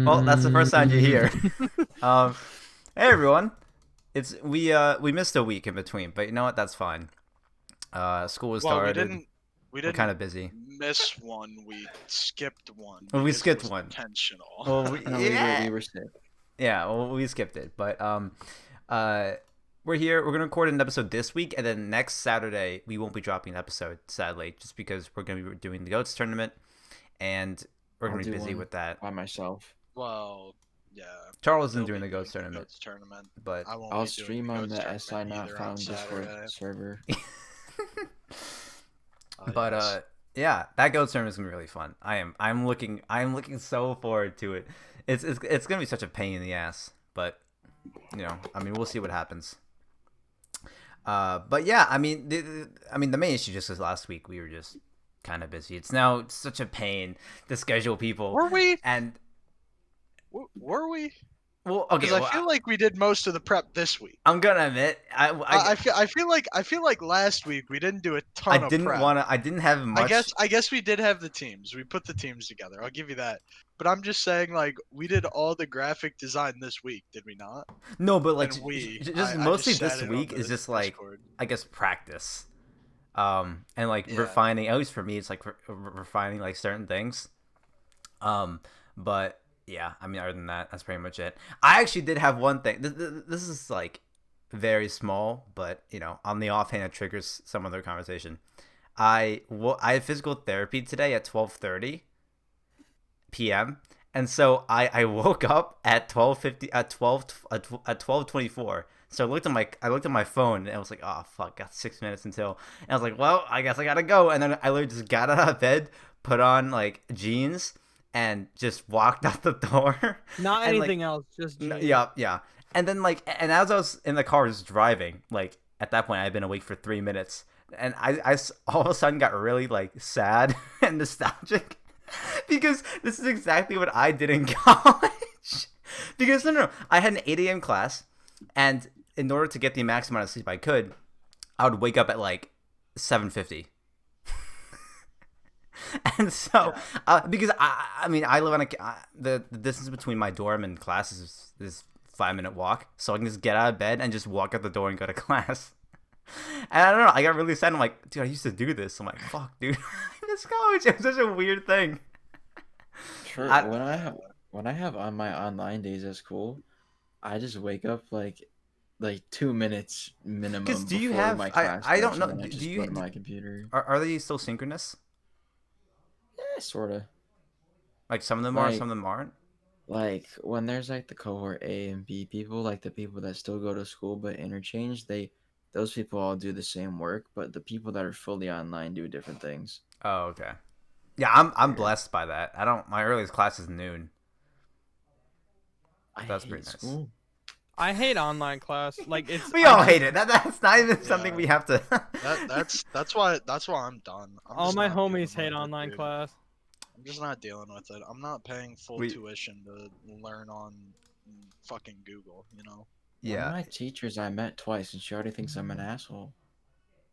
Well, that's the first time you hear. Mm. Um, hey everyone, we missed a week in between, but you know what? That's fine. School has Well, we started. didn't we We're kind didn't of busy. miss one. We skipped one Well, we because it skipped was one. intentional. Well, No, yeah, we were sick. yeah. Well, we skipped it, but uh, we're here. We're gonna record an episode this week, and then next Saturday we won't be dropping an episode, sadly, just because we're gonna be doing the goats tournament, and we're I'll gonna be do busy one with that. by myself. Well, yeah, Charles isn't he'll doing be the doing goats the tournament, goats tournament. but I won't I'll be doing the stream on goats the tournament SI not either on found Discord Saturday. server. But Yes. yeah, that goat tournament is gonna be really fun. I'm looking so forward to it. It's gonna be such a pain in the ass, but I mean, we'll see what happens. But yeah, I mean, the main issue just is last week we were just kind of busy. It's now such a pain to schedule people, Were we? and Were we? well, okay, Because I well, feel like we did most of the prep this week. I'm gonna admit, I feel like last week we didn't do a ton of prep. I didn't have much. I guess we did have the teams. We put the teams together. I'll give you that. But I'm just saying, like, we did all the graphic design this week, did we not? No, but like And just I mostly just this said it on week is the just like, Discord. I guess, practice. And like Yeah. refining, at least for me, it's like refining like certain things. But yeah, I mean, other than that, that's pretty much it. I actually did have one thing. This is like very small, but on the offhand, it triggers some other conversation. I had physical therapy today at 12:30 p.m. And so I woke up at 12:50 at 12:24. So I looked at my phone and I was like, oh fuck, got 6 minutes until. And I was like, well, I guess I gotta go. And then I literally just got out of bed, put on like jeans, and just walked out the door. Not And anything else, just jeans. yeah, yeah. And then and as I was in the car just driving, like at that point I had been awake for 3 minutes, and all of a sudden got really like sad and nostalgic because this is exactly what I did in college. Because no, I had an 8 a.m. class, and in order to get the maximum amount of sleep I could, I would wake up at like 7:50. And so, Yeah. because I mean, I live on the distance between my dorm and class is 5 minute walk, so I can just get out of bed and just walk out the door and go to class. And I don't know, I got really sad. I'm like, dude, I used to do this. I'm like, fuck, dude, this college it was such a weird thing. Sure. I- When I have on my online days at school, I just wake up like 2 minutes minimum Because do you before have? my class I don't starts, know. and then I Do just you? go to my computer. Are they still synchronous? Yeah, sorta. Like some of them are, Like some of them aren't. like when there's like the cohort A and B people, like the people that still go to school but interchange, those people all do the same work, but the people that are fully online do different things. Oh, okay. Yeah, I'm Yeah. blessed by that. I don't. My earliest class is noon. I That's hate pretty nice. school. I hate online class. Like it's We all hate it. That's not even something Yeah. we have to. That's why I'm done. I'm all just my not dealing homies with hate it, online dude. class. I'm just not dealing with it. I'm not paying full We- tuition to learn on fucking Google, One of Yeah. my teachers I met twice, and she already thinks I'm an asshole.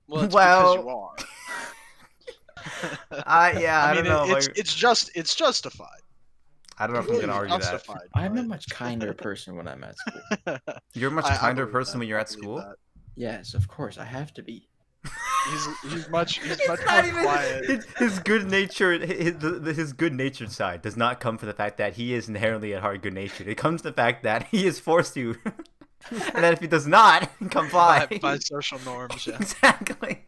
Well, it's Well- because you are. Yeah. I mean, don't know. it's justified. I don't know if It I'm really gonna is argue that. justified. I'm a but- much kinder person when I'm at school. You're a much I kinder believe person that, when you're I at believe school. that. Yes, of course, I have to be. He's much It's more not even quiet. his good natured his good natured side does not come from the fact that he is inherently at heart good natured. It comes from the fact that he is forced to, and that if he does not comply, by social norms. Yeah. exactly.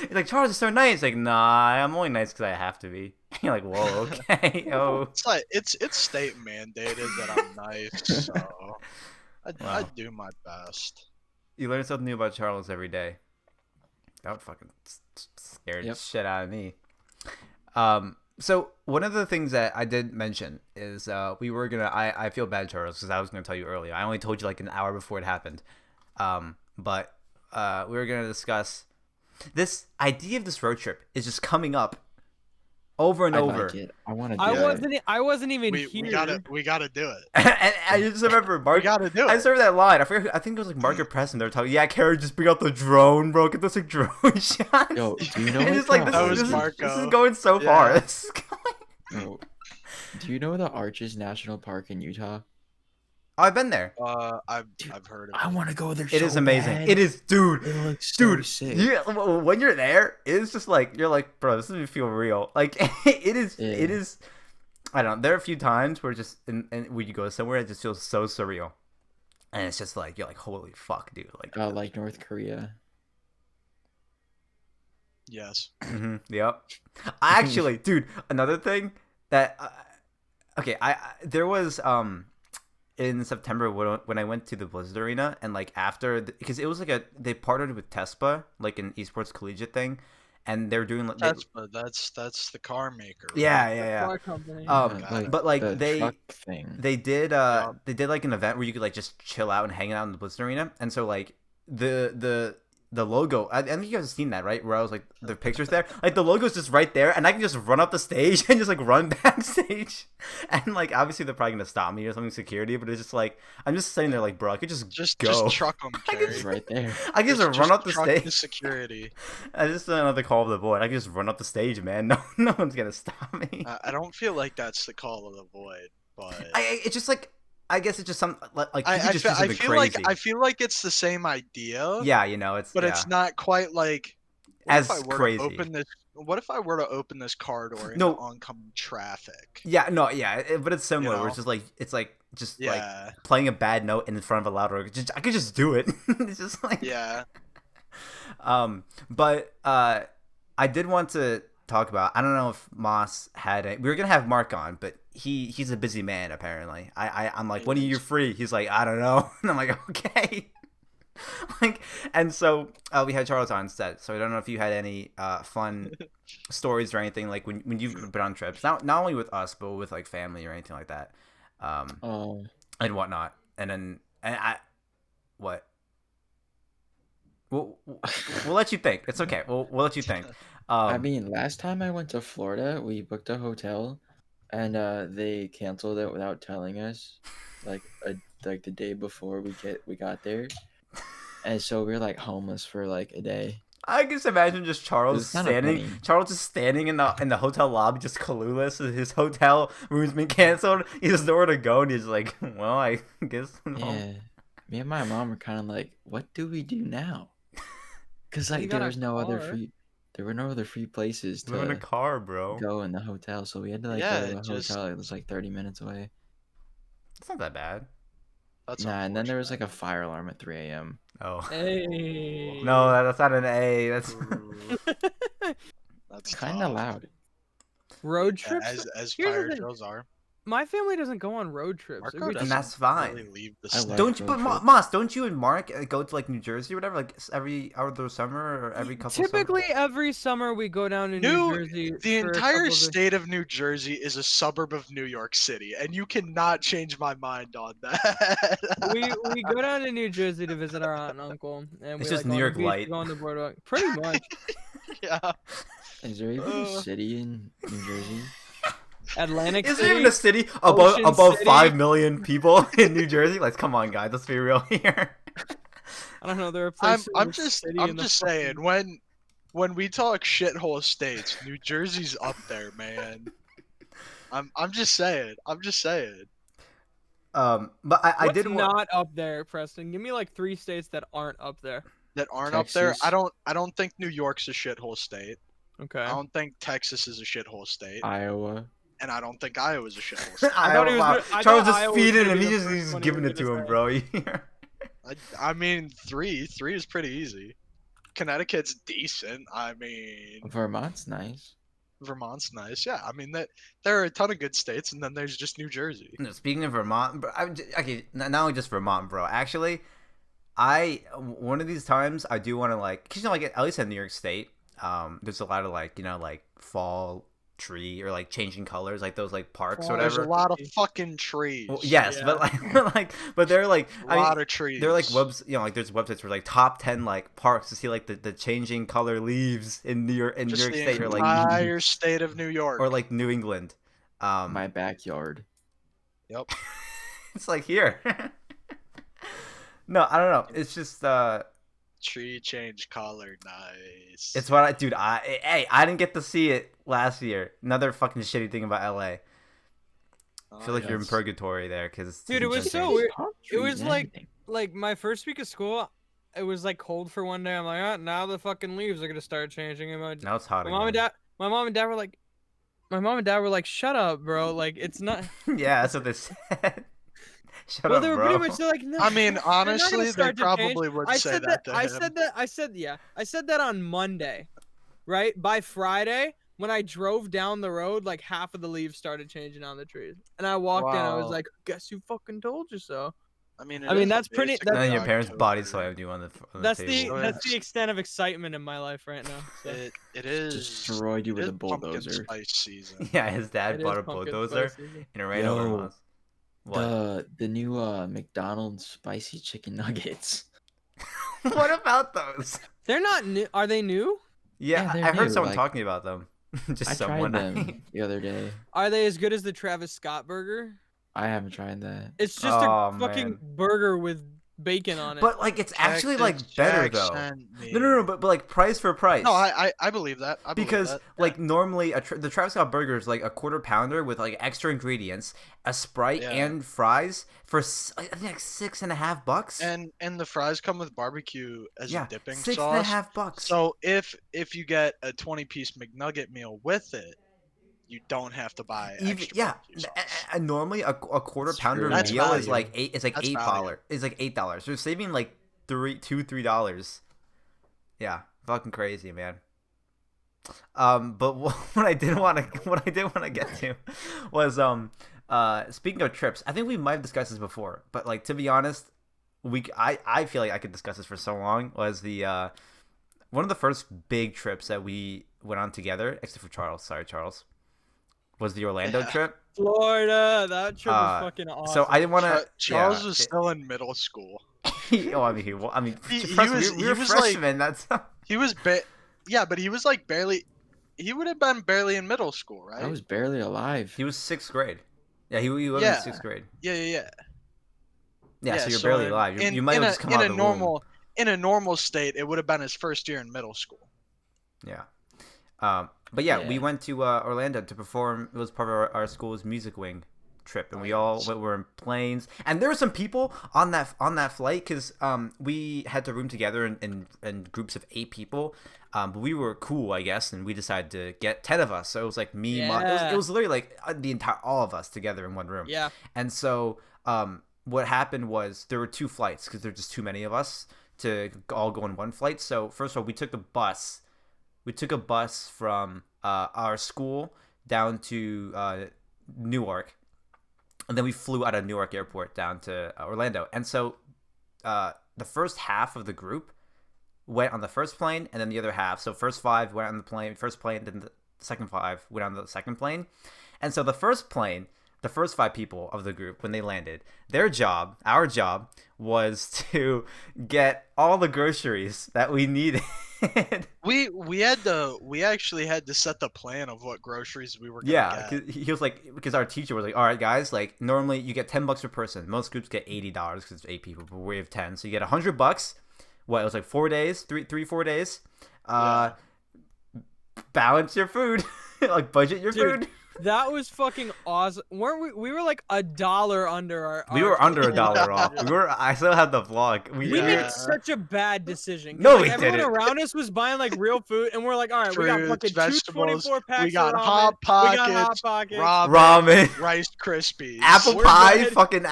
He's like, Charles is so nice. Like, nah, I'm only nice because I have to be. You're like, whoa, okay, oh, It's like it's state mandated that I'm nice, so I Wow. do my best. you learn something new about Charles every day. That would fucking scare the Yep. shit out of me. So one of the things that I did mention is we were gonna. I feel bad, Charles, because I was gonna tell you earlier. I only told you like an hour before it happened. But we were gonna discuss this idea of this road trip is just coming up over and I over. like it. I want to do I Yeah. it. wasn't even We here. gotta do it. And I just remember We Mark. gotta do I it. just remember that line. I forget. I think it was like Mark or Preston. They were talking. Yeah, Cary, just bring out the drone, bro. Get those like drone shots. Yo, do you know And what it's like the this, That was this, is, Arches- this is Marco. going so far. Yeah. This is going... Bro, do you know the Arches National Park in Utah? Oh, I've been there. I've heard of I it. want to go there. It is so amazing. bad. It is, dude. It looks so Dude, sick. when you're there, it's just like you're like, bro, this doesn't feel real. Like it is. Yeah. It is. I don't know. There are a few times where just and when you go somewhere, it just feels so surreal, and it's just like you're like, holy fuck, dude. Like North Korea. Yes. Yep. I actually, dude, another thing that okay, there was in September when I went to the Blizzard Arena and like after because it was like they partnered with Tespa, like an esports collegiate thing, and they were doing like That's the car maker. Right? yeah. Car company. But like the truck thing. they did like an event where you could like just chill out and hang out in the Blizzard Arena, and so like the logo, I think you guys have seen that, right? Where I was like, the pictures there, like the logo's just right there, and I can just run up the stage and just like run backstage, and like obviously they're probably gonna stop me or something security, but it's just like I'm just sitting there like, bro, I could just go. Just truck them, It's right there. I can just run up the truck stage. The security. I just another call of the void. I can just run up the stage, man. No one's gonna stop me. I don't feel like that's the call of the void, but It's just like I guess it's just some like you I just do something feel crazy. like it's the same idea. Yeah, it's But it's not quite like as if I were crazy. To open this, what if I were to open this car door into No. oncoming traffic? Yeah, no, yeah, but it's similar. You Where it's know? just like like Yeah. playing a bad note in front of a loud organ. I could just do it. It's just like Yeah. But I did want to talk about. I don't know if Moss had it. We were gonna have Marc on, but he's a busy man apparently. I'm like, when are you free? He's like, I don't know, and I'm like, okay. Like, and so we had Charles on instead. So I don't know if you had any fun stories or anything like when you've been on trips, not only with us but with like family or anything like that, and whatnot. And then what? We'll let you think. It's okay. We'll let you think. I mean, last time I went to Florida, we booked a hotel, and they canceled it without telling us, like the day before we got there, and so we were like homeless for like a day. I can just imagine just Charles It was kinda funny. Charles just standing in the hotel lobby, just clueless. His hotel room's been canceled. He has nowhere to go, and he's like, "Well, I guess I'm home." Yeah, me and my mom were kind of like, "What do we do now?" Because You like got there a was no other car. there were no other free places Live in a to car, bro. go in the hotel, so we had to like Yeah, go to a just- hotel that was like 30 minutes away. It's not that bad. That's Nah, and then there was like a unfortunate. fire alarm at 3 a.m. Oh Hey. no, that's not an A. That's Ooh, That's Kind of tough. loud. Road Yeah, trips. as Here's the fire thing. drills are. My family doesn't go on road trips. Marco We just- And that's doesn't fine. Really leave the I state. like Don't you? road But trips. Moss, don't you and Mark go to like New Jersey or whatever, like every other summer or every couple? Typically, every summer we go down to New Jersey. The for a entire couple of- state of New Jersey is a suburb of New York City, and you cannot change my mind on that. we go down to New Jersey to visit our aunt and uncle, and It's we just like, New go on York the beach, light. go on the boardwalk. Pretty much. Yeah. Is there even a Uh. city in New Jersey? Atlantic Is City. there even a city above Ocean above City. 5 million people in New Jersey? Like, come on, guys, let's be real here. I don't know. There are I'm places. in I'm the just city I'm in the just fucking- saying when we talk shithole states, New Jersey's up there, man. I'm just saying. I'm just saying. But I What's did want. not up there, Preston? Give me like 3 states that aren't up there. That aren't up there. Texas. I don't think New York's a shithole state. Okay. I don't think Texas is a shithole state, Iowa. and I don't think Iowa's a shithole state. I thought he was Wow. gonna- I Charles thought just Iowa was feeding gonna him. be the He's first just one he giving was it to gonna him, say. bro. I mean, three is pretty easy. Connecticut's decent. I mean, Vermont's nice. Vermont's nice. Yeah, I mean that there are a ton of good states, and then there's just New Jersey. No, speaking of Vermont, bro, okay, not only just Vermont, bro. Actually, one of these times I do want to like, cause like at least in New York State, there's a lot of like like fall tree or like changing colors, like those like parks Oh, or There's a whatever. lot of fucking trees. Well, yes, Yeah. but but they're like, A lot of they're like trees. webs, like there's websites for like top 10 like parks to see like the changing color leaves in New York Just the State or like entire state of New York. or like New England. My backyard. Yep. It's like here. No, I don't know. It's just Tree change color, nice. it's what I didn't get to see it last year. Another fucking shitty thing about LA. I feel like you're in yes. purgatory there because Dude, it was Just so like weird. palm It was trees and like everything. my first week of school. It was like cold for one day. I'm like, now the fucking leaves are gonna start changing. And now it's hot my again. mom and dad were like, shut up, bro. Like it's not. Yeah, that's what they said. Shut Well, up, they were bro. pretty much they're like, no. I mean, they're not gonna honestly, they start to change. probably would I say said that to I him. said that on Monday, right? By Friday, when I drove down the road, like half of the leaves started changing on the trees, and I walked in. I was Wow. like, guess who fucking told you so? I mean, that's pretty- And then your October. parents body slammed you on the That's table. that's the extent of excitement in my life right now. So. It is. Destroyed you it with is a pumpkin bulldozer. spice season. Yeah, his dad It bought is a pumpkin bulldozer spice season. and it ran over Yo. us. What? The new McDonald's spicy chicken nuggets. What about those? They're not new. Are they new? Yeah, Yeah, they're I heard new, someone like- talking about them. Just I someone. tried them the other day. Are they as good as the Travis Scott burger? I haven't tried that. It's just Oh, a fucking man. burger with bacon on it. But like, it's actually like Cactus better Jack though. sent me. No, but like price for price. No, I believe that. I believe Because that. like normally the Travis Scott burger is like a quarter pounder with like extra ingredients, a Sprite Yeah. and fries for I think like $6.50. And the fries come with barbecue as yeah, a dipping $6.50. sauce. So if you get a 20-piece McNugget meal with it, you don't have to buy extra Yeah, barbecue sauce. and normally a quarter That's pounder true. That's meal is value. like $8. It's like That's $8. value. It's like $8. They're saving like $3. Yeah, fucking crazy, man. But what I did want to get to was speaking of trips. I think we might have discussed this before, but like to be honest, I feel like I could discuss this for so long. Was the one of the first big trips that we went on together, except for Charles. Sorry, Charles. Was the Orlando Yeah. trip? Florida, that trip was fucking awesome. So I didn't want to. Charles was still in middle school. He He we were was like- freshmen. That's He was yeah, but he was like barely. He would have been barely in middle school, right? I was barely alive. he was 6th grade. Yeah, he was in Yeah. 6th grade. Yeah. Yeah, so you're barely alive. You might have just come out of the womb. In a normal state, it would have been his first year in middle school. Yeah. But yeah, we Yeah. went to Orlando to perform. It was part of our school's music wing trip, and we all were in planes. And there were some people on that flight because we had to room together in groups of 8 people. But we were cool, I guess, and we decided to get 10 of us. So it was like me, Marc. Yeah. It was literally like all of us together in one room. yeah, And so what happened was there were 2 flights because there were just too many of us to all go on one flight. So first of all, we took a bus. We took a bus from our school down to Newark, and then we flew out of Newark Airport down to Orlando. And so the first half of the group went on the first plane, and then the other half. So first 5 went on the first plane, then the second 5 went on the second plane. And so the first 5 people of the group, when they landed, our job was to get all the groceries that we needed. We actually had to set the plan of what groceries we were gonna Yeah, get. he was like, because our teacher was like, all right, guys, like normally you get $10 per person. Most groups get $80 because it's 8 people, but we have 10, so you get $100. What, it was like 4 days, 4 days. Balance your food, like budget your Dude, food. that was fucking awesome. Weren't we? We were like $1 under our. We were under $1 Yeah. off. I still have the vlog. We Yeah. made such a bad decision. 'cause, No, like, we everyone didn't. around us was buying like real food, and we're like, all right, we got Fruits, fucking vegetables, 224 packs. we got of ramen, Hot We got Hot Pockets, Pockets. Ramen, Rice Krispies. apple We're pie, good. fucking.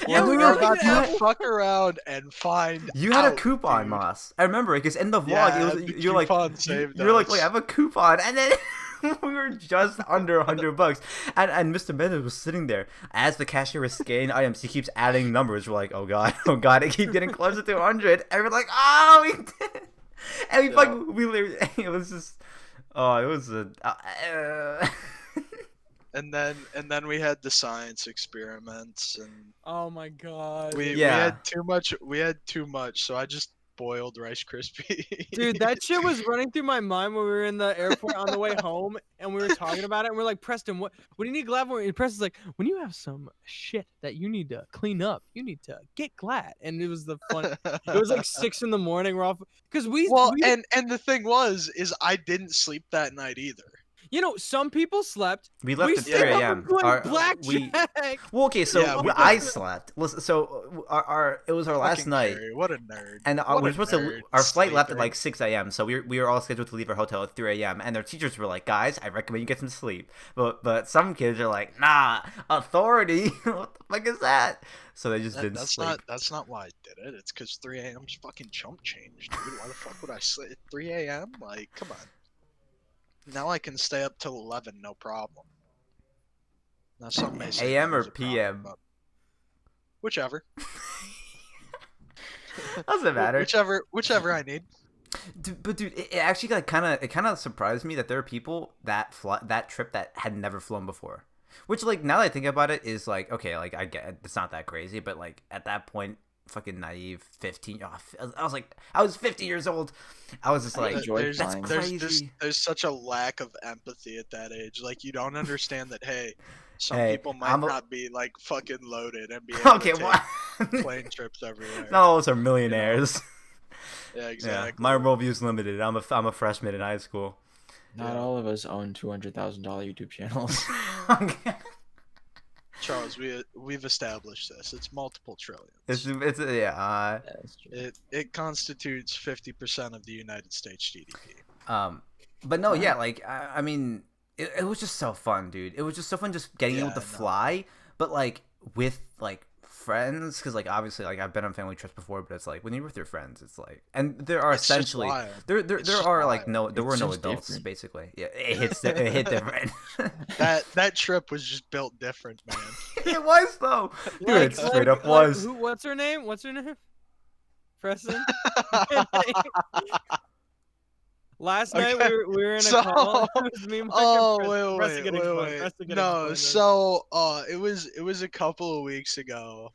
Yeah, we we were got about like to fuck around and find. You had a out, coupon, dude. Moss. I remember it because in the vlog, Yeah, it was the you're like, coupon saved you're like, us. wait, I have a coupon, and then we were just under $100, and Mr. Mendes was sitting there as the cashier was scanning items. He keeps adding numbers. We're like, oh god, it keeps getting closer to 100, and we're like, oh, we did it. And we Yeah. fucking, we literally, it was just, Oh, it was a. And then we had the science experiments, and Oh my god. we Yeah. had too much. We had too much, so I just boiled Rice Krispies. Dude, that shit was running through my mind when we were in the airport on the way home, and we were talking about it. And we're like, Preston, what do you need Glad for? And Preston's like, when you have some shit that you need to clean up, you need to get Glad. And it was the fun. It was like 6 in the morning. We're off because we and the thing is I didn't sleep that night either. you know, some people slept. We left at stayed 3 up a.m. and played Our- blackjack. Well, okay, so Yeah, we I did. slept. Listen, so our it was our last Fucking night, Cary, what a nerd. and What we a were supposed to. nerd, Our flight left at sleeping. like 6 a.m. So we were all scheduled to leave our hotel at 3 a.m. And their teachers were like, "Guys, I recommend you get some sleep." But some kids are like, "Nah, authority. What the fuck is that?" So they just didn't sleep. That's not why I did it. It's because 3 a.m.'s fucking chump change, dude. Why the fuck would I sleep at 3 a.m.? Like, come on. Now I can stay up till 11, no problem. Now some may say AM that or is a problem, PM? but whichever. Doesn't matter. Whichever I need. Dude, it actually like kind of surprised me that there are people that that trip that had never flown before. Which, like, now that I think about it, is like, okay, like, I get it's not that crazy, but like at that point, fucking naive 15. I was like, I was 50 years old. I was just like, enjoyed there's, flying. there's such a lack of empathy at that age. Like, you don't understand that. Hey, some Hey, people might not be like fucking loaded and be able okay, to what? take plane trips everywhere. Not all of us are millionaires. Yeah, exactly. Yeah, my worldview's limited. I'm a freshman in high school. Not Yeah. all of us own $200,000 YouTube channels. Charles, we've established this. It's multiple trillions. it's yeah. That's true. It constitutes 50% of the United States GDP. But no, yeah, like I mean, it was just so fun, dude. It was just so fun just getting able to Yeah, I know. fly, but like with like friends, because like obviously like I've been on family trips before, but it's like when you're with your friends, it's like, and there are It's just essentially wild. there It's there just are like wild. no there were It's no just adults different. basically. Yeah, it hit different. That trip was just built different, man. It was though, dude. It straight up like, was. What's her name? Preston. Last night Okay, we were in a so- call. It was me, Mike, and Oh Preston. Preston wait. can explain. Preston can No, explain this. so it was a couple of weeks ago.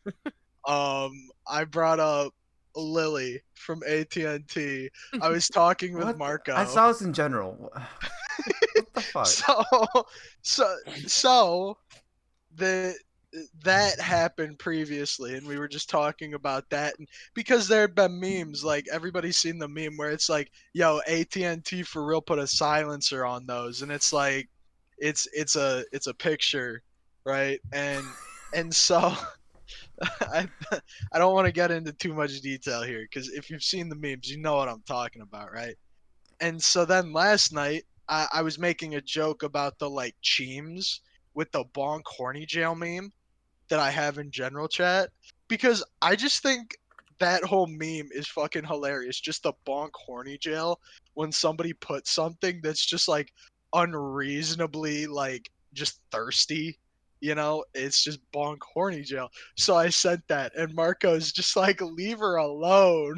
I brought up Lily from AT&T. I was talking with What the- Marco. I saw this in general. What the fuck? So that happened previously, and we were just talking about that, and because there had been memes, like everybody's seen the meme where it's like, yo, AT&T for real put a silencer on those, and it's like it's a picture, right? And so I don't want to get into too much detail here, because if you've seen the memes, you know what I'm talking about, right? And so then last night I was making a joke about the like Cheems with the bonk horny jail meme that I have in general chat, because I just think that whole meme is fucking hilarious. Just the bonk horny jail when somebody puts something that's just like unreasonably like just thirsty. You know, it's just bonk horny jail. So I sent that, and Marco's just like, leave her alone,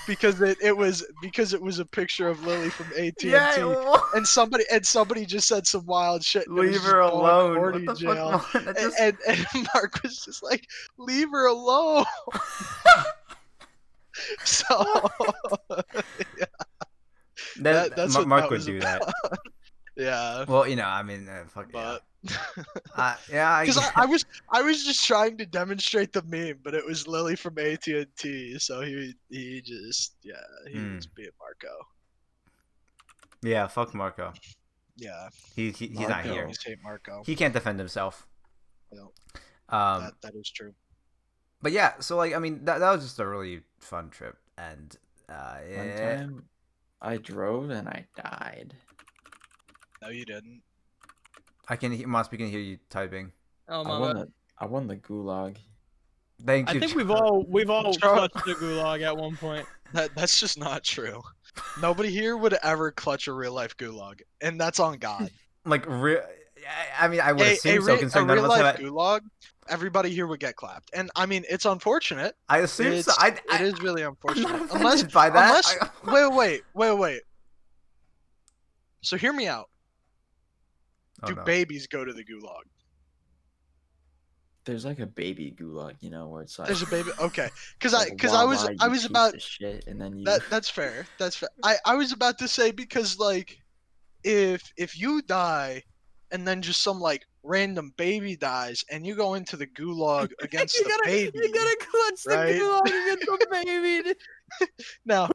because it was a picture of Lily from AT&T. Yeah, And somebody just said some wild shit. and it was leave just her bonk alone. horny What the jail. fuck? That just... And Mark was just like, leave her alone. So that's what Mark that would was do that. yeah. Well, you know, I mean, fuck But yeah, because I was just trying to demonstrate the meme, but it was Lily from AT&T, so he was being Marco. yeah, fuck Marco. Yeah, He's not Marco. here. always hate Marco. He can't defend himself. No, Um, that is true. but yeah, so like, I mean, that was just a really fun trip, and One time, I drove and I died. No, you didn't. Moss, we can hear you typing. Oh I my won bad. the I won the gulag. Thank I you. think we've all Charles- clutched the gulag at one point. That's just not true. Nobody here would ever clutch a real life gulag, and that's on God. like I mean, I would assume so, considering a none of real us life have. gulag, everybody here would get clapped, and I mean it's unfortunate. I assume so. It is really I'm unfortunate. not offended by that. Wait. So hear me out. Oh, Do no. babies go to the gulag? There's like a baby gulag, where it's like There's a baby. Okay, because like, I wah, was wah, I you was piece about of shit, and then you. that's fair. That's fair. I was about to say because like if you die and then just some like random baby dies and you go into the gulag against the baby, you gotta clutch the right? gulag against the baby. now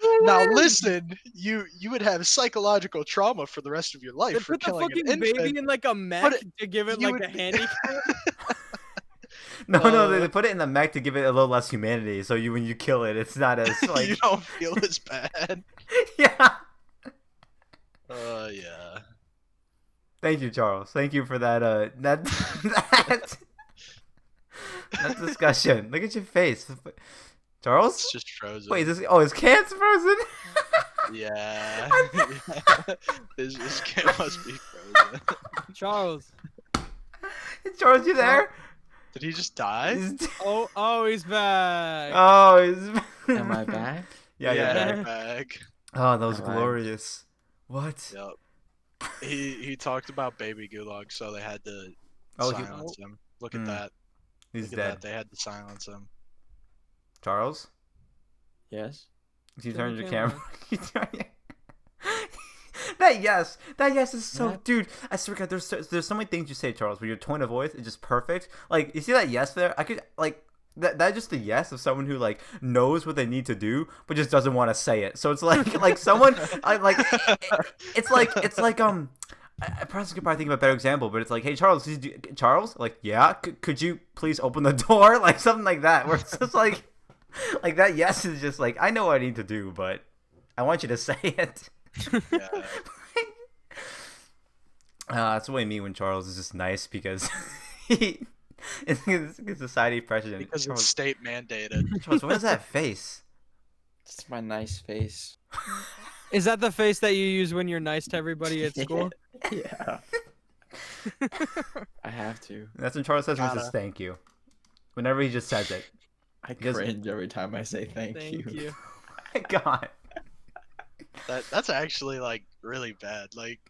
listen, you would have psychological trauma for the rest of your They life for put the killing an fucking baby infant. in like a mech to give it you like would a handicap. No, they put it in the mech to give it a little less humanity. So when you kill it, it's not as like. You don't feel as bad. Yeah. Yeah. Thank you, Charles. Thank you for that. That discussion. Look at your face, Charles. It's just frozen. Wait, is this? Oh, his can's frozen. Yeah. His can must be frozen. Charles. Charles, you there? Did he just die? Oh, he's back. Oh, he's. Am I back? Yeah, Yeah, back. Oh, that was Alright. glorious. What? Yep. He talked about baby gulag, so they had to Oh, silence him. Look at Hmm. that. He's Look at dead. that. They had to silence him. Charles, Yes. you Turn turned the your camera. camera. You turn- that yes is so, What? dude. I swear to God, there's so many things you say, Charles, where your tone of voice is just perfect. Like, you see that yes there? I could like. That's just a yes of someone who like knows what they need to do but just doesn't want to say it. So it's like someone it's like I probably could think of a better example, but it's like, hey Charles, Charles, like, yeah, could you please open the door, like something like that, where it's just like that yes is just like, I know what I need to do, but I want you to say it. Yeah. That's the way me when Charles is just nice because it's society pressure. Because Charles, it's state mandated. Charles, what is that face? It's my nice face. Is that the face that you use when you're nice to everybody at school? Yeah. I have to. That's when Charles says he says Gotta. thank you. Whenever he just says it. I Because- cringe every time I say thank you. Thank you. God. That's actually like really bad. Like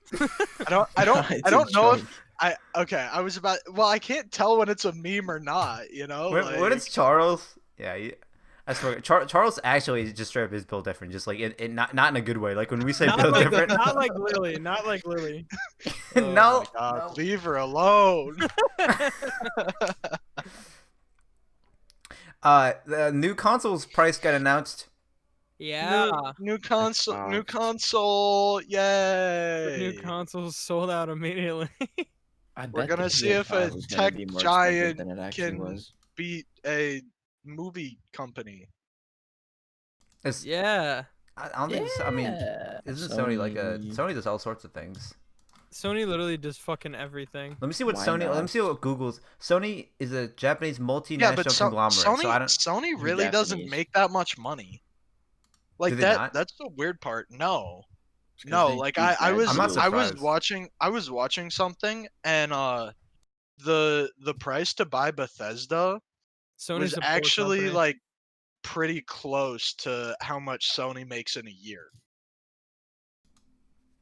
No, I don't it's a know joke. if I was about, well, I can't tell when it's a meme or not, you know? When it's Charles, yeah, I swear, Charles actually just straight up is built different. Just like it not in a good way. Like when we say Not built like, different. not like Lily. Not like Lily. Oh No. my God, leave her alone. The new console's price got announced. Yeah. New console, new Xbox. console, yay! New consoles sold out immediately. I We're bet gonna the see if a PS5 was gonna tech be more giant expensive than it actually can- was. Beat a movie company. It's, Yeah. I don't think. I mean, Yeah. isn't Sony like a Sony does all sorts of things. Sony literally does fucking everything. Let me see what Why Sony. Let me not? see what Google's. Sony is a Japanese multinational Yeah, but conglomerate. Sony, So I don't. Sony really doesn't Japanese. make that much money. Like Do they that. not? That's the weird part. No, It's 'cause no. they Like do I bad was I'm not deals. I was surprised. watching something, and the price to buy Bethesda Sony's was a poor actually company. like pretty close to how much Sony makes in a year.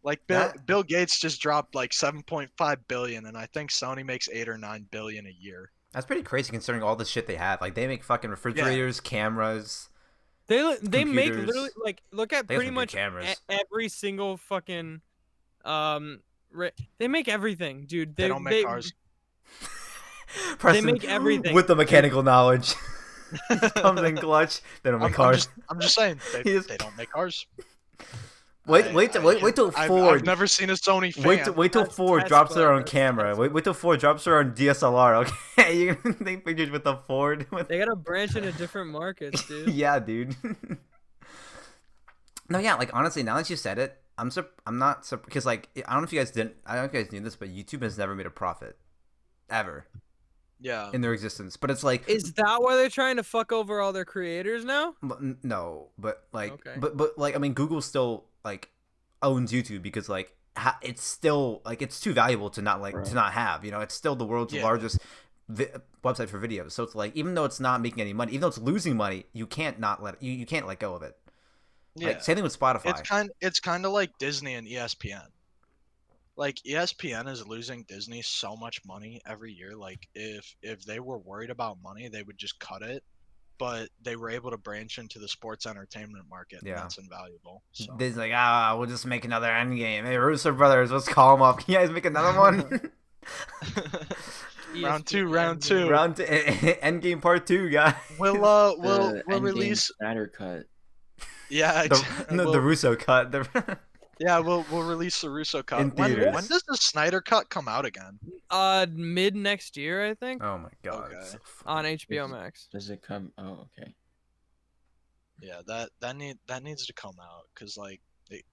Like Bill Gates just dropped like 7.5 billion, and I think Sony makes 8 or 9 billion a year. That's pretty crazy considering all the shit they have. Like they make fucking refrigerators, cameras. They make computers. literally like look at They have pretty some good much cameras. every single fucking they make everything, dude. They don't make cars. Preston, make everything. with the mechanical knowledge. Comes in clutch. They don't make cars. I'm just saying He is- they don't make cars. Wait till I've Ford. never seen a Sony fan. Wait till That's Ford Tesla, drops their own that's camera. Tesla. Wait till Ford drops their own DSLR. Okay, you can take pictures with the Ford. They gotta branch into different markets, dude. Yeah, dude. No, yeah, like honestly, now that you said it, I'm not because like I don't know if you guys knew this, but YouTube has never made a profit, ever Yeah. in their existence. But it's like Is that why they're trying to fuck over all their creators now? no, but like Okay. but like I mean, Google still like owns YouTube because like it's still like it's too valuable to not Right. to not have. You know, it's still the world's Yeah. largest website for videos. So it's like even though it's not making any money, even though it's losing money, you can't not let you can't let go of it. Yeah. Like, same thing with Spotify. It's kind of like Disney and ESPN. like ESPN is losing Disney so much money every year. Like if they were worried about money, they would just cut it. But they were able to branch into the sports entertainment market, and Yeah. that's invaluable. So Disney's like, we'll just make another Endgame. Hey, Russo brothers, let's call them up. Can you guys make another one? round two, ESPN, round two. Round to Endgame Part 2, guys. We'll The Endgame release. Snyder cut. Yeah, The Russo cut. we'll release the Russo cut. In When theaters. does the Snyder cut come out again? Mid next year, I think, Oh my god. Okay. it's so on fucking- HBO Max. Does it come? Oh, okay. Yeah, that needs to come out because like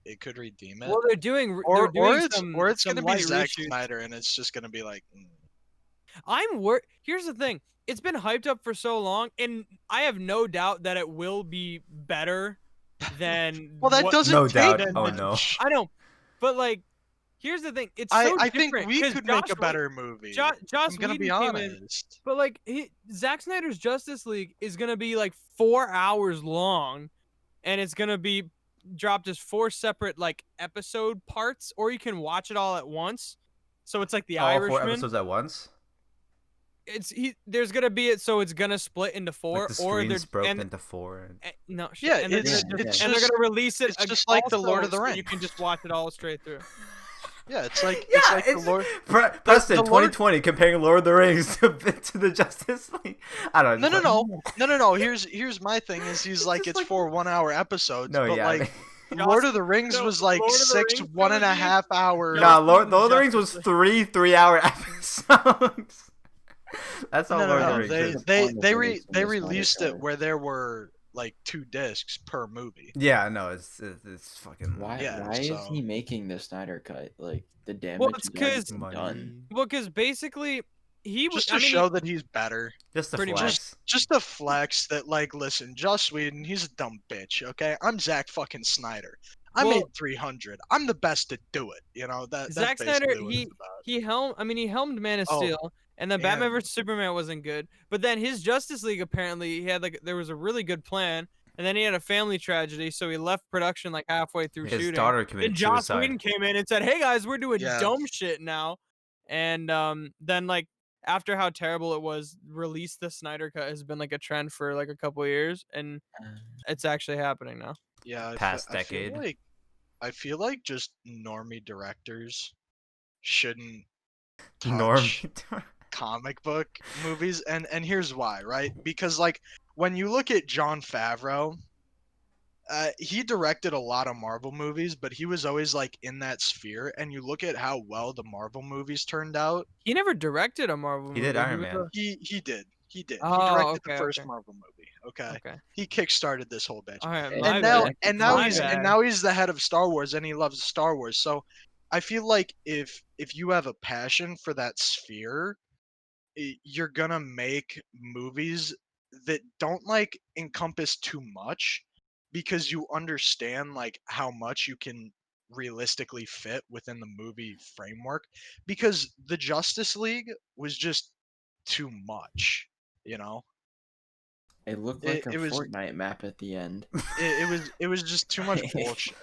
it could redeem it. Well, they're doing or some it's some gonna be light Zack reshoots. Snyder, and it's just gonna be like. Here's the thing. It's been hyped up for so long, and I have no doubt that it will be better than. Well, that what- doesn't No take doubt. Oh, much. no. I know, but like, here's the thing. It's so I think different, we 'cause could make Joss a better movie. Joss I'm gonna Whedon be came in, honest. but like Zack Snyder's Justice League is gonna be like 4 hours long, and it's gonna be dropped as 4 separate like episode parts, or you can watch it all at once. So it's like the All 4 Irishman. episodes at once? There's gonna be it, so it's gonna split into 4, Like the or screen's broken and into 4. no, shit, Yeah, and they're it's- gonna, it's and they're just- gonna release it. it's just like the Lord of the also, so Rings. you can just watch it all straight through. Yeah, it's like Yeah, it's like it's- the Lord. Preston, the Lord- 2020, comparing Lord of the Rings to the Justice League. I don't know. No. Here's my thing is he's like just it's like- 4 1-hour episodes, No, but yeah. like Lord of the Rings no, was like Lord of the 6 Rings 1.5 hour. Nah, Lord Lord of the Rings Justice was 3 3-hour episodes. That's how Lord of the Rings They is. they releasing they the Snyder released it Cut. where there were like 2 discs per movie. Yeah, no, it's fucking Why? Yeah, Why is so- he making the Snyder cut? Like the damage Well, it's is already 'cause- been money. done. Well, because basically he was. Just to show that he's better. Just the Pretty much. flex. Just to flex that like listen, Joss Whedon, he's a dumb bitch, okay? I'm Zack fucking Snyder. I Well- made 300. I'm the best to do it, you know? That's Zack basically Snyder, what it's about. he helmed Man of Oh, Steel, and then Batman and- vs Superman wasn't good. But then his Justice League, apparently, he had there was a really good plan, and then he had a family tragedy, so he left production like halfway through His shooting. daughter Then committed Joss suicide. Whedon came in and said, "Hey guys, we're doing Yeah. dumb shit now," and then like after how terrible it was, release the Snyder cut has been like a trend for like a couple years, and it's actually happening now. Yeah, Past I feel decade. like I feel like just normie directors shouldn't touch Norm. comic book movies, and here's why, right? Because like when you look at Jon Favreau, he directed a lot of Marvel movies, but he was always like in that sphere. And you look at how well the Marvel movies turned out. He never directed a Marvel He movie. did Iron was Man. He did. He Oh, directed okay, the first okay. Marvel movie. Okay, Okay. he kickstarted this whole bitch. All right. And My And now bad. and My bad. now he's the head of Star Wars, and he loves Star Wars. So I feel like if you have a passion for that sphere, you're gonna make movies that don't like encompass too much, because you understand like how much you can realistically fit within the movie framework, because the Justice League was just too much, you know. It looked It- like a it was- Fortnite map at the end. It was just too much bullshit.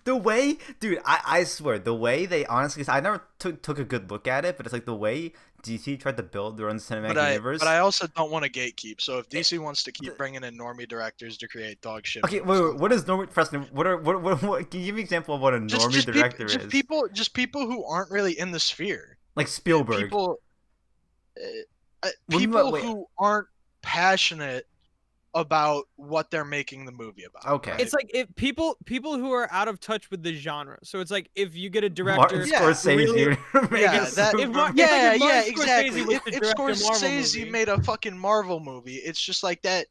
The way, dude, I swear, the way they honestly, I never took a good look at it, but it's like the way DC tried to build their own cinematic universe. But I also don't want to gatekeep. So if DC wants to keep bringing in normie directors to create dog shit, Okay, wait, what is normie, Preston? What? Can you give me an example of what a normie director is? just people who aren't really in the sphere. Like Spielberg. People, What do you mean by- wait. who aren't passionate about what they're making the movie about. Okay. right? It's like if people who are out of touch with the genre. So it's like if you get a Martin director, Yeah, Scorsese. really- making yeah, that- super- If Mar- yeah, like if yeah, Martin exactly. Scorsese was If, to if direct a Marvel Scorsese movie- made a fucking Marvel movie, it's just like that.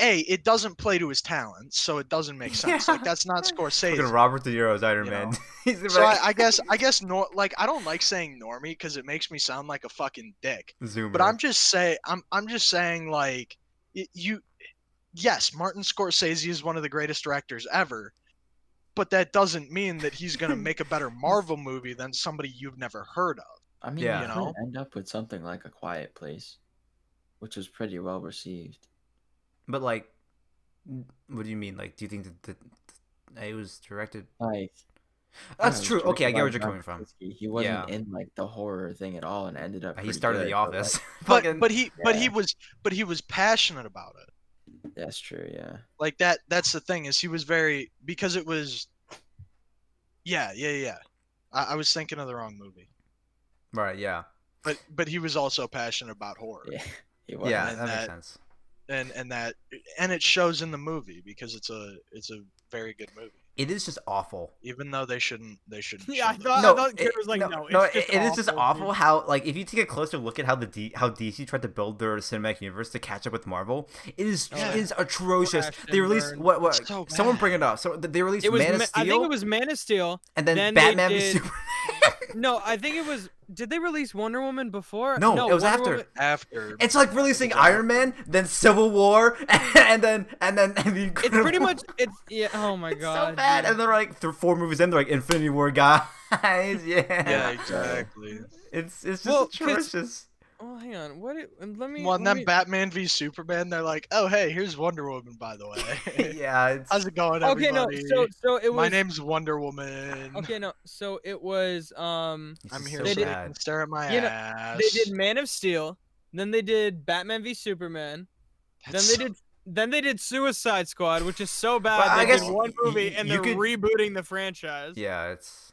It doesn't play to his talents, so it doesn't make sense. Yeah. Like that's not Fucking Scorsese. Robert De Niro's Iron You Man. know. He's So like, I guess like I don't like saying normie because it makes me sound like a fucking dick. Zoomer. But I'm just saying like yes, Martin Scorsese is one of the greatest directors ever, but that doesn't mean that he's gonna make a better Marvel movie than somebody you've never heard of. I mean, Yeah. you You could know? end up with something like A Quiet Place, which was pretty well received. But like, what do you mean? Like, do you think that it was directed? Like, That's it was true. Okay, I directed get by what you're John coming from. Krasinski. He wasn't Yeah. in like the horror thing at all, and ended up He pretty started good. The But like, Office. But Fucking. he was passionate about it. that's true. Yeah. Like that's the thing, is he was very, because it was, yeah. I was thinking of the wrong movie. Right. Yeah. But he was also passionate about horror. Yeah. He was. Yeah, And that makes that- sense. and it shows in the movie, because it's a very good movie. It is just awful. Even though they shouldn't Yeah, show I that. thought Kid was like, no, it's just it is just awful dude. how, like, if you take a closer look at how how DC tried to build their cinematic universe to catch up with Marvel, it is atrocious. Crashed They and released burned. what? It's so Someone bad. bring it up. So they released It was Man of Steel, I think it was Man of Steel. and then then they Batman v did- Superman. No, I think it was. Did they release Wonder Woman before? No, it was Wonder after. Woman- After It's like releasing Iron Man, then Civil War, and then the It's pretty much. It's yeah. Oh my It's god. so bad, dude. and they're like 4 movies in, they're like Infinity War guys. yeah, exactly. It's just Well, 'cause- atrocious. Oh, hang on. What? Let me. Well, and let then me- Batman v Superman, they're like, oh hey, here's Wonder Woman, by the way. Yeah, it's How's it going, Okay, everybody? no. So it was. My name's Wonder Woman. Okay, no. So it was. it's I'm just here so so They you did- can bad. stare at my You know, ass. They did Man of Steel. Then they did Batman v Superman. That's Then they did Suicide Squad, which is so bad. Well, I they guess did one movie and you they're could- rebooting the franchise. Yeah, it's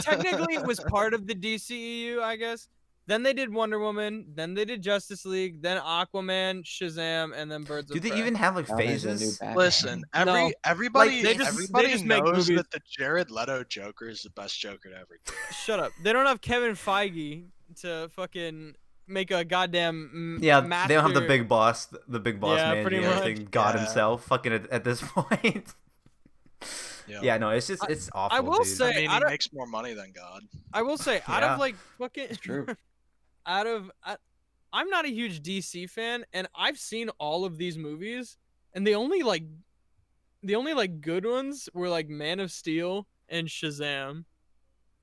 Technically, it was part of the DCEU, I guess. Then they did Wonder Woman. Then they did Justice League. Then Aquaman, Shazam, and then Birds do of they Prey. even have like Now there's a new phases? Batman. Listen, No. everybody, Like, they everybody just make knows movies. that the Jared Leto Joker is the best Joker to ever do. Shut up. They don't have Kevin Feige to fucking make a goddamn Yeah, master. they don't have the big boss Yeah, man, pretty everything, God Yeah. himself, fucking at this point. Yeah, no, it's just it's awful. I will dude. say- I mean, I he don't- makes more money than God. I will say, out Yeah. of like fucking, It's true. I'm not a huge DC fan, and I've seen all of these movies, and the only like good ones were like Man of Steel and Shazam.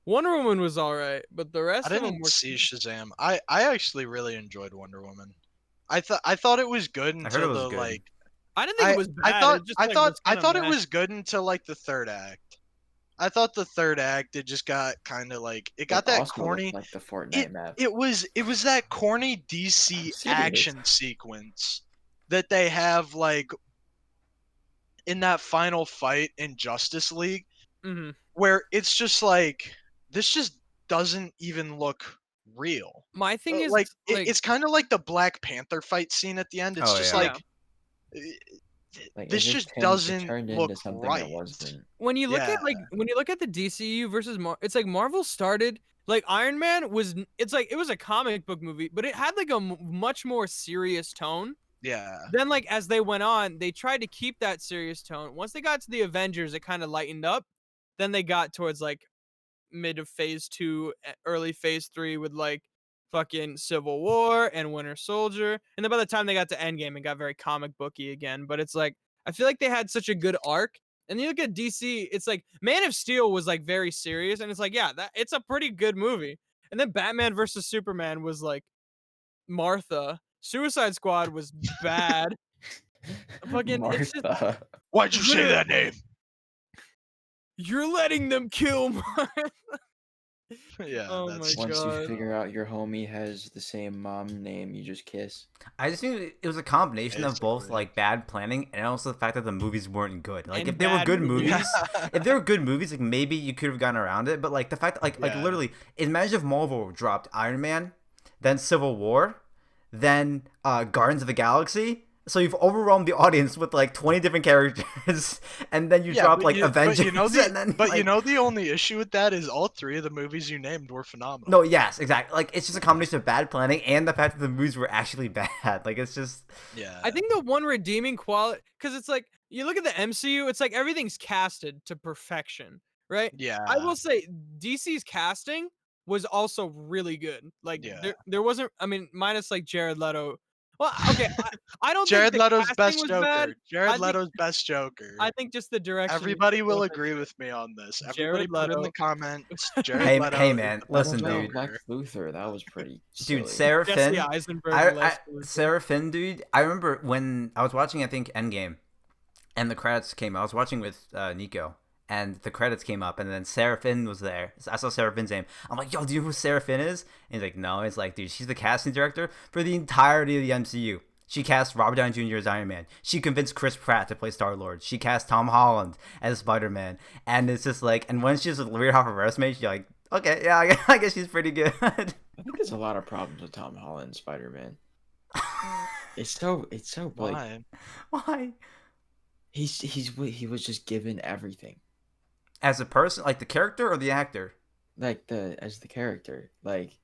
Wonder Woman was all right, but the rest I of them didn't were. see Shazam. I actually really enjoyed Wonder Woman. I thought it was good heard it until was the good. like. I didn't think it was bad. I thought it just, I like, thought was I kinda thought it meh. was good until like the third act. I thought the third act it just got kind of like it got It that also looked corny. like the Fortnite map. It was that corny DC Serious. action sequence that they have like in that final fight in Justice League Mhm. where it's just like this just doesn't even look real. My thing is Like it's kind of like the Black Panther fight scene at the end. It's Oh, just yeah. like Like, this it just it doesn't turned look into something right. that wasn't. when you look Yeah. at the DCU versus it's like Marvel started like Iron Man was it's like it was a comic book movie, but it had like a much more serious tone. Yeah. Then like as they went on, they tried to keep that serious tone. Once they got to the Avengers, it kind of lightened up. Then they got towards like mid of phase 2, early phase 3 with like fucking Civil War and Winter Soldier. And then by the time they got to Endgame, it got very comic booky again. But it's like I feel like they had such a good arc. And you look at DC, it's like Man of Steel was like very serious, and it's like, yeah, that it's a pretty good movie. And then Batman versus Superman was like Martha. Suicide Squad was bad. Fucking it's just, Martha. Why'd you say that name? you're letting them kill Martha. Yeah. Oh that's my Once God. you figure out your homie has the same mom name, you just kiss. I just knew it was a combination of both Basically. like bad planning and also the fact that the movies weren't good. Like And if they were bad good movies. movies, if they were good movies, like maybe you could have gotten around it. But like the fact that like Yeah. literally, imagine if Marvel dropped Iron Man, then Civil War, then Guardians of the Galaxy. So you've overwhelmed the audience with like 20 different characters, and then you drop like Avengers. But you know the, and then, but like, you know the only issue with that is all three of the movies you named were phenomenal. No, yes, exactly. Like it's just a combination of bad planning and the fact that the movies were actually bad. Like it's just Yeah. I think the one redeeming quality, because it's like you look at the MCU, it's like everything's casted to perfection, right? Yeah. I will say DC's casting was also really good. Like Yeah. there wasn't, I mean, minus like Jared Leto. Well, okay, I don't Jared think the Leto's casting best was Joker. bad. I Jared think- Leto's best Joker. I think just the direction. Everybody will wasn't agree good. with me on this. Jared Everybody put in Leto. the comments. Jared Hey- Leto hey, is man, the best listen, What about dude. Lex Joker. Luthor, that was pretty. dude, silly. Sarah Jesse Finn. Eisenberg. Sarah Finn, dude. I remember when I was watching, I think Endgame, and the credits came. I was watching with Nico, and the credits came up, and then Sarah Finn was there. So I saw Sarah Finn's name. I'm like, yo, do you know who Sarah Finn is? And he's like, no. He's like, dude, she's the casting director for the entirety of the MCU. She cast Robert Downey Jr. as Iron Man. She convinced Chris Pratt to play Star-Lord. She cast Tom Holland as Spider-Man. And it's just like, and when she's read off her resume, you're like, okay, yeah, I guess she's pretty good. I think there's a lot of problems with Tom Holland Spider-Man. It's so like Why? he was just given everything. As a person, like the character or the actor? Like as the character. Like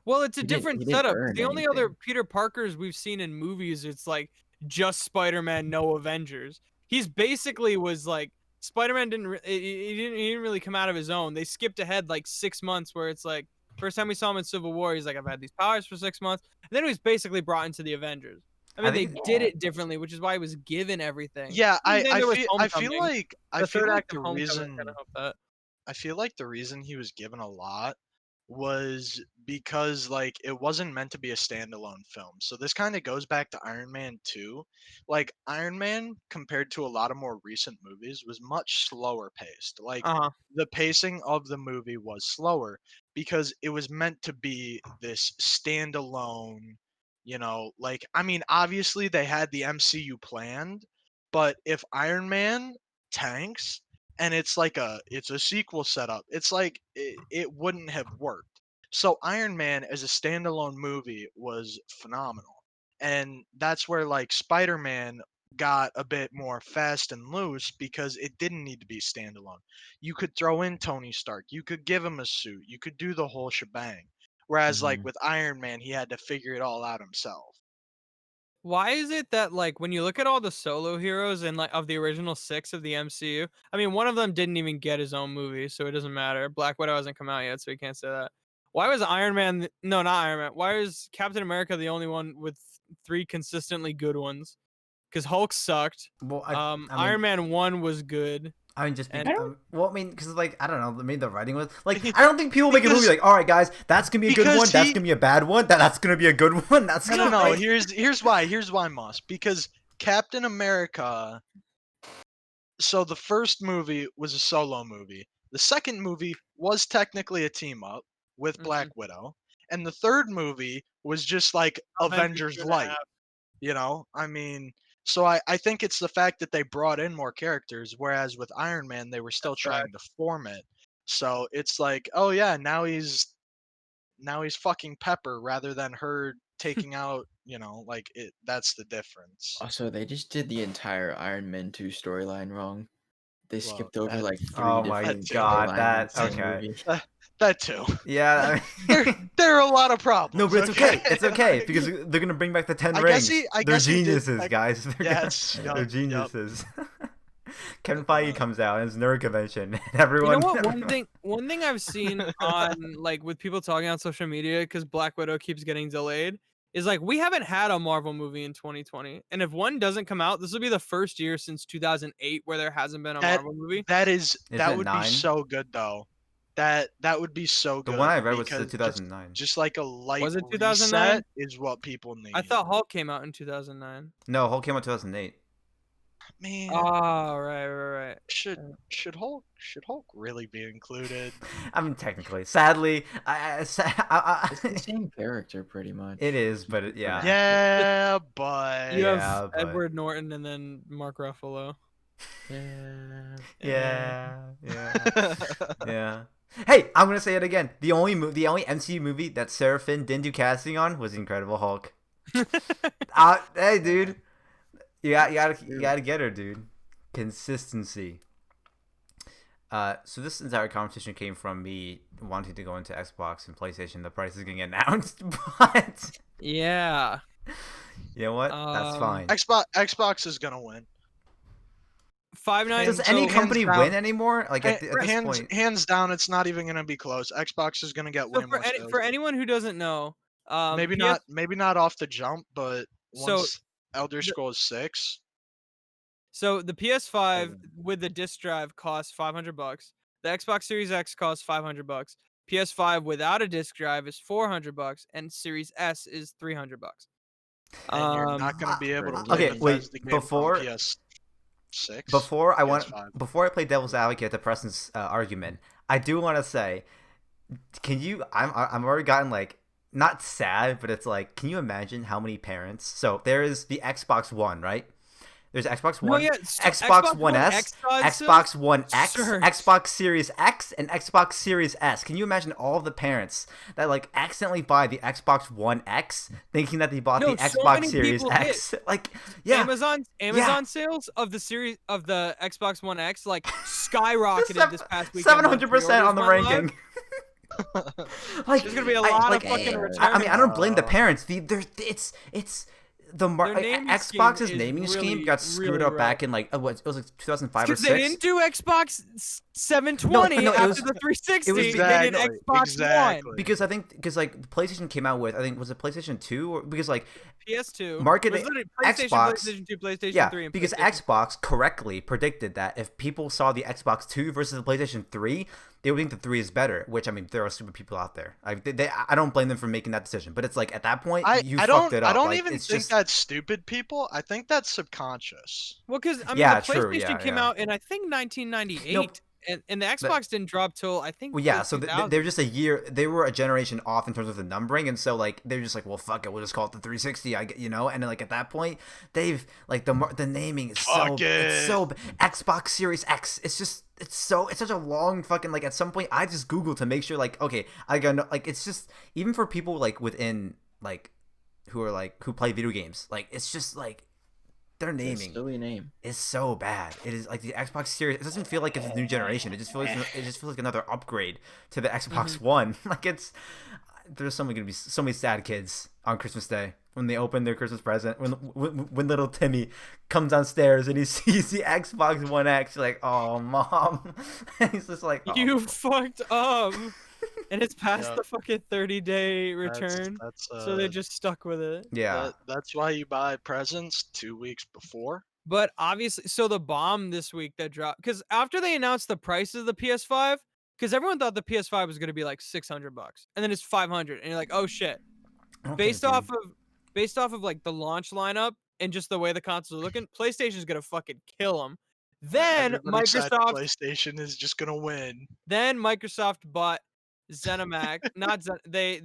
Well, it's a He didn't- different he didn't setup. earn The only other anything. Peter Parkers we've seen in movies, it's like just Spider-Man, no Avengers. He's basically was like Spider-Man he didn't really come out of his own. They skipped ahead like 6 months where it's like first time we saw him in Civil War, he's like, I've had these powers for 6 months. And then he was basically brought into the Avengers. I mean, they think- did it differently, which is why he was given everything. Yeah, And then there was I feel Homecoming. like The third act the of Homecoming reason kind of helped that. I feel like the reason he was given a lot was because like it wasn't meant to be a standalone film. So this kind of goes back to Iron Man 2. Like Iron Man compared to a lot of more recent movies was much slower paced. Like Uh-huh. the pacing of the movie was slower because it was meant to be this standalone, like I mean obviously they had the MCU planned, but if Iron Man tanks and it's a sequel setup, it's like it wouldn't have worked. So Iron Man as a standalone movie was phenomenal. And that's where like Spider-Man got a bit more fast and loose because it didn't need to be standalone. You could throw in Tony Stark, you could give him a suit, you could do the whole shebang. Whereas like Mhm. with Iron Man, he had to figure it all out himself. Why is it that like when you look at all the solo heroes and like of the original 6 of the MCU, I mean one of them didn't even get his own movie, so it doesn't matter. Black Widow hasn't come out yet, so you can't say that. Why was Iron Man no, not Iron Man. Why is Captain America the only one with 3 consistently good ones? Cuz Hulk sucked. Well, Iron Man 1 was good. I mean, just And- well, I mean, because like I don't know, maybe the writing was like I don't think people make a movie Because- like, all right, guys, that's gonna be a good because one, that's he- gonna be a bad one, that's gonna be a good one, that's No, gonna no, no. be... Here's why, Moss. Because Captain America. So the first movie was a solo movie. The second movie was technically a team up with Black Widow, and the third movie was just like Avengers 2.5. Light. I mean, so I think it's the fact that they brought in more characters, whereas with Iron Man they were still That's trying to form it. So it's like, oh yeah, now he's fucking Pepper rather than her taking out, like it. That's the difference. Also, they just did the entire Iron Man 2 storyline wrong. They Well, skipped over that- like 3 Oh my different God, storylines in that- the same okay. movie. That too. Yeah, There are a lot of problems. no, but it's okay. It's okay because they're gonna bring back the 10 I rings. guess I They're guess he did- geniuses, guys. They're, Yeah, gonna- it's- they're yup, geniuses. Kevin Feige comes out and it's nerd convention. And everyone. You know what? One thing I've seen on like with people talking on social media because Black Widow keeps getting delayed is like we haven't had a Marvel movie in 2020, and if one doesn't come out, this will be the first year since 2008 where there hasn't been a Marvel movie. that Isn't it would 9? be so good though. That would be so The good. one I read was the because 2009. Just like a light Was it 2009? reset is what people need. I thought Hulk came out in 2009. No, Hulk came out 2008. Man, Oh, right. should Hulk really be included? I mean, technically, sadly, It's the same character, pretty much. it is, but yeah. Yeah, but You Yeah, have but- Edward Norton and then Mark Ruffalo. Yeah. Yeah. Hey, I'm gonna say it again. The only MCU movie that Sarah Finn didn't do casting on was The Incredible Hulk. Hey, dude, you gotta get her, dude. Consistency. So this entire conversation came from me wanting to go into Xbox and PlayStation. The price is gonna get announced, but Yeah. you know what? That's fine. Xbox is gonna win. $5.99. Does so any hands company down- win anymore? Like at this point, Hands down, it's not even gonna be close. Xbox is gonna get So way more sales. for anyone who doesn't know, maybe PS not off the jump, but So, once Elder Scrolls 6. So the PS5 with the disc drive costs $500. The Xbox Series X costs $500. PS5 without a disc drive is $400, and Series S is $300. And you're not gonna be able to Okay, play wait, Bethesda games on before- PS. 6. Before PS5. before I play devil's advocate to Preston's argument, I do want to say, can you? I'm already gotten like not sad, but it's like, can you imagine how many parents? So there is the Xbox One, right? There's Xbox No, One, yeah, Xbox One S, X does, Xbox One X, Sure. Xbox Series X, and Xbox Series S. Can you imagine all the parents that like accidentally buy the Xbox One X, thinking that they bought No, the so Xbox many Series people X? Like, yeah, Amazon sales of the Xbox One X like skyrocketed this past weekend. 700% on the ranking. Like, There's gonna be a lot of fucking returns. I mean, I don't blame the parents. It's the naming Xbox's scheme is naming scheme really, got screwed really up rough. back in like what, it was like 2005 or Because 6. they didn't do Xbox 720 No, it after was- the 360. it was- They did Exactly, Xbox exactly. One, Because I think like PlayStation came out with, I think, was it PlayStation 2 or because like PS2, marketing- It was literally PlayStation, Xbox- PlayStation 2, PlayStation yeah, 3, and because PlayStation. Xbox correctly predicted that if people saw the Xbox 2 versus the PlayStation 3, they would think the 3 is better. Which, I mean, there are stupid people out there. I don't blame them for making that decision. But it's like at that point, you fucked it up. I don't Like, even it's think just, that's stupid people. I think that's subconscious. Well, because I mean, Yeah, the true, PlayStation yeah, came yeah. out in I think 1998, No, and the Xbox didn't drop till I think. Well, yeah, till so 2000. they're just a year. They were a generation off in terms of the numbering, and so like they're just like, well, fuck it, we'll just call it the 360. And then like at that point, they've like the naming is Fuck it's it. so Xbox Series X. It's such a long fucking like. At some point, I just Google to make sure like, okay, I got like it's just even for people like within like who play video games, like it's just like their It's a naming silly name. is so bad. It is like the Xbox Series. It doesn't feel like it's a new generation. It just feels like another upgrade to the Xbox One. Like there's gonna be so many sad kids on Christmas Day when they open their Christmas present. When little Timmy comes downstairs and he sees the Xbox One X, like, oh mom, and he's just like, oh. You fucked up, and it's past Yeah. the fucking 30-day return, That's so they just stuck with it. Yeah. that's why you buy presents 2 weeks before. But obviously, so the bomb this week that dropped, because after they announced the prices of the PS5, because everyone thought the PS5 was gonna be like $600, and then it's 500, and you're like, oh shit. I don't Based think off of like the launch lineup and just the way the consoles are looking, PlayStation's gonna fucking kill them. Then Everybody said Microsoft, PlayStation is just gonna win. bought ZeniMax. Not Zen. They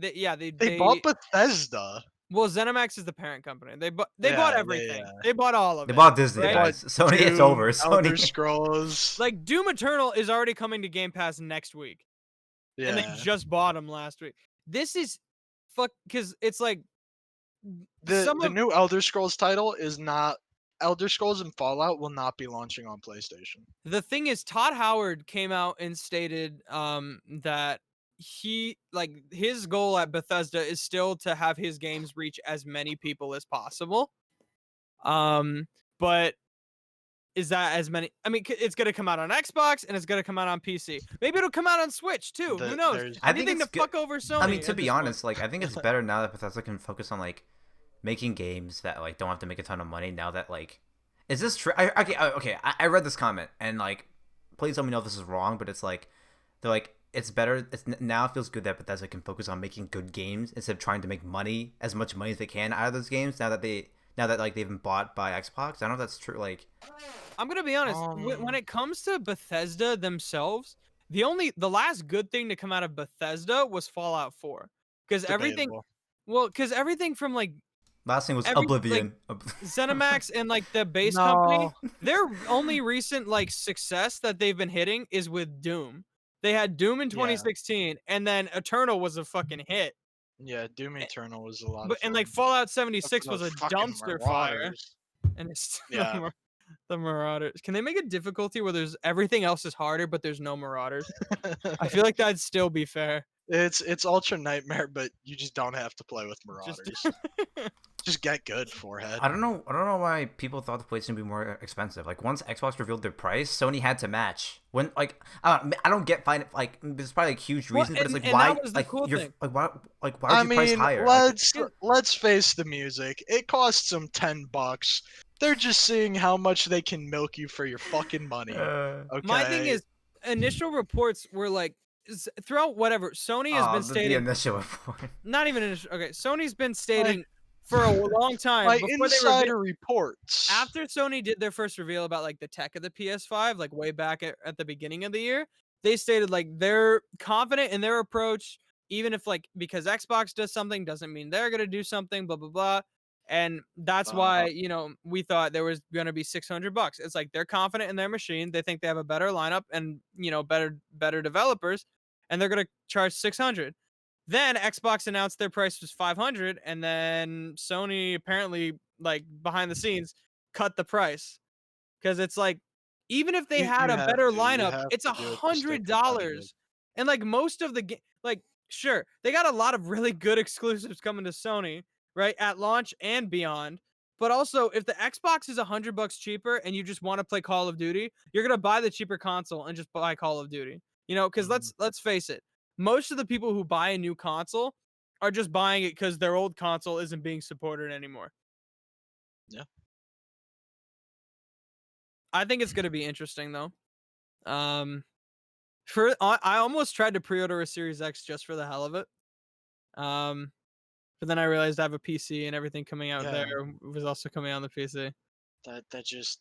bought Bethesda. Well, ZeniMax is the parent company. They bought Yeah, everything. yeah. They bought all of they it. bought Disney, right? guys. Sony, it's Doom, over. Elder Sony. Scrolls. Like Doom Eternal is already coming to Game Pass next week, Yeah. and they just bought them last week. This is because it's like The new Elder Scrolls title is not. Elder Scrolls and Fallout will not be launching on PlayStation. The thing is, Todd Howard came out and stated that his goal at Bethesda is still to have his games reach as many people as possible. But is that as many? I mean, it's gonna come out on Xbox and it's gonna come out on PC. Maybe it'll come out on Switch too. Who knows? I think Anything to it's good. fuck over Sony. I mean, to at be this honest, point. like I think it's better now that Bethesda can focus on like making games that like don't have to make a ton of money. Now that like, is this true? Okay. I read this comment and like, please let me know if this is wrong. But it's like, they're like, it's better. Now it feels good that Bethesda can focus on making good games instead of trying to make money, as much money as they can out of those games. Now that like they've been bought by Xbox. I don't know if that's true. Like, I'm gonna be honest. When it comes to Bethesda themselves, the last good thing to come out of Bethesda was Fallout 4, because everything from like last thing was Every- Oblivion. ZeniMax and like the base No. company, their only recent like success that they've been hitting is with Doom. They had Doom in 2016, and then Eternal was a fucking hit. Yeah, Doom Eternal was a lot. But of and fun. like Fallout 76 Except for was a those fucking dumpster fire, Marauders. and it's Yeah. the Marauders. Can they make a difficulty where there's everything else is harder, but there's no Marauders? I feel like that'd still be fair. It's Ultra Nightmare, but you just don't have to play with Just- Marauders. Just get good, forehead. I don't know why people thought the PlayStation would be more expensive. Like once Xbox revealed their price, Sony had to match. When like I don't get like there's probably like huge Well, reasons, but it's like and why that was the like cool you're thing. like why I would you price mean, higher? Like, let's face the music. It costs them $10. They're just seeing how much they can milk you for your fucking money. Okay. My thing is, initial reports were like throughout whatever Sony has been the stating. initial report. Not even initial. Okay, Sony's been stating for a long time My before they insider reports. after Sony did their first reveal about like the tech of the PS5, like way back at the beginning of the year, they stated like they're confident in their approach, even if like because Xbox does something doesn't mean they're gonna do something, blah blah blah. And that's why, we thought there was gonna be $600. It's like they're confident in their machine, they think they have a better lineup and better developers, and they're gonna charge 600. Then Xbox announced their price was 500, and then Sony apparently, like behind the scenes, cut the price because it's like, even if they had You a have better to. You lineup, have it's to do it to stay competitive. $100, and like most of the like, sure, they got a lot of really good exclusives coming to Sony, right, at launch and beyond. But also, if the Xbox is $100 cheaper and you just want to play Call of Duty, you're gonna buy the cheaper console and just buy Call of Duty. Because let's face it, most of the people who buy a new console are just buying it because their old console isn't being supported anymore. Yeah. I think it's gonna be interesting though. I almost tried to pre-order a Series X just for the hell of it. But then I realized I have a PC and everything coming out there was also coming on the PC. That just.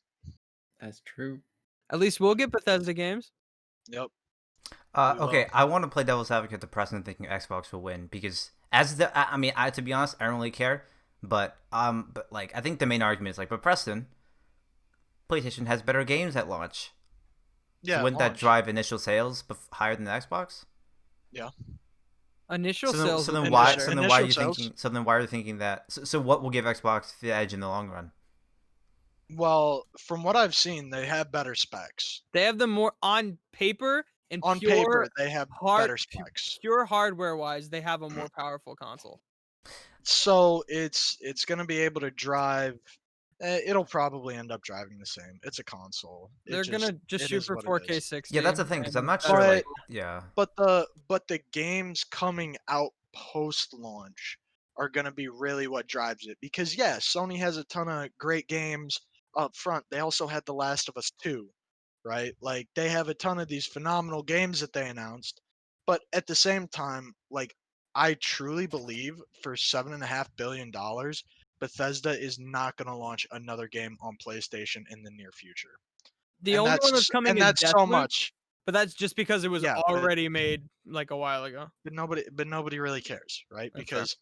That's true. At least we'll get Bethesda games. Yep. Okay, I want to play devil's advocate to Preston, thinking Xbox will win because I to be honest, I don't really care, but like I think the main argument is like, but Preston, PlayStation has better games at launch. Yeah. So wouldn't that drive initial sales higher than the Xbox? Yeah. Initial sales. So then Initial- why? sure. So then why are you Initial sales. thinking? So then why are you thinking that? So what will give Xbox the edge in the long run? Well, from what I've seen, they have better specs. They have them more on paper and On pure paper, they have better hard, specs. pure hardware wise. They have a more powerful console. So it's gonna be able to drive. It'll probably end up driving the same. It's a console. They're gonna just shoot is for what it 4K is. 60. Yeah, that's the thing because I'm not and sure. But- Like, yeah, But the games coming out post launch are gonna be really what drives it. Because yeah, Sony has a ton of great games up front. They also had The Last of Us 2, right? Like they have a ton of these phenomenal games that they announced. But at the same time, like I truly believe for $7.5 billion, Bethesda is not going to launch another game on PlayStation in the near future. The only one that's coming is that's so Deathloop, much. but that's just because it was Yeah, but- already made like a while ago. But nobody really cares, right? That's fair. Because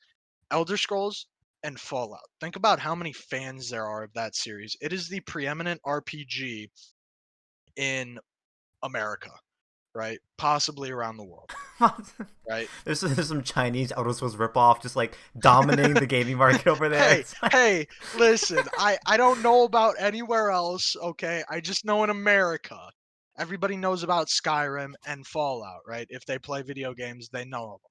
Elder Scrolls and Fallout. Think about how many fans there are of that series. It is the preeminent RPG in America, right? Possibly around the world, right? there's some Chinese Elder Scrolls ripoff just like dominating the gaming market over there. Hey, It's like- hey, listen, I don't know about anywhere else, okay? I just know in America. Everybody knows about Skyrim and Fallout, right? If they play video games, they know of them.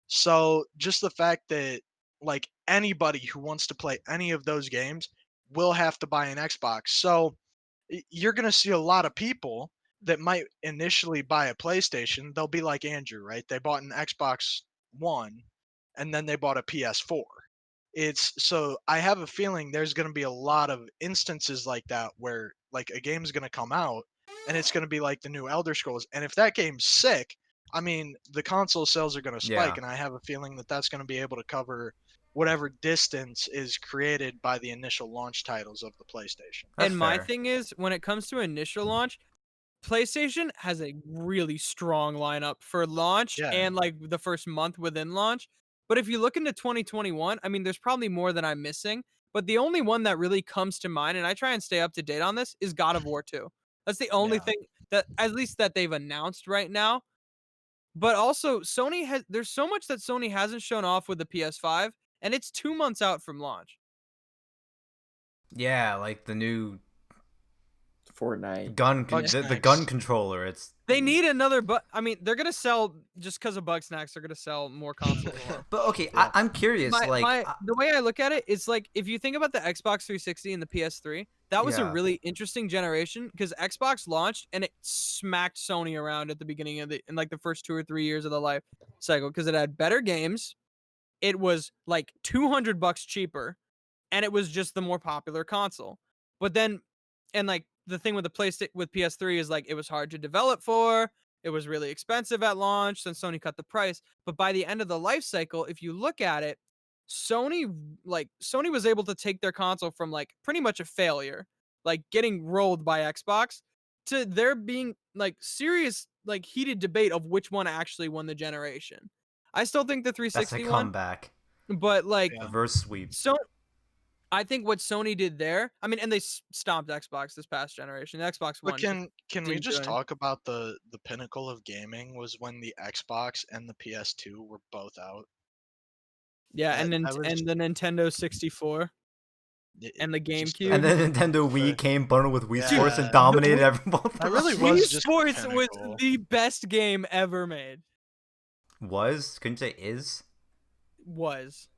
So just the fact that like anybody who wants to play any of those games will have to buy an Xbox. So you're going to see a lot of people that might initially buy a PlayStation. They'll be like Andrew, right? They bought an Xbox One and then they bought a PS4. So I have a feeling there's going to be a lot of instances like that where like a game's going to come out and it's going to be like the new Elder Scrolls. And if that game's sick, I mean, the console sales are going to spike, Yeah. and I have a feeling that that's going to be able to cover whatever distance is created by the initial launch titles of the PlayStation. That's And my fair. thing is, when it comes to initial launch, PlayStation has a really strong lineup for launch Yeah. and like the first month within launch. But if you look into 2021, I mean, there's probably more that I'm missing. But the only one that really comes to mind, and I try and stay up to date on this, is God of War 2. That's the only Yeah. thing that, at least that they've announced right now. But also, there's so much that Sony hasn't shown off with the PS5, and it's 2 months out from launch. Yeah, like the new Fortnite. the gun controller. It's They need another, but I mean, they're gonna sell just because of bug snacks. They're gonna sell more consoles. but okay. Yeah. I'm curious. The way I look at it, it's like if you think about the Xbox 360 and the PS3, that was a Yeah. really interesting generation because Xbox launched and it smacked Sony around at the beginning of in like the first 2 or 3 years of the life cycle because it had better games, it was like $200 cheaper, and it was just the more popular console. But then, and like the thing with the PlayStation with PS3 is like it was hard to develop for. It was really expensive at launch. Then Sony cut the price. But by the end of the life cycle, if you look at it, Sony was able to take their console from like pretty much a failure, like getting rolled by Xbox, to there being like serious like heated debate of which one actually won the generation. I still think the That's a 360 won, comeback. but like Yeah. Reverse sweep. so I think what Sony did there, I mean, and they stomped Xbox this past generation. The Xbox One. But can we didn't do just anything. talk about the pinnacle of gaming was when the Xbox and the PS2 were both out. Yeah, and that was- and the Nintendo 64 and the just GameCube. And then Nintendo Wii But- came bundled with Wii Sports and Yeah. dominated Wii- everyone. That really Wii was just the Sports was pinnacle. the best game ever made. Was? Couldn't you say is? Was.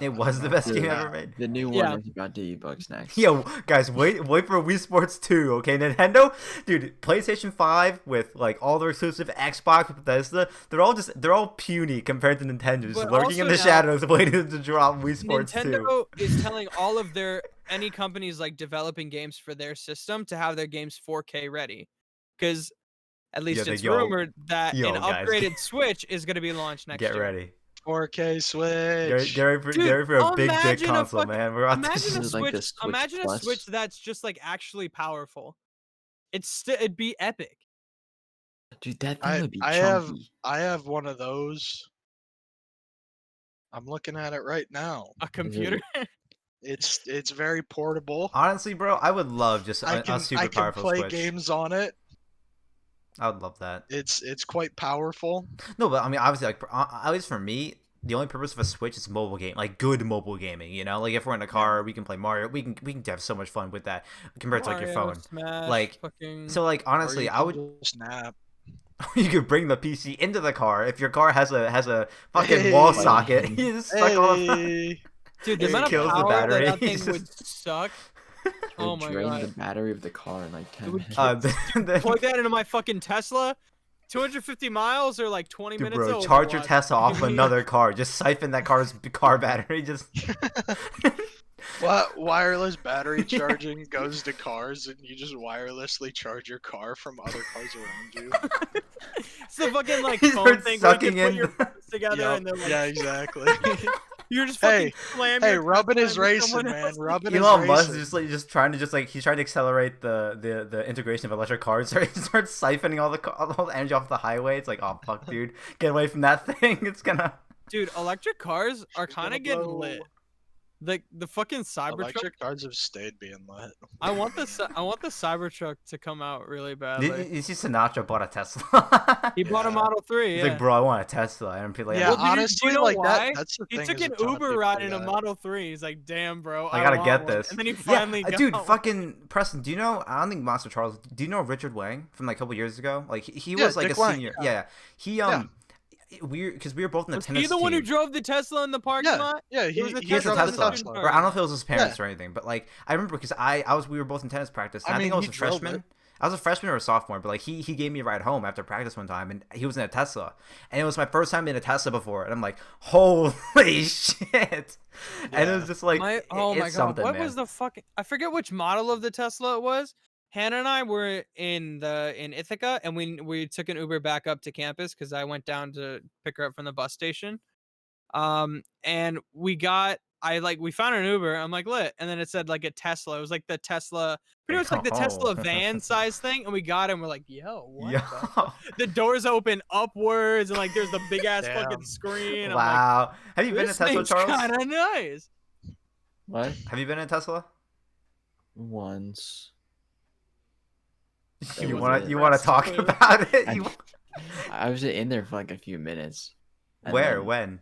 It was the best game Yeah. ever made. The new one Yeah. is about $80 next. Yo, guys, wait for Wii Sports 2, okay? Nintendo, dude, PlayStation 5 with like all their exclusive Xbox with Bethesda, they're all puny compared to Nintendo, just But lurking in also the now- shadows waiting to drop Wii Sports 2. Nintendo is telling all of any companies like developing games for their system to have their games 4K ready, because at least Yeah, it's yo, rumored that yo, an guys, upgraded Switch is going to be launched next Get year. ready. 4K Switch. Get ready for, Dude, get ready for a big dick imagine a console, fucking- man. We're on Imagine a This is like Switch. the Switch Imagine a Plus. Switch that's just like actually powerful. It'd be epic. Dude, that thing would be I have chunky. I have one of those. I'm looking at it right now. A computer. It's very portable. Honestly, bro, I would love just a super I can powerful play Switch. games on it. I would love that. It's quite powerful. No, but I mean, obviously, like at least for me, the only purpose of a Switch is mobile game, like good mobile gaming. You know, like if we're in a car, we can play Mario. We can have so much fun with that compared to like your Mario, phone. Smash, Like, fucking... So like Or honestly, you I can would. snap. You could bring the PC into the car if your car has a fucking wall Hey. socket. You just suck all the Hey. Dude, the It amount of kills the power battery. that thing It's would just- suck. It Oh would my drain the god. battery of the car in like 10 would minutes. Plug that into my fucking Tesla. 250 miles or like 20 Dude, minutes. bro, Oh, charge your what? Tesla off of You mean- another car. Just siphon that car's car battery. Just What wireless battery charging goes to cars, and you just wirelessly charge your car from other cars around you. It's the fucking like You phone start thing where you sucking can put in your the- phones together Yup, and then like, yeah, exactly. you're just fucking slam Hey, your rubbing Tesla is into racing, someone man. else. Rubbing is Elon Musk racing. is just trying to he's trying to accelerate the integration of electric cars. So he starts siphoning all the energy off the highway. It's like, oh fuck, dude, get away from that thing. It's gonna. Dude, electric cars are It's gonna kind of getting blow. lit. The fucking Cybertruck. Electric cars have stayed being lit. I want the Cybertruck to come out really badly. You see, Sinatra bought a Tesla. He bought a Yeah. Model 3. He's Yeah. like, bro, I want a Tesla, and people like, Yeah, Well, do you honestly, know like why? that's the He thing. took is an a ton of Uber people ride do in a that. Model 3. He's like, damn, bro. I gotta want get one." this. And then he finally got dude, one. fucking Preston. Do you know? I don't think Monster Charles. Do you know Richard Wang from like a couple years ago? Like he Yeah, was like Dick a Wang, senior. yeah. Yeah. He Yeah. because we were both in the Was tennis he the one who team. drove the Tesla in the parking Yeah, lot? yeah, It was a He has a drove the Tesla, Tesla. or I don't know if it was his parents or anything, but like I remember because we were both in tennis practice. And I I think mean, I was he a drove freshman. it. I was a freshman or a sophomore, but like he gave me a ride home after practice one time, and he was in a Tesla, and it was my first time in a Tesla before, and I'm like, holy shit! And it was just like, Oh my it's god, something, what man. was the fucking? I forget which model of the Tesla it was. Hannah and I were in Ithaca, and we took an Uber back up to campus because I went down to pick her up from the bus station. And we found an Uber. I'm like, lit, and then it said like a Tesla. It was like the Tesla, pretty much like the Tesla Oh. van size thing. And we got it, and we're like, yo, what? Yo. The doors open upwards, and like there's the big ass Damn. fucking screen. Wow. Have you I'm been like, in a Tesla, this Charles? kind of nice. What? Have you been in a Tesla? Once. That You was want it. to talk Clearly. about it? I was in there for like a few minutes. and Where? then When?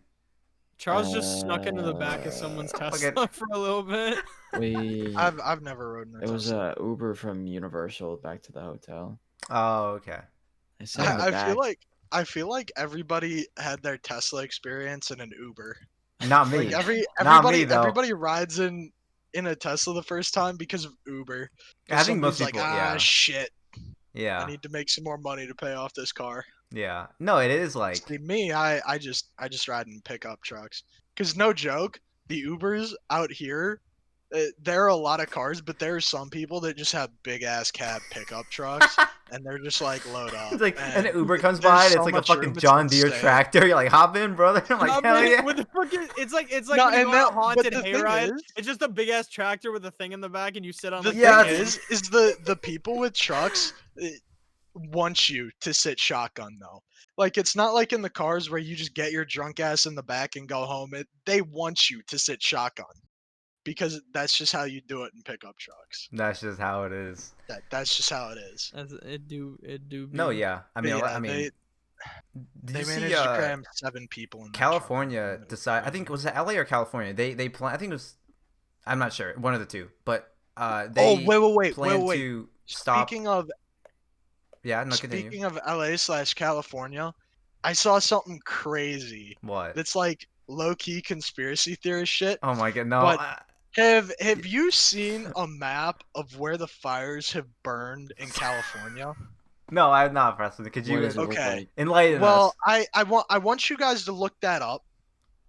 Charles just snuck into the back of someone's Fucking- Tesla for a little bit. We. I've never rode in a It was Tesla. a Uber from Universal back to the hotel. Oh, okay. I sat in the I back. feel like everybody had their Tesla experience in an Uber. Not me. Like Not me, everybody though. everybody rides in a Tesla the first time because of Uber. I think most Somebody's people, like, yeah. shit, Yeah. I need to make some more money to pay off this car. Yeah. No, it is like. See, me, I just ride in pickup trucks. Cause no joke, the Ubers out here, there are a lot of cars, but there are some people that just have big ass cab pickup trucks, and they're just like load up. It's like, and and an Uber comes there's by, and so it's like a much fucking room, it's John Deere insane. tractor. You're like, hop in, brother. I'm like, hell yeah. With the fucking, it's like No, when you and go on a that- but haunted the thing hayride. is- It's just a big ass tractor with a thing in the back, and you sit on The like. Yeah, thing it's- is the people with trucks want you to sit shotgun though. Like it's not like in the cars where you just get your drunk ass in the back and go home. They want you to sit shotgun because that's just how you do it in pickup trucks. That's just how it is. That's just how it is. It do. No, be- yeah. I But mean, yeah, did they you see managed to cram 7 people in that truck. California It was decide? I think crazy. was it LA or California? They plan. I think it was. I'm not sure. One of the two. But they wait, plan to stop. Speaking of Yeah, no, continue. Speaking of LA/California, I saw something crazy. What? That's like low key conspiracy theorist shit. Oh my god, no. But have you seen a map of where the fires have burned in California? No, I'm not, Preston. Could What you does it look Okay. like? enlighten Well, us? I want you guys to look that up.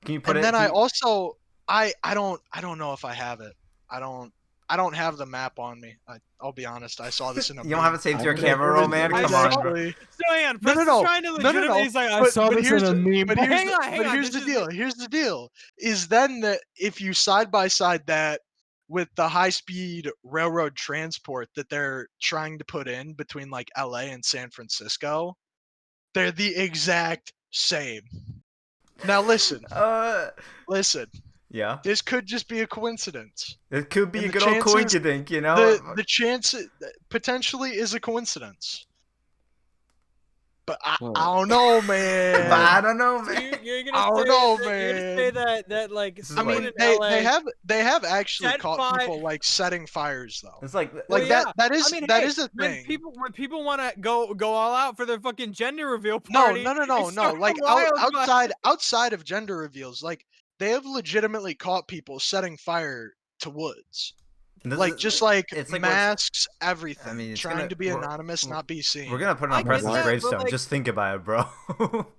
Can you put And it? then can I you- also I don't know if I have it. I don't have the map on me. I'll be honest. I saw this in a You don't have it saved to your I camera roll, man. I Come saw- on, bro. Exactly. So hang on, No, Preston's no. trying to No, legitimately. no. He's like, I But- saw but this here's in a the- meme. But Hang here's, on, the, hang but on. here's this the is- deal. Here's the deal. Is then that if you side by side that with the high speed railroad transport that they're trying to put in between like LA and San Francisco, they're the exact same. Now listen, listen. Yeah. This could just be a coincidence. It could be And a the good old chances- coincidence, you know. The chance potentially is a coincidence. But I Whoa. don't know, But I man. don't know, So man. you're I gonna don't say know, that, you're gonna say man. that like This is I like- mean, someone in they LA they have actually set caught fire- people like setting fires though. It's like Like Well, yeah. that is I mean, that hey, is a when thing. people want to go all out for their fucking gender reveal No, party. no. they start Like wildfire. outside of gender reveals, like they have legitimately caught people setting fire to woods. this Like is- just like it's like masks, everything. I mean, it's trying gonna- to be we're- anonymous, not be seen. we're gonna put it I on get Preston's that, but, gravestone. like- Just think about it, bro.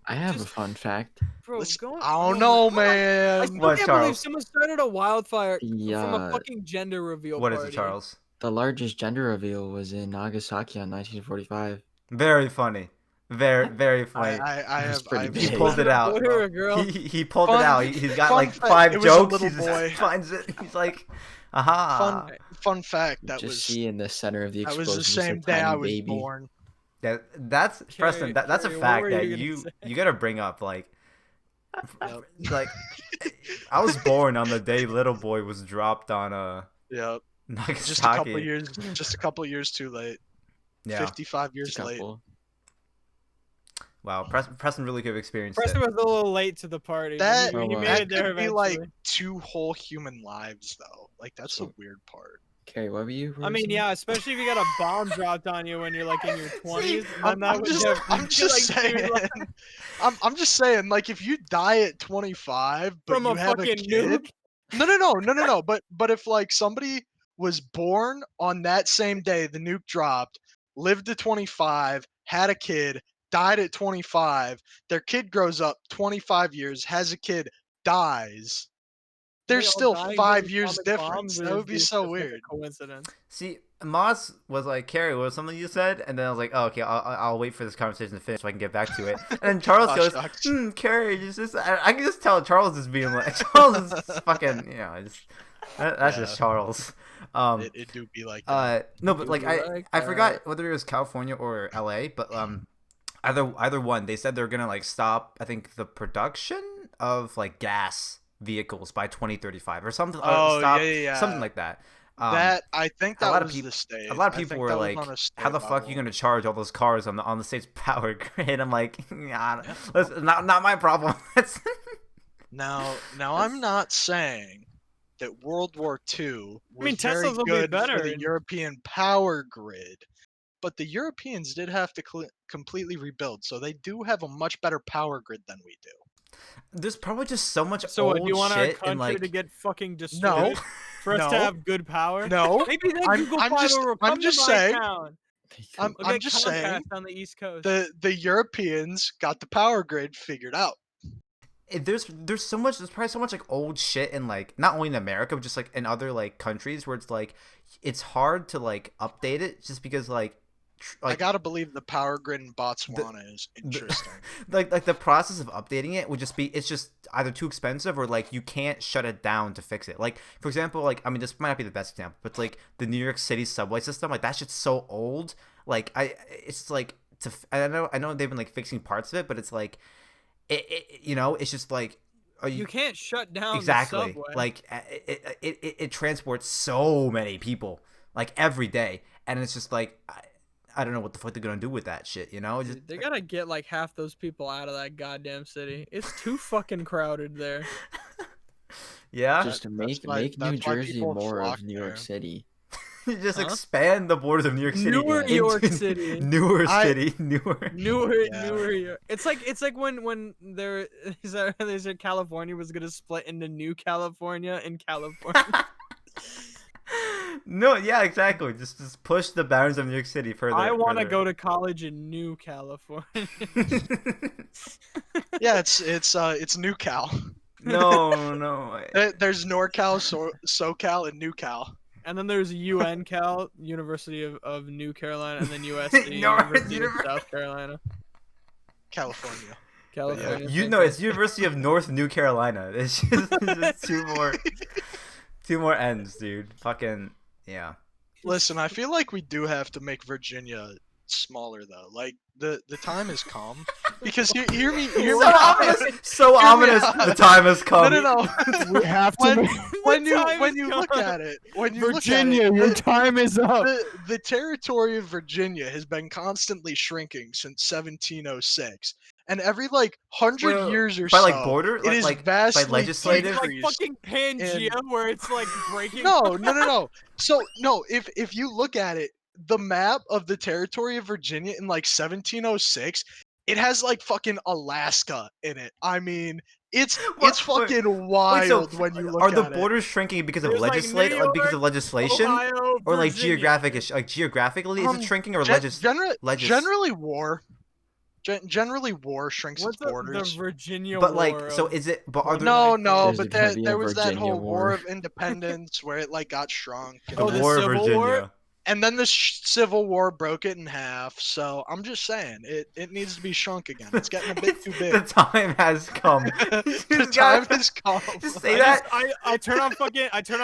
I have a Just- fun fact. Bro, Listen, going, I don't oh know, my God. I man. still What, can't Charles? believe someone started a wildfire The, from a fucking gender reveal What is party. it, Charles? The largest gender reveal was in Nagasaki in 1945. Very funny. Very funny. I That's have pretty I big. He have pulled it A out. boy or a girl? He pulled Fun- it out. He's got fun like fact, 5 it was a jokes. little He just boy. finds it. He's like, aha. Fun fact that Just was see in the center of the that explosion was the just same a day I tiny was baby. born. That's Preston. That's a Cary, what fact were that you gonna you say? you gotta bring up. Like, Yep. like I was born on the day little boy was dropped on Yep. Nagasaki. Just a couple years too late. Yeah. 55 Just years a late. couple. Wow. Preston really could have experienced Preston it. was a little late to the party. but That, he Oh, made that it there could be eventually. like 2 whole human lives though. Like that's the So- weird part. Cary, what were you? I mean, Rosie? yeah, especially if you got a bomb dropped on you when you're like in your 20s. I'm just saying. I'm just saying. Like if you die at 25, but From you a have fucking kid. nuke. No. But if like somebody was born on that same day the nuke dropped, lived to 25, had a kid, died at 25, their kid grows up 25 years, has a kid, dies. There's still 5 years difference. That would be so weird. Coincidence. See, Moss was like, Cary, what was something you said? And then I was like, oh, okay, I'll wait for this conversation to finish so I can get back to it. And then Charles Gosh, goes, Cary, just I can just tell Charles is being like, Charles is fucking, you know, that's just Yeah. Charles. It do be like that. No, but like You're like I that. forgot whether it was California or LA, but either one, they said they're gonna like stop, I think, the production of like gas vehicles by 2035 or something. Oh, stop, yeah. something like that. That I think a that lot of was people- the state. A lot of I people think were that was like, on a state "How the fuck level. you gonna charge all those cars on the state's power grid?" I'm like, nah, that's not my problem. That's Now I'm not saying that World War II was mean, very Teslas will be good better for the in- European power grid, but the Europeans did have to completely rebuild, so they do have a much better power grid than we do. there's probably just so much So, old do you want our shit country and like to get fucking destroyed for us to No. have good power? No, Maybe then I'm- Google I'm Fiber just- will I'm come just to my saying- town. I'm We'll get just Comcast saying on the East Coast. the Europeans got the power grid figured out. there's so much, there's probably so much like old shit in like not only in America but just like in other like countries where it's like it's hard to like update it just because like I gotta believe the power grid in Botswana is interesting. like the process of updating it would just be, it's just either too expensive or like you can't shut it down to fix it. Like for example, like I mean this might not be the best example, but like the New York City subway system, like that shit's so old. Like it's like I know they've been like fixing parts of it, but it's like it's just like you can't shut down exactly the subway. like it transports so many people like every day, and it's just like I don't know what the fuck they're gonna do with that shit, Dude, they gotta get like half those people out of that goddamn city. It's too fucking crowded there. Yeah, Just to make New Jersey more of New York City. You just expand the borders of New York City. Newer York City. Newer city. Newer York. It's like when there's a California was gonna split into New California and California. No, yeah, exactly. Just push the boundaries of New York City further. I want to go to college in New California. Yeah, it's New Cal. No. There's NorCal, SoCal, and New Cal. And then there's UNCal, University of New Carolina, and then USC, North University of South Carolina. California. California. It's University of North New Carolina. It's just two more ends, dude. Fucking yeah. Listen, I feel like we do have to make Virginia smaller though. Like the time has come, because hear me So ominous. The time has come. No. We have to. When you look at it, Virginia, your time is up. The territory of Virginia has been constantly shrinking since 1706, and every like 100 years or by so, like border, it is like vastly by legislative. It's like fucking Pangea, where it's like breaking. No. So no, if you look at it, the map of the territory of Virginia in like 1706, it has like fucking Alaska in it. I mean, it's fucking wild when you look at it. Are the borders shrinking because of because of legislation, Ohio, or like Virginia. geographically is it shrinking, or generally war? Generally, war shrinks its borders. The Virginia but War like, so is it? But are there no, but There's there was that Virginia whole War. War of Independence where it like got shrunk. the the War of Civil Virginia? War? And then the Civil War broke it in half. So I'm just saying, it needs to be shrunk again. It's getting a bit too big. The time has come. The time has come. Just say that. I turn on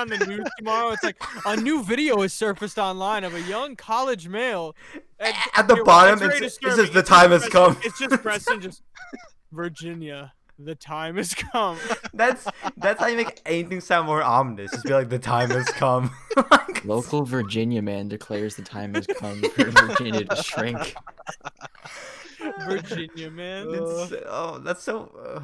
the news tomorrow. It's like a new video has surfaced online of a young college male. At the bottom, it says the time has come. It's just Preston, just Virginia. The time has come. That's how you make anything sound more ominous. Just be like, the time has come. Local Virginia man declares the time has come for Virginia to shrink. Virginia man. That's so.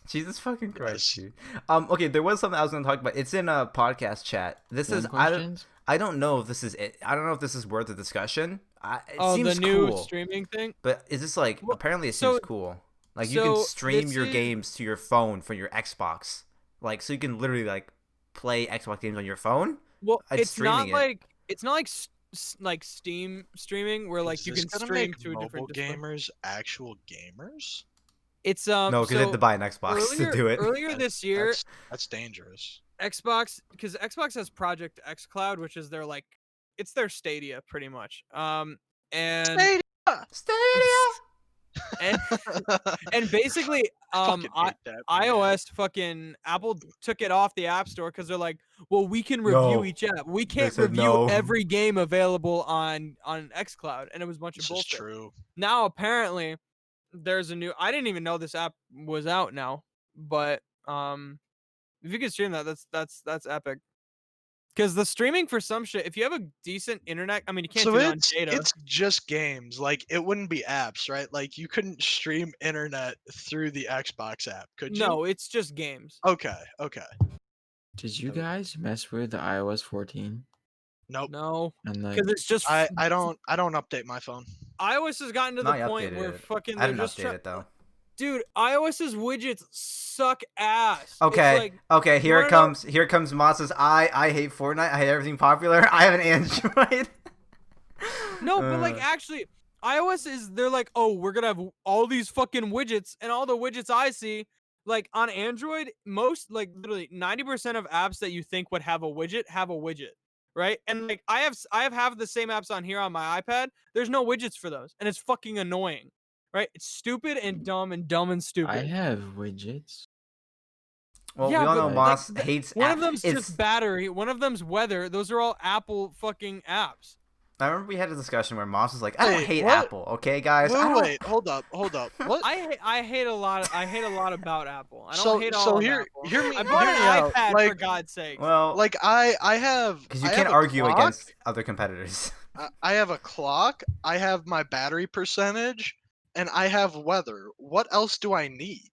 Jesus fucking Christ, dude. Okay, there was something I was gonna talk about. It's in a podcast chat. This is I don't know if this is it. I don't know if this is worth a discussion. It seems the new cool, streaming thing. but is this like apparently it seems cool. Like you can stream your games to your phone from your Xbox. Like so you can literally like play Xbox games on your phone. Well, it's not like Steam streaming where like you can stream to a different gamers actual gamers. It's no, because you have to buy an Xbox to do it. Earlier this year, that's dangerous. Xbox, because Xbox has Project xCloud, which is their like, it's their Stadia pretty much. And Stadia. and basically iOS fucking Apple took it off the App Store because they're like, well, we can review each app, we can't review every game available on xCloud, and it was a bunch of bullshit. This is true. Now apparently there's a new, I didn't even know this app was out now, but if you can stream that's epic. Because the streaming for some shit, if you have a decent internet, I mean, you can't do it on data. It's just games. Like, it wouldn't be apps, right? Like, you couldn't stream internet through the Xbox app, could you? No, it's just games. Okay. Did you guys mess with the iOS 14? Nope. No. Because it's just I don't update my phone. iOS has gotten to the point where fucking I didn't update it though. Dude, iOS's widgets suck ass. Okay, here it comes. Here comes Moss's I hate Fortnite. I hate everything popular. I have an Android. No, but like actually, iOS they're like, oh, we're gonna have all these fucking widgets, and all the widgets I see, like on Android, most like literally 90% of apps that you think would have a widget have a widget. right? And like I have half the same apps on here on my iPad. There's no widgets for those, and it's fucking annoying, right? It's stupid and dumb and stupid. I have widgets. Well, Yeah, we all but know like, Moss hates. one of them's It's. just battery. One of them's weather. Those are all Apple fucking apps. I remember we had a discussion where Moss was like, "I don't Wait, hate what? Apple, okay, guys." I don't... Wait, hold up. What? I hate a lot. I hate a lot about Apple. I don't hate all of Apple. hear me I bought an out. iPad for Like, God's sake. Well, like I have because you I can't have a argue clock. against other competitors. I have a clock. I have my battery percentage, and I have weather. What else do I need?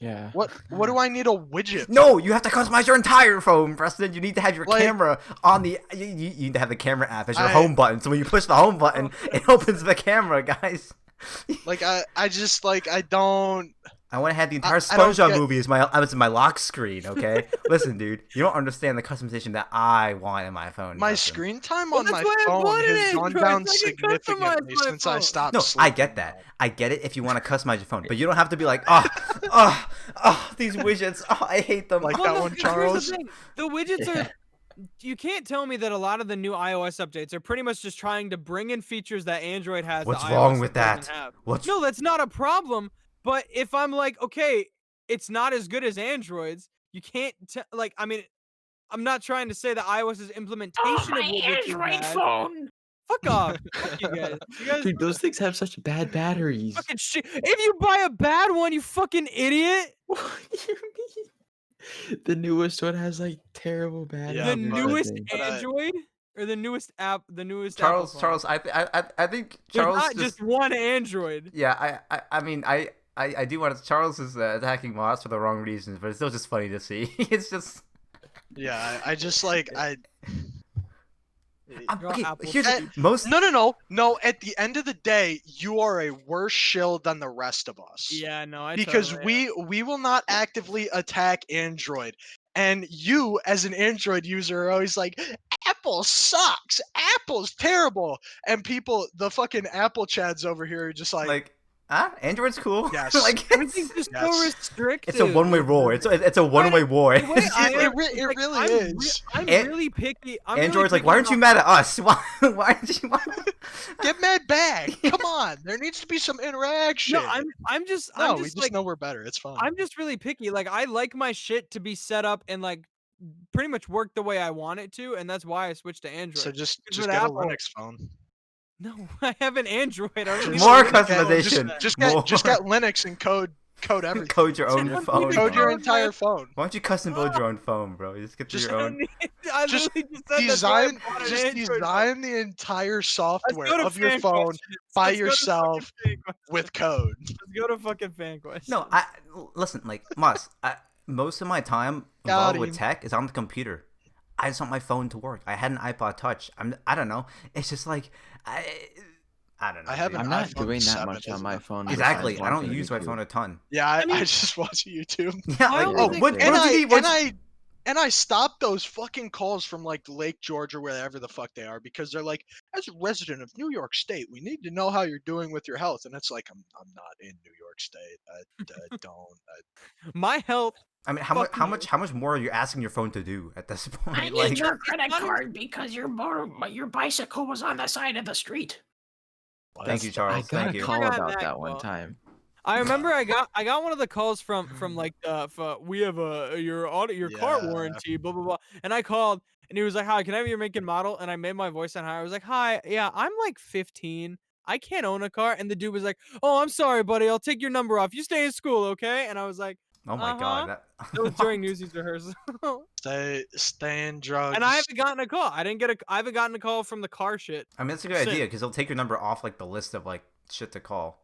Yeah. What do I need a widget? No, you have to customize your entire phone, Preston. You need to have your Like- camera on the. You need to have the camera app as your I- home button. So when you push the home button, it opens the camera, guys. Like I just like I don't. I want to have the entire I don't SpongeBob get- movie as my lock screen. Okay, listen, dude, you don't understand the customization that I want in my phone. My Preston. screen time Well, on that's my why I phone bought it, has gone Chris. down I can significantly customize my since I phone. stopped. No, I sleeping. get that. I get it if you want to customize your phone, but you don't have to be like, these widgets. Oh, I hate them. Like Oh, that no, one, here's Charles? the thing. The widgets Yeah. are. You can't tell me that a lot of the new iOS updates are pretty much just trying to bring in features that Android has. What's that wrong iOS with doesn't that? have. What's No, that's not a problem. But if I'm like, okay, it's not as good as Android's, you can't like. I mean, I'm not trying to say that iOS's implementation of widgets is bad. phone. Fuck off. Fuck you guys. You guys Dude, those things have such bad batteries. fucking shit. If you buy a bad one, you fucking idiot. What do you mean? The newest one has like terrible batteries. Yeah, The but- newest but I- Android or the newest app, the newest Charles? Apple phone? I think There's Charles not just one Android. Yeah, I mean, I do want to. Charles is attacking Moss for the wrong reasons, but it's still just funny to see. It's just. Yeah, I just like I. You're Okay, Apple here's stupid. most. No. At the end of the day, you are a worse shill than the rest of us. Yeah, no, I Because totally am. we will not actively attack Android. And you, as an Android user, are always like, Apple sucks. Apple's terrible. And people, the fucking Apple chads over here are just like Android's cool. Yes. Like Everything's just so Yes. restricted. it's a one-way war. It's a one-way war. The way I It am, re- it like, really I'm is. I'm An- really picky. Android's like, why aren't you mad at us? Why aren't you? get mad back. Come on. There needs to be some interaction. No, I'm just No, I'm we just just like know we're better. It's fine. I'm just really picky. Like I like my shit to be set up and like pretty much work the way I want it to, and that's why I switched to Android. So just with get Apple- a Linux phone. No, I have an Android. I don't need More a Just get- customization. Just More. get Linux and code everything. Code your own Don't phone. need Code your bro. entire phone. Why don't you custom build your own phone, bro? You just get Just- your I own. don't need. I Just literally just said that's why I bought an Android phone. design the entire Let's software go to of your Fan phone Questions. by Let's go to yourself fucking Fan Questions. with code. Let's go to fucking Fan Quest. No, listen. Like Moss, most of my time Got involved with him. tech is on the computer. I just want my phone to work. I had an iPod Touch. I don't know. It's just like I don't know. I have dude. an I'm not iPhone doing that 7 much on is my enough. phone. Exactly. besides I don't watching use my YouTube. phone a ton. Yeah, I mean- just watch YouTube. Yeah, I like only oh, think what that- And do you need? I stopped those fucking calls from like Lake George or wherever the fuck they are because they're like, as a resident of New York State, we need to know how you're doing with your health. And it's like, I'm not in New York State. I don't. My health. I mean, Fuck you. how much more are you asking your phone to do at this point? I need Like, your credit not- card because your bicycle was on the side of the street. thank you, I Charles. got Thank a you. call Forgot about that that one call. time. I remember I got one of the calls from like we have your car Yeah. warranty blah blah blah, and I called and he was like, hi, can I have your make and model? And I made my voice sound high. I was like, hi, yeah, I'm like 15. I can't own a car. And the dude was like, oh, I'm sorry, buddy. I'll take your number off. You stay in school, okay? And I was like, Oh my god. That it was during Newsies rehearsal. Stay in drugs. And I haven't gotten a call. I haven't gotten a call from the car shit. I mean, that's a good Sick. idea because they'll take your number off like the list of like shit to call.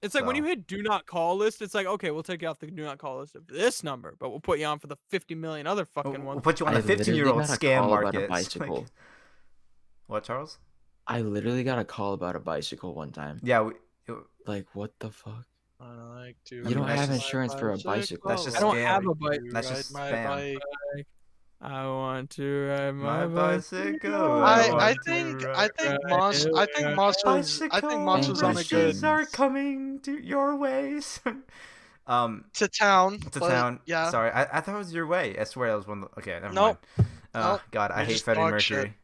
It's like when So- you hit do not call list, it's like, okay, we'll take you off the do not call list of this number, but we'll put you on for the 50 million other fucking We'll ones. put you on I the literally 15-year-old got a scam call about a market. bicycle. Like- what, Charles? I literally got a call about a bicycle one time. Yeah, Like, what the fuck? I like to You don't that's have just- insurance for a bicycle. That's just I don't scam. have a bike. That's ride just my spam. bike. I want to ride my my bicycle. I want to think ride- Moss was on a Bicycle good rushes are coming to your ways. to town. to but, town. Yeah. Sorry, I thought it was your way. I swear that was one. Okay, never Nope. mind. God, I you're hate just Freddie dog shit. Mercury.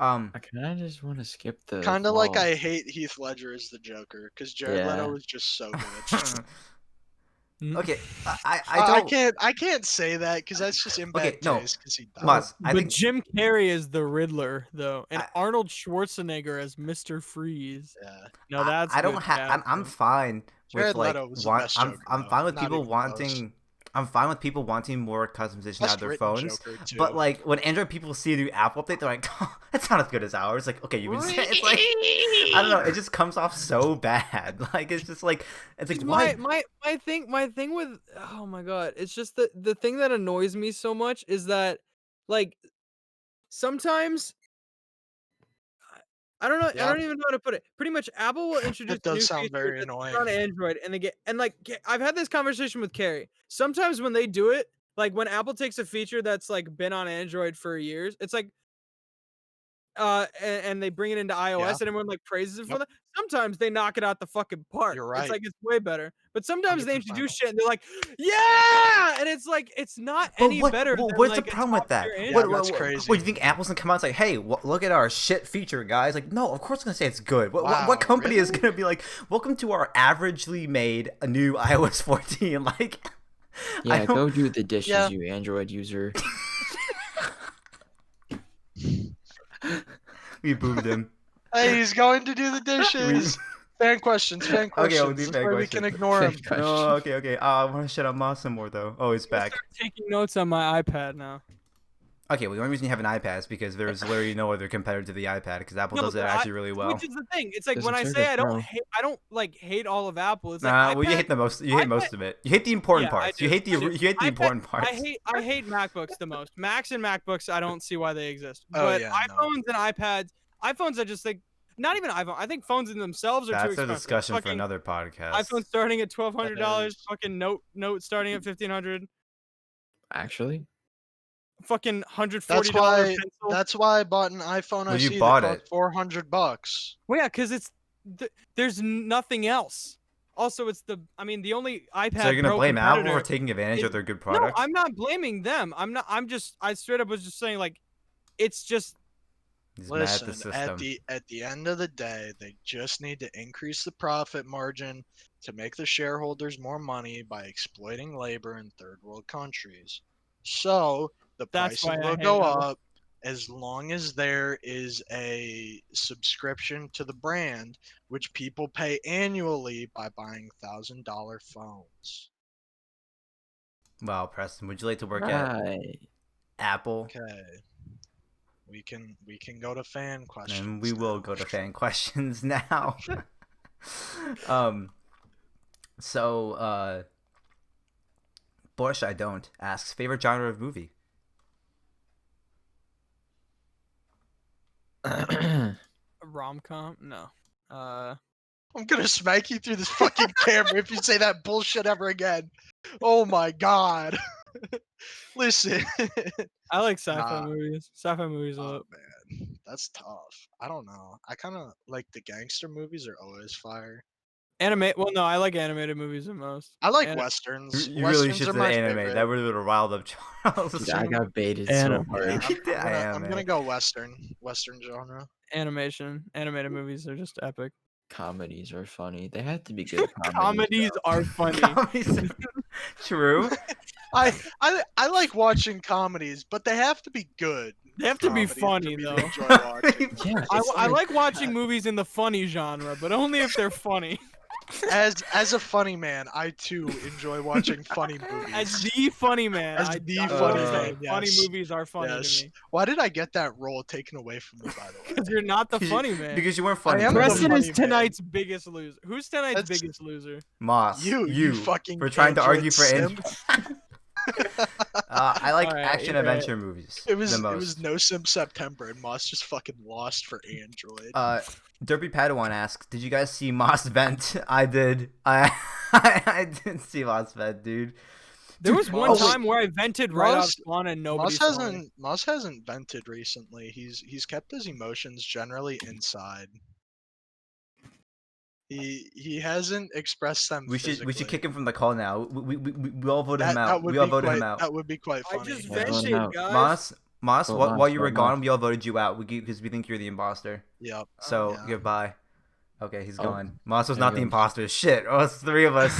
I kind of just want to skip the. Kind of like fall. I hate Heath Ledger as the Joker because Jared Yeah. Leto was just so good. Okay, I I don't. I can't say that because that's just in bad Okay, no. taste because he died. Moss, I But think Jim Carrey is the Riddler, though, and I- Arnold Schwarzenegger as Mr. Freeze. Yeah. No, that's I don't good have. I'm casting. fine with Jared like Leto was the best Joker. I'm though. fine with Not people even close. wanting. I'm fine with people wanting more customization out Best of their written phones. Joker too. But like when Android people see the Apple update, they're like, oh, "That's not as good as ours." Like, okay, you can say it's like I don't know. It just comes off so bad. Like it's just like it's like why? My thing with, oh my god, it's just the thing that annoys me so much is that, like, sometimes I don't know. Yeah. I don't even know how to put it. Pretty much, Apple will introduce It a does new sound feature very that's annoying. on Android, and they get I've had this conversation with Cary. Sometimes when they do it, like when Apple takes a feature that's like been on Android for years, it's like and they bring it into iOS Yeah. and everyone like praises it for Yep. that. Sometimes they knock it out the fucking park. You're It's right. like it's way better. But sometimes they 100%. introduce shit and they're like, yeah, and it's like it's not But any what? better Well, than what's like the a problem with that? top-tier Yeah, Android. that's crazy. What do you think Apple's gonna come out and say, "Hey, look at our shit feature, guys"? Like, no, of course it's gonna say it's good. What Wow, company is really? gonna be like, "Welcome to our averagely made a new iOS 14"? Like, Yeah, don't- go do the dishes, Yeah. you Android user. we booed him. Hey, he's going to do the dishes. Fan questions. Fan questions. Okay, we'll do This fan way we questions. can ignore him. Fan No, okay. I want to shut up Moss some more though. Oh, he's I'm gonna back. start taking notes on my iPad now. Okay, well, the only reason you have an iPad is because there's literally no other competitor to the iPad because Apple does it but actually really well. Which is the thing. It's like Doesn't when I serve say it I well. don't like hate all of Apple. It's Nah, like well, you iPad- hate the most. You hate iPad- most of it. You hate the important Yeah, I parts. do, You hate the I do. you hate the iPad- important parts. I hate MacBooks the most. Macs and MacBooks, I don't see why they exist. Oh, But yeah, no. iPhones and iPads, iPhones, I just think not even iPhone. I think phones in themselves are too That's a expensive. discussion for Fucking another podcast. iPhone starting at $1,200. is. Fucking Note starting at $1,500. Actually, Fucking $140 That's why. pencil. That's why I bought an iPhone Well, you SE bought that it. cost $400. Well, yeah, because it's there's nothing else. Also, it's the only iPad. So you're gonna Pro blame Apple competitor for taking advantage is- of their good No, products? I'm not blaming them. I straight up was just saying like, it's just He's mad Listen, at the system. at the end of the day, they just need to increase the profit margin to make the shareholders more money by exploiting labor in third world countries. So the That's why pricing I will hate go Apple. up as long as there is a subscription to the brand, which people pay annually by buying $1,000 phones. Wow, Preston, would you like to work at right. Apple? Okay. We can go to fan questions. And we will now. go to fan questions now. So Bush I don't asks favorite genre of movie. a rom-com. No. I'm gonna smack you through this fucking camera if you say that bullshit ever again. Oh my god. Listen. I like sci-fi Nah. movies. Sci-fi movies. Oh man, that's tough. I don't know. I kind of like the gangster movies are always fire. Well, no, I like animated movies the most. I like Anim- westerns. You really Westerns should are say my anime. favorite. That would have riled up Charles. Dude, I got baited Anime. so Yeah, hard. I'm gonna go western genre. Animated movies are just epic. Comedies are funny. They have to be good comedies. Comedies though. are funny. Comedies- True. I like watching comedies, but they have to be good. They have to be comedies for funny me to though. enjoy watching. Yeah, I, it's I like watching movies in the funny genre, but only if they're funny. As a funny man, I too enjoy watching funny movies. As the funny man, As I the definitely funny say man, funny yes. movies are funny Yes. to me. Why did I get that role taken away from me, by the way? Because you're not the Because you- funny man. Because you weren't funny. am the Preston funny is man. tonight's biggest loser. Who's tonight's That's- biggest loser? Moss. You fucking We're trying to Android argue for simp. I like Alright, action you're right. adventure movies. It was the it most. was No Sim September, and Moss just fucking lost for Android. Derpy Padawan asks, "Did you guys see Moss Vent?" I did. I did see Moss Vent, dude. There was one Moss- time where I vented right out of Moss- spawn and nobody Moss saw me. hasn't vented recently. He's kept his emotions generally inside. He hasn't expressed them. We should physically. kick him from the call now. We all voted him That out. would We all be voted quite, him out. That would be quite I funny. just Yeah, vented, no. guys. Moss, Moss, Vote Moss, while you were vote gone, Moss. we all voted you out because we think you're the imposter. Yep. So yeah. goodbye. Okay, he's Oh, gone. Moss was there not the goes. imposter. Shit. Oh, it's three of us.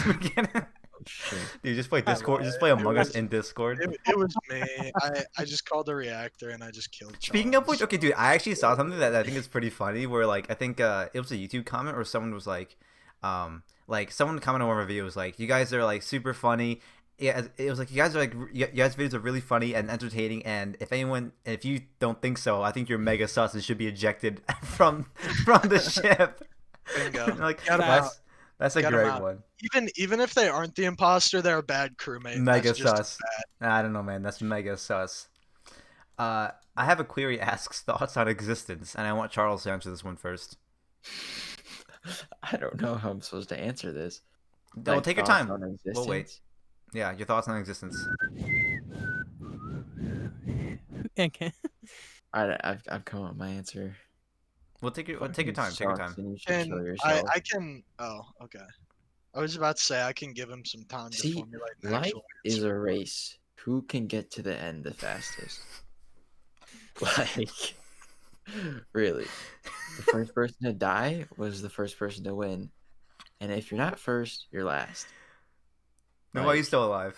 Oh, shit. Dude, just play I Discord. lied. Just play Among It Us was- in Discord. It was me. I just called the reactor and I just killed Charles. Speaking of which, okay, dude, I actually saw something that I think is pretty funny. Where like I think it was a YouTube comment or someone was like someone commented on one of our videos like, you guys are like super funny. Yeah, it was like you guys are like you guys' videos are really funny and entertaining. And if you don't think so, I think you're mega sus and should be ejected from the ship. Bingo. Like Get 'em out. that's a Get 'em great out. one. Even if they aren't the imposter, they're a bad crewmate. Mega That's just sus. bad. I don't know, man. That's mega sus. I have a query asks thoughts on existence, and I want Charles to answer this one first. I don't know how I'm supposed to answer this. Well, Like, take your thoughts time. on We'll wait. existence? Yeah, your thoughts on existence. Okay. I've come up with my answer. We'll take your time. Fucking Take your sucks time. and you should kill And yourself. I can. Oh, okay. I was about to say I can give him some time to See, formulate an life actual is answer. a race. Who can get to the end the fastest? Like, really. The first person to die was the first person to win. And if you're not first, you're last. Then why are you Like, still alive?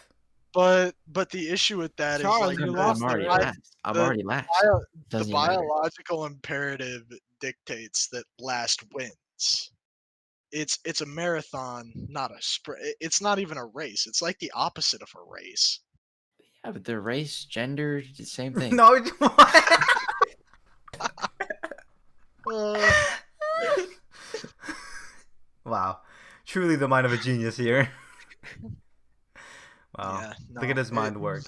But the issue with that is Charles, like you I'm lost already already. last. I'm The already last. bio- the Doesn't even matter. biological imperative dictates that last wins. It's a marathon, not a sprint. It's not even a race. It's like the opposite of a race. Yeah, but the race, gender, the same thing. No. What? Uh, Wow, truly the mind of a genius here. Wow, yeah, look at no, his mind it- work.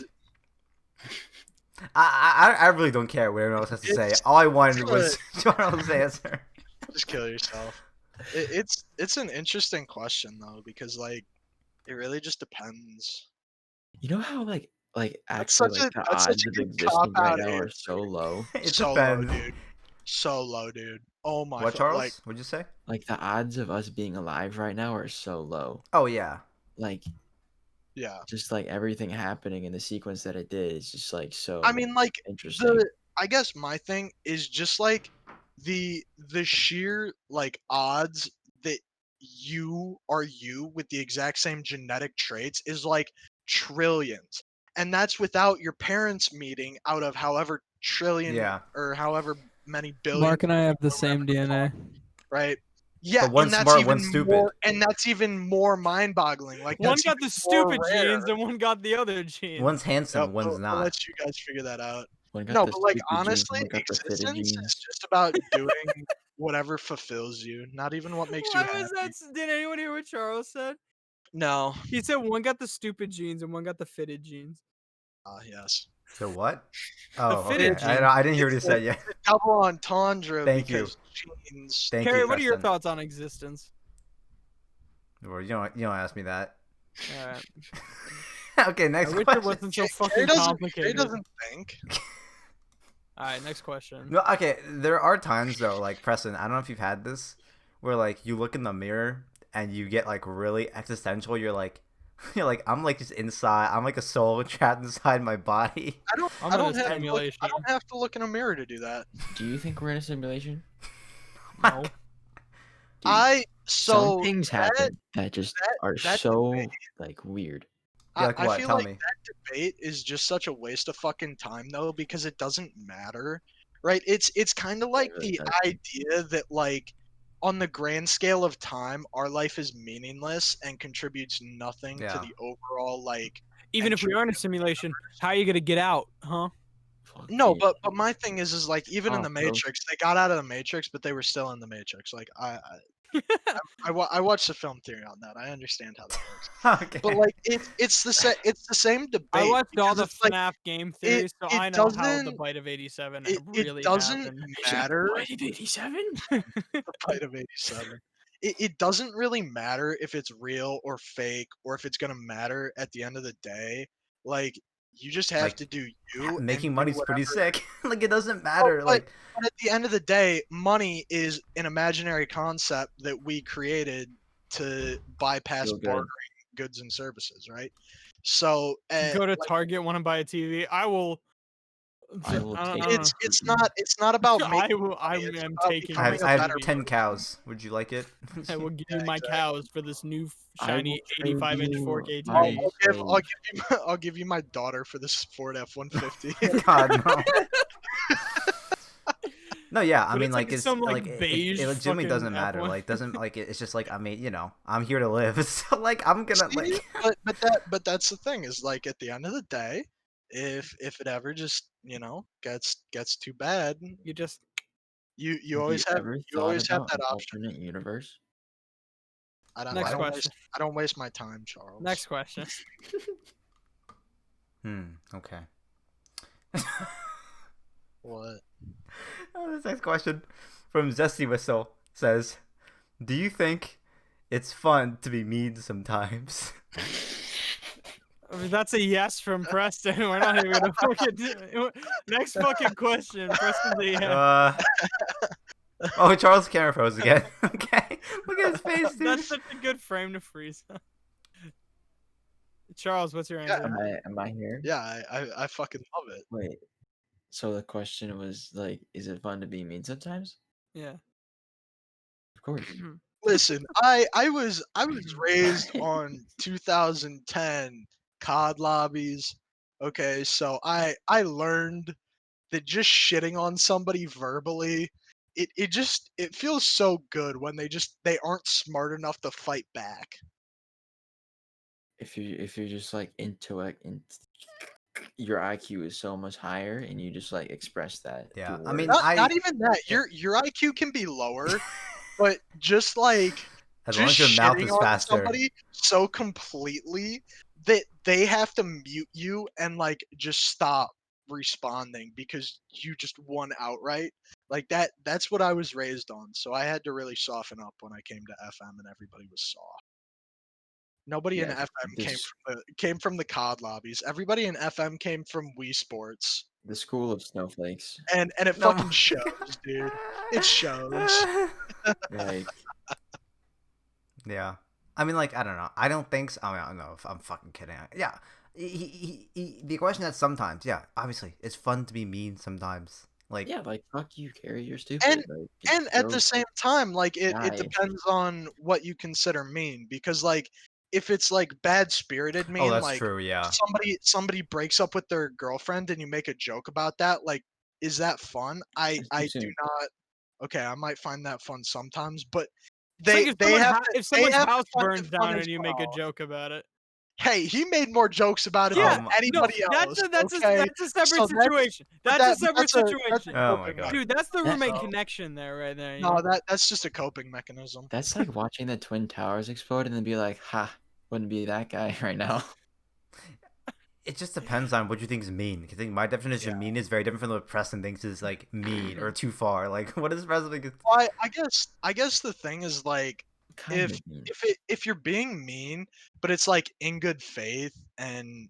I really don't care what anyone else has to say. It's- All I wanted it's was Charles' answer. Just kill yourself. It's an interesting question though because like it really just depends. You know how like That's actually such like the that's such odds a of good existing right cop-out now are answer. so low. It So low, depends. dude. So low, dude. Oh my. What, Charles? Like What'd you say? Like the odds of us being alive right now are so low. Oh yeah. Like yeah. just like everything happening in the sequence that it did is just like so I mean, like interesting. I guess my thing is just like the sheer like odds that you are you with the exact same genetic traits is like trillions. And that's without your parents meeting out of however trillion Yeah. or however many billion, Mark and I have the or same whatever they're DNA. right? Yeah, But one's and that's smart, even one's stupid. more and that's even more mind-boggling. Like One that's got even the more stupid rare. genes and one got the other genes. One's handsome, Yep, one's I'll not. let you guys figure that out. One got No, the but like stupid genes, honestly, one got the fitted existence is genes. just about doing whatever fulfills you, not even what makes you Why happy. was that? Did anyone hear what Charles said? No. He said one got the stupid genes and one got the fitted genes. Yes. So what? Oh, fitted okay. gene. I didn't hear what he It's said yet. Double entendre Thank you. because genes. Thank Cary, you, what are your Preston. thoughts on existence? Well, you don't ask me that. All right. Okay, next I wish question. it wasn't so Cary fucking doesn't, Cary complicated. doesn't think. All right, next question. No, okay. There are times though, like Preston. I don't know if you've had this, where like you look in the mirror and you get like really existential. You're like, I'm like just inside. I'm like a soul trapped inside my body. I'm I in a don't have to look, simulation. I don't have to look in a mirror to do that. Do you think we're in a simulation? No. Dude, So some things happen that just are that so debate- like weird. Yeah, like I what? feel Tell like me. that debate is just such a waste of fucking time though because it doesn't matter, right? It's kind of like really the doesn't. idea that like on the grand scale of time, our life is meaningless and contributes nothing to Yeah. the overall like. Even if we are in a simulation, how are you gonna get out, huh? Fuck No, you. but my thing is like even in Oh, the bro. Matrix, they got out of the Matrix, but they were still in the Matrix. Like I watched the film theory on that. I understand how that works. Okay. But like it's the same debate. I watched all because the it's like, FNAF game theories, so it I know how the doesn't- bite of 87 it really doesn't happened. matter. What, 87? The bite of 87. It doesn't really matter if it's real or fake or if it's gonna matter at the end of the day. Like you just have Like, to do you. and Making do money's pretty whatever- sick. Like it doesn't matter. but- Like But at the end of the day, money is an imaginary concept that we created to bypass Feel good. bartering goods and services, right? So Go to like, Target, want to buy a TV? I will I will I don't take know. It's not about I making will. I money, it's am about taking. I becoming have, a I better have 10 person. cows. Would you like it? I will give Yeah, you my exactly. cows for this new I will shiny trade 85-inch you 4K my TV. I'll give you my daughter for this Ford F-150. God, no. No, yeah, I But mean, it's like, like it's some like like it beige legitimately fucking doesn't matter. F1. Like, doesn't like it's just like, I mean, I'm here to live. So like, I'm gonna See? like. But that's the thing is like at the end of the day, if it ever just gets too bad, You just you Have you always have ever you thought always have about that an option. alternate universe? next I don't question. waste my time, Charles. Next question. Okay. What? Oh, this next question from Zesty Whistle says, "Do you think it's fun to be mean sometimes?" I mean, that's a yes from Preston. We're not even gonna fucking next fucking question. Preston's a yes. Oh, Charles camera froze again. Okay, look at his face, dude. That's such a good frame to freeze. Charles, what's your Yeah. answer? Am I here? Yeah, I fucking love it. Wait. So the question was like, is it fun to be mean sometimes? Yeah. Of course. Listen, I was raised on 2010 COD lobbies. Okay, so I learned that just shitting on somebody verbally, it feels so good when they aren't smart enough to fight back. If you're just like intellect and your IQ is so much higher and you just like express that Yeah, through I mean, words. Not even that. Your IQ can be lower, but just like as long just as your mouth shitting is on faster. somebody so completely that they have to mute you and like just stop responding because you just won outright. Like that's what I was raised on. So I had to really soften up when I came to FM and everybody was soft. Nobody in Yeah, FM this came from the COD lobbies. Everybody in FM came from Wii Sports. the school of snowflakes. And it No. fucking shows, dude. It shows. Like Yeah, I mean, like, I don't know. I don't think so. I mean, I don't know if I'm fucking kidding. Yeah, the question is sometimes. Yeah, obviously, it's fun to be mean sometimes. Like, yeah, like fuck you, Cary, you're stupid. And Like and at the same time, like it die. depends on what you consider mean because like if it's like bad spirited oh, mean, that's like true. Yeah. somebody breaks up with their girlfriend and you make a joke about that, like is that fun? It's too I do soon. not. Okay, I might find that fun sometimes, but It's like they have to if they someone's have to house find burns it fun down as and you make a well. joke about it. Hey, he made more jokes about it Yeah, than no, anybody else. Okay, that's a separate So situation. but That's a that but separate that's a situation. Oh my coping God. Dude, that's the That- roommate so- connection there, right there. You no, know? that's just a coping mechanism. That's like watching the Twin Towers explode and then be like, ha, wouldn't be that guy right now. It just depends on what you think is mean. I think my definition of mean is very different from what Preston thinks is like mean or too far. Like, what is Preston think? Well, I guess the thing is like Kind of mean. if you're being mean, but it's like in good faith and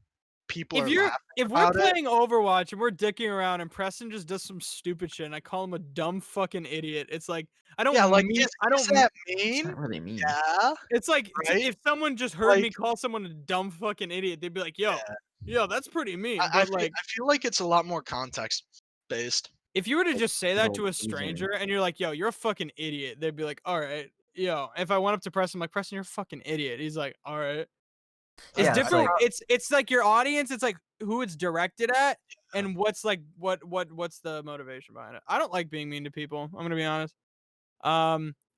people are If laughing we're about it. playing Overwatch and we're dicking around and Preston just does some stupid shit and I call him a dumb fucking idiot, it's like I don't Yeah, like mean is I don't. that It's mean? not really mean. Yeah, It's like right? if someone just heard me Like call someone a dumb fucking idiot, they'd be like, "Yo, yeah, yo, that's pretty mean." I But like, feel like it's a lot more context based. if you were to just say that Little to a teasing. stranger and you're like, "Yo, you're a fucking idiot," they'd be like, "All right." Yo, if I went up to Preston, I'm like, "Preston, you're a fucking idiot." He's like, "All right." It's Yeah, it's different. like- It's like your audience. It's like who it's directed at, and what's like what's the motivation behind it. I don't like being mean to people. I'm gonna be honest.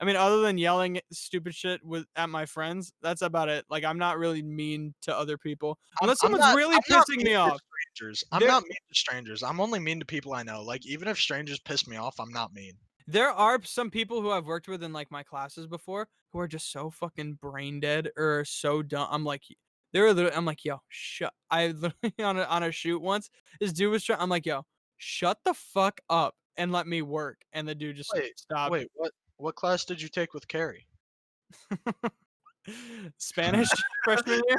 I mean, other than yelling stupid shit at my friends, that's about it. Like, I'm not really mean to other people unless someone's really I'm not pissing mean me to off. strangers. I'm There- not mean to strangers. I'm only mean to people I know. Like even if strangers piss me off, I'm not mean. There are some people who I've worked with in like my classes before who are just so fucking brain dead or so dumb. I'm like, I'm like, yo, shut. I literally on a shoot once, this dude was trying. I'm like, yo, shut the fuck up and let me work. And the dude just stopped. Wait, what class did you take with Cary? Spanish freshman year.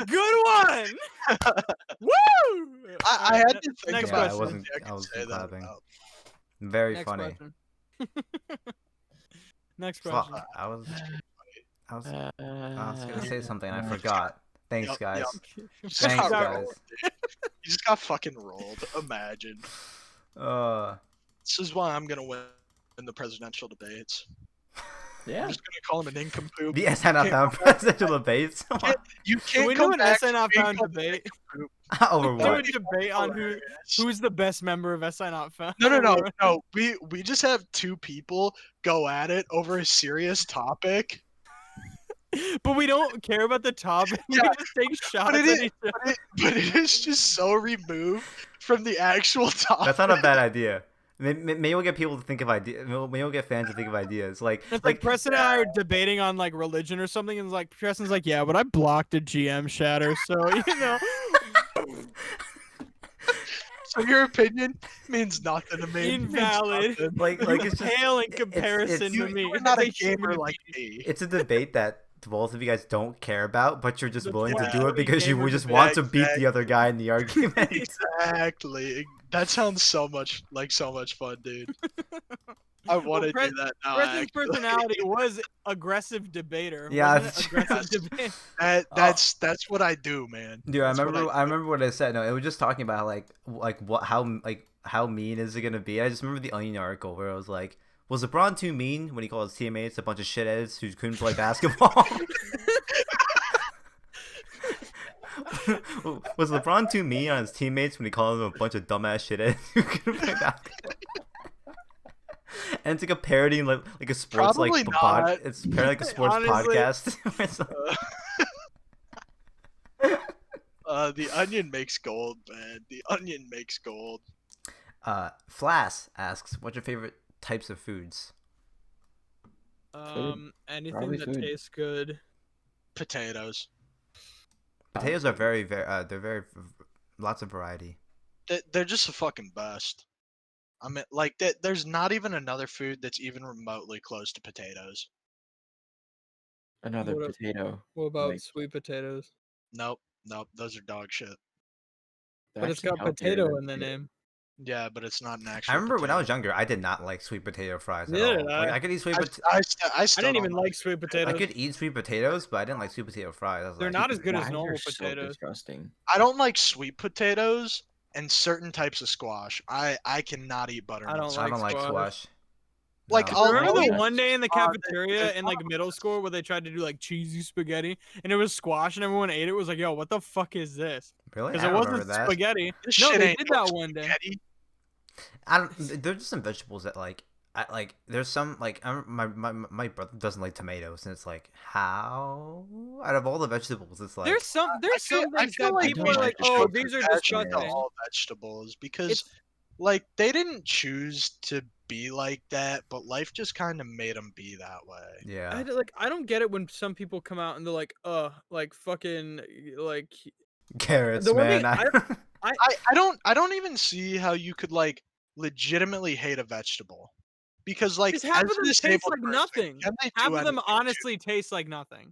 Good one. Woo! I had to think next about I question. wasn't. something I I could was say that clapping. about. Very Next funny. question. Next Fuck, question. I was gonna say something and I Uh, forgot. Thanks, Yup, guys. yup. You just Thanks, got guys. rolled, dude. You just got fucking rolled. Imagine. Uh, This is why I'm gonna win the presidential debates. Yeah. I'm just gonna call him an nincompoop. the SI not Can't found come back. presidential debates. You Can can't we do come an back SI not being found called a debate? nincompoop. Over Do a what? debate on Hilarious. who's the best member of SI not found. No. We just have two people go at it over a serious topic. But we don't care about the topic. We Yeah, just take shots it at is- each other. But it is just so removed from the actual topic. That's not a bad idea. Maybe we'll get people to think of ideas. Maybe we'll get fans to think of ideas. Like, It's like Preston and I are debating on like religion or something, and it's like Preston's like, yeah, but I blocked a GM shatter, so you know. So your opinion means nothing to me. It means Invalid. nothing. like it's just Pale in it's- comparison You, to me. you are not a It's a gamer human like being. me. it's a debate that both of you guys don't care about, but you're just The willing to do purely it because you gamer just debate. want to beat the other guy in the argument. Exactly. That sounds so much fun, dude. I want to Pres- do that now. Preston's actually. personality was aggressive debater. Yeah, wasn't that's it? true. Aggressive debate. That's what I do, man. Dude, I That's what remember. do. I remember what I said. No, it was just talking about how mean is it gonna be. I just remember the Onion article where it was like, was LeBron too mean when he called his teammates a bunch of shitheads who couldn't play basketball? Was LeBron too mean on his teammates when he called them a bunch of dumbass shitheads who couldn't play basketball? And it's like a parody, like a sports Probably like not. it's parody like a sports Honestly. podcast. It's like- The onion makes gold, man. The onion makes gold. Flass asks, "What's your favorite types of foods?" Anything Probably that food. tastes good. Potatoes. Potatoes are very, they're very lots of variety. They're just the fucking best. I mean, like, there's not even another food that's even remotely close to potatoes. Another What a- potato. What about Like, sweet potatoes? Nope, those are dog shit. they're But it's actually got healthier potato than in the potato. name. Yeah, but it's not an actual. I remember when I was potato. younger, I did not like sweet potato fries at Neither all. did Like I. I could eat sweet I, potatoes. I I still didn't don't even like sweet I potatoes. could eat sweet potatoes, but I didn't like sweet potato fries. I was They're like, not as good as Fries normal are so potatoes. disgusting. I don't like sweet potatoes and certain types of squash. I cannot eat butternut. I don't squash. I don't like squash. squash. Like, No. I'll- Remember the eat- one day in the there's cafeteria in like middle school where they tried to do like cheesy spaghetti and it was squash and everyone ate it? It was like, yo, what the fuck is this? Really? Because I it don't wasn't remember that. spaghetti. This No, shit they ain't did no that one day. spaghetti. I don't. There's just some vegetables that like. There's some like my brother doesn't like tomatoes, and it's like how out of all the vegetables, it's like There's some feel things that like people we are should like, just oh, show these are compassion to disgusting. all vegetables because, It's like, they didn't choose to be like that, but life just kind of made them be that way. yeah. I don't get it when some people come out and they're like fucking like Carrots, the one man. thing I don't even see how you could like legitimately hate a vegetable because like because half as of a them taste disabled like person, nothing. can they Half do of them anything to you? honestly taste like nothing.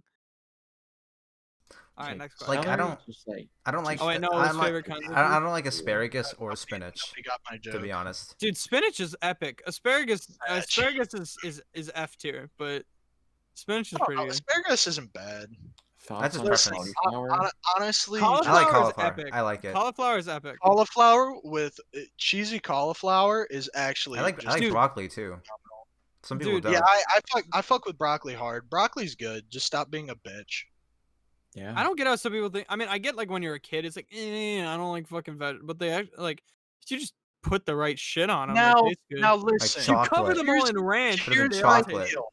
All right, next question. Like, I Celery, don't- just like I don't like. Oh, wait, no, I his don't like, favorite kinds of I don't like asparagus or Nobody- spinach. nobody got my joke. To be honest. Dude, spinach is epic. Asparagus Spinach. is F tier, but spinach is Oh, pretty good. asparagus isn't bad. thoughts just on preference. cauliflower. Honestly, I like Cauliflower is cauliflower. epic. I like it. Cauliflower is epic. cauliflower with cheesy cauliflower is actually I like just Dude. broccoli too. Some people Dude, don't. yeah, I fuck with broccoli hard. Broccoli's good. Just stop being a bitch. Yeah. I don't get how some people think. I mean, I get like when you're a kid, it's like, I don't like fucking veg, but they act like you just put the right shit on them. Now, they taste good. now listen. chocolate. you cover them all in ranch. Put it in Here's they all my chocolate. taste- deal.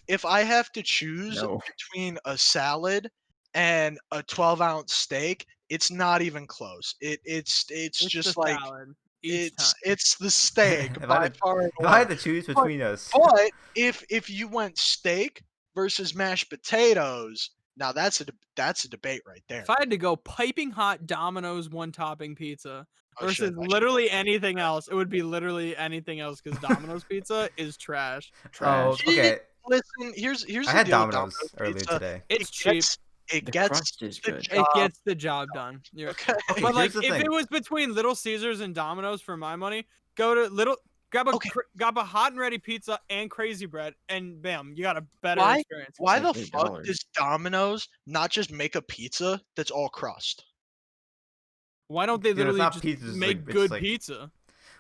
If I have to choose No. between a salad and a 12-ounce steak, it's not even close. It's It's just the like salad each time. it's the steak If I by had- far and If I had away. to choose between us, But if you went steak versus mashed potatoes, now that's a debate right there. If I had to go piping hot Domino's one topping pizza Oh, versus shit, I should- literally anything else, it would be literally anything else because Domino's pizza is trash. oh, Trash. okay. Listen, here's I the had deal with Domino's Domino's earlier pizza. today. It's cheap. It The gets crust is the good. job It gets the job done. You're- okay. Okay, But like, here's the if thing. it was between Little Caesars and Domino's for my money, go to Grab a Okay. grab a hot and ready pizza and crazy bread, and bam, you got a better Why? experience. Why like the $8. fuck does Domino's not just make a pizza that's all crust? Why don't they Dude, it's literally not just pizza, it's make like- it's good like- pizza?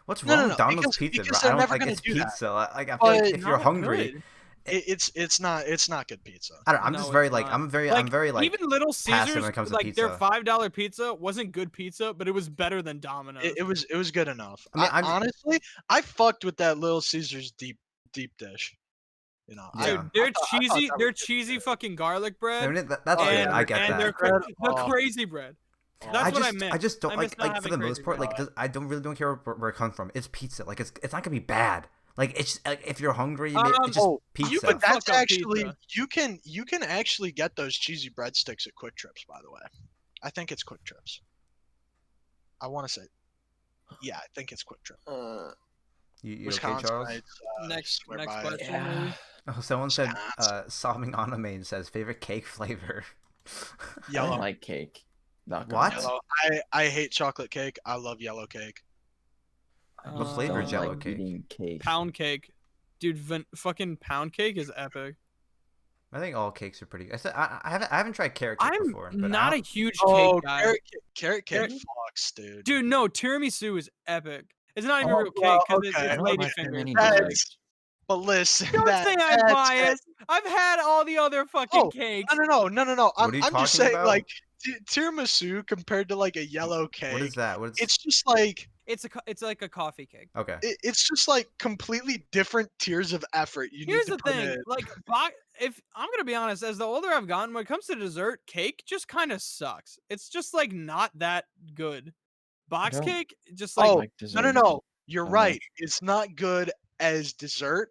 What's No, wrong no, with no, Domino's pizza, because bro? I they're don't never like gonna it's do that. pizza. Like I feel But like if you're Not hungry, good. It's not good pizza. I don't know. I'm No, just it's very like not. I'm very Like, even Little passive Caesars, when it comes to like their pizza. $5 pizza wasn't good pizza, but it was better than Domino's. It was good enough. I mean, honestly, I fucked with that Little Caesars deep dish. You know, Yeah. Dude, their I thought cheesy, that their was cheesy fucking garlic bread. I mean, that's Oh, good. yeah, I get and that. the crazy bread. That's what I meant. I just don't I like miss not for having the crazy most part bread. like I don't really care where it comes from. It's pizza. Like it's not gonna be bad. Like it's like, if you're hungry, it's just pizza. But that's Fuck up actually pizza. you can actually get those cheesy breadsticks at Quick Trips. By the way, I think it's Quick Trips. I want to say, yeah, I think it's Quick Trip. You okay, Wisconsin. Charles? Next swear by it. question. Yeah. Maybe? Oh, someone said Wisconsin. sobbing on a main says favorite cake flavor. I Yellow. don't like cake. Not gonna What? lie. Yellow. I hate chocolate cake. I love yellow cake. I What just flavor don't is yellow like cake? eating cake. Pound cake. Dude, fucking pound cake is epic. I think all cakes are pretty. I haven't tried carrot cake I'm before. But not I a don't- huge Oh, cake guy. carrot cake Carrot- fucks, dude. Dude, no, tiramisu is epic. It's not even Oh, real cake well, because okay. I it's don't lady like very fingers. many That's- desserts. But listen, Don't say I'm that's it. biased. I've had all the other fucking Oh, cakes. No. What are you I'm just talking saying, about? like tiramisu compared to like a yellow cake. What is that? What is? It's just like It's like a coffee cake. Okay. it's just like completely different tiers of effort you Here's need the to put thing, in. like, if I'm gonna be honest, as the older I've gotten, when it comes to dessert, cake just kind of sucks. It's just like not that good. Box don't cake, just like Oh, like dessert. no. You're so right. much. It's not good as dessert,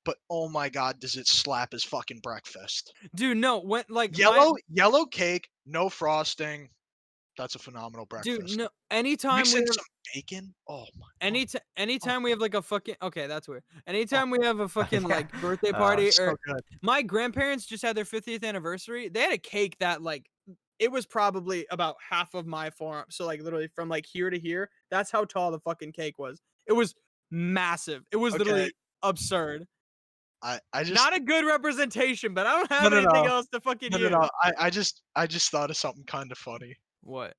but oh my god, does it slap as fucking breakfast. dude, no, when like Yellow cake, no frosting. That's a phenomenal breakfast. dude, no, anytime Mix we in have some bacon. Oh my. anytime we have like a fucking okay, that's weird. Anytime we have a fucking like birthday Oh, party So or good. my grandparents just had their 50th anniversary. They had a cake that like it was probably about half of my forearm. So like literally from like here to here, that's how tall the fucking cake was. It was massive. It was Okay. literally absurd. I just Not a good representation, but I don't have No. anything else to fucking use. no. I just thought of something kind of funny. What?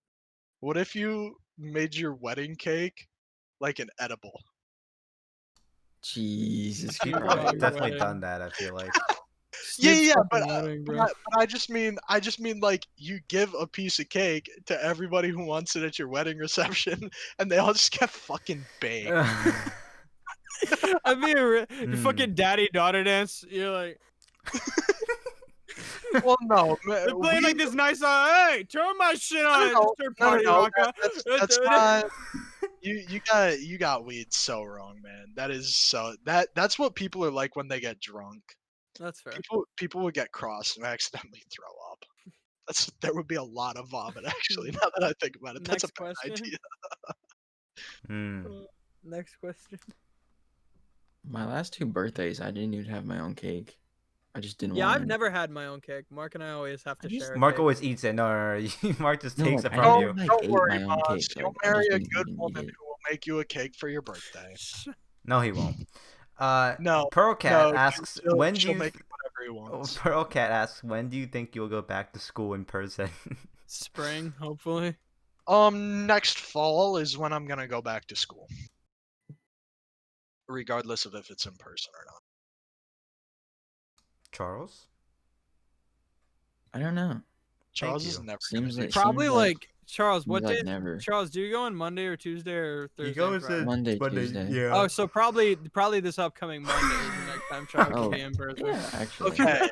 What if you made your wedding cake like an edible? Jesus People Christ. have definitely Wedding. done that. I feel like. Yeah, Snoop's but, fucking wedding, bro. but I just mean like you give a piece of cake to everybody who wants it at your wedding reception, and they all just get fucking baked. I mean, Mm. fucking daddy daughter dance. You're like, Well, no, they're playing like this nice. Hey, turn my shit on. and no, just start party no, rocker. that's not. You got weed so wrong, man. That is so that's what people are like when they get drunk. That's fair. People would get cross and accidentally throw up. There would be a lot of vomit actually. Now that I think about it, that's Next a bad question. idea. Mm. Next question. My last 2 birthdays, I didn't even have my own cake. I just didn't Yeah, want I've it. never had my own cake. Mark and I always have to I just- share. a Mark cake. always eats it. No. Mark just No, takes like, it I from don't you. like Don't ate worry, my own Moss. cake. You'll Like, I marry just a didn't good eat woman it. who will make you a cake for your birthday. No, he won't. No, Pearl Cat no, asks she'll- when do she'll you. make whatever he wants. Pearl Cat asks when do you think you'll go back to school in person? Spring, hopefully. Next fall is when I'm gonna go back to school, regardless of if it's in person or not. Charles. I don't know. Charles is you. never Seems gonna like- do Probably seems like- like Charles. What seems like day? never. Charles, do you go on Monday or Tuesday or Thursday? He goes and Friday? in Monday, Tuesday. Yeah. Oh, so probably this upcoming Monday is the next time Charles will Oh, be in person. Yeah, actually. Okay.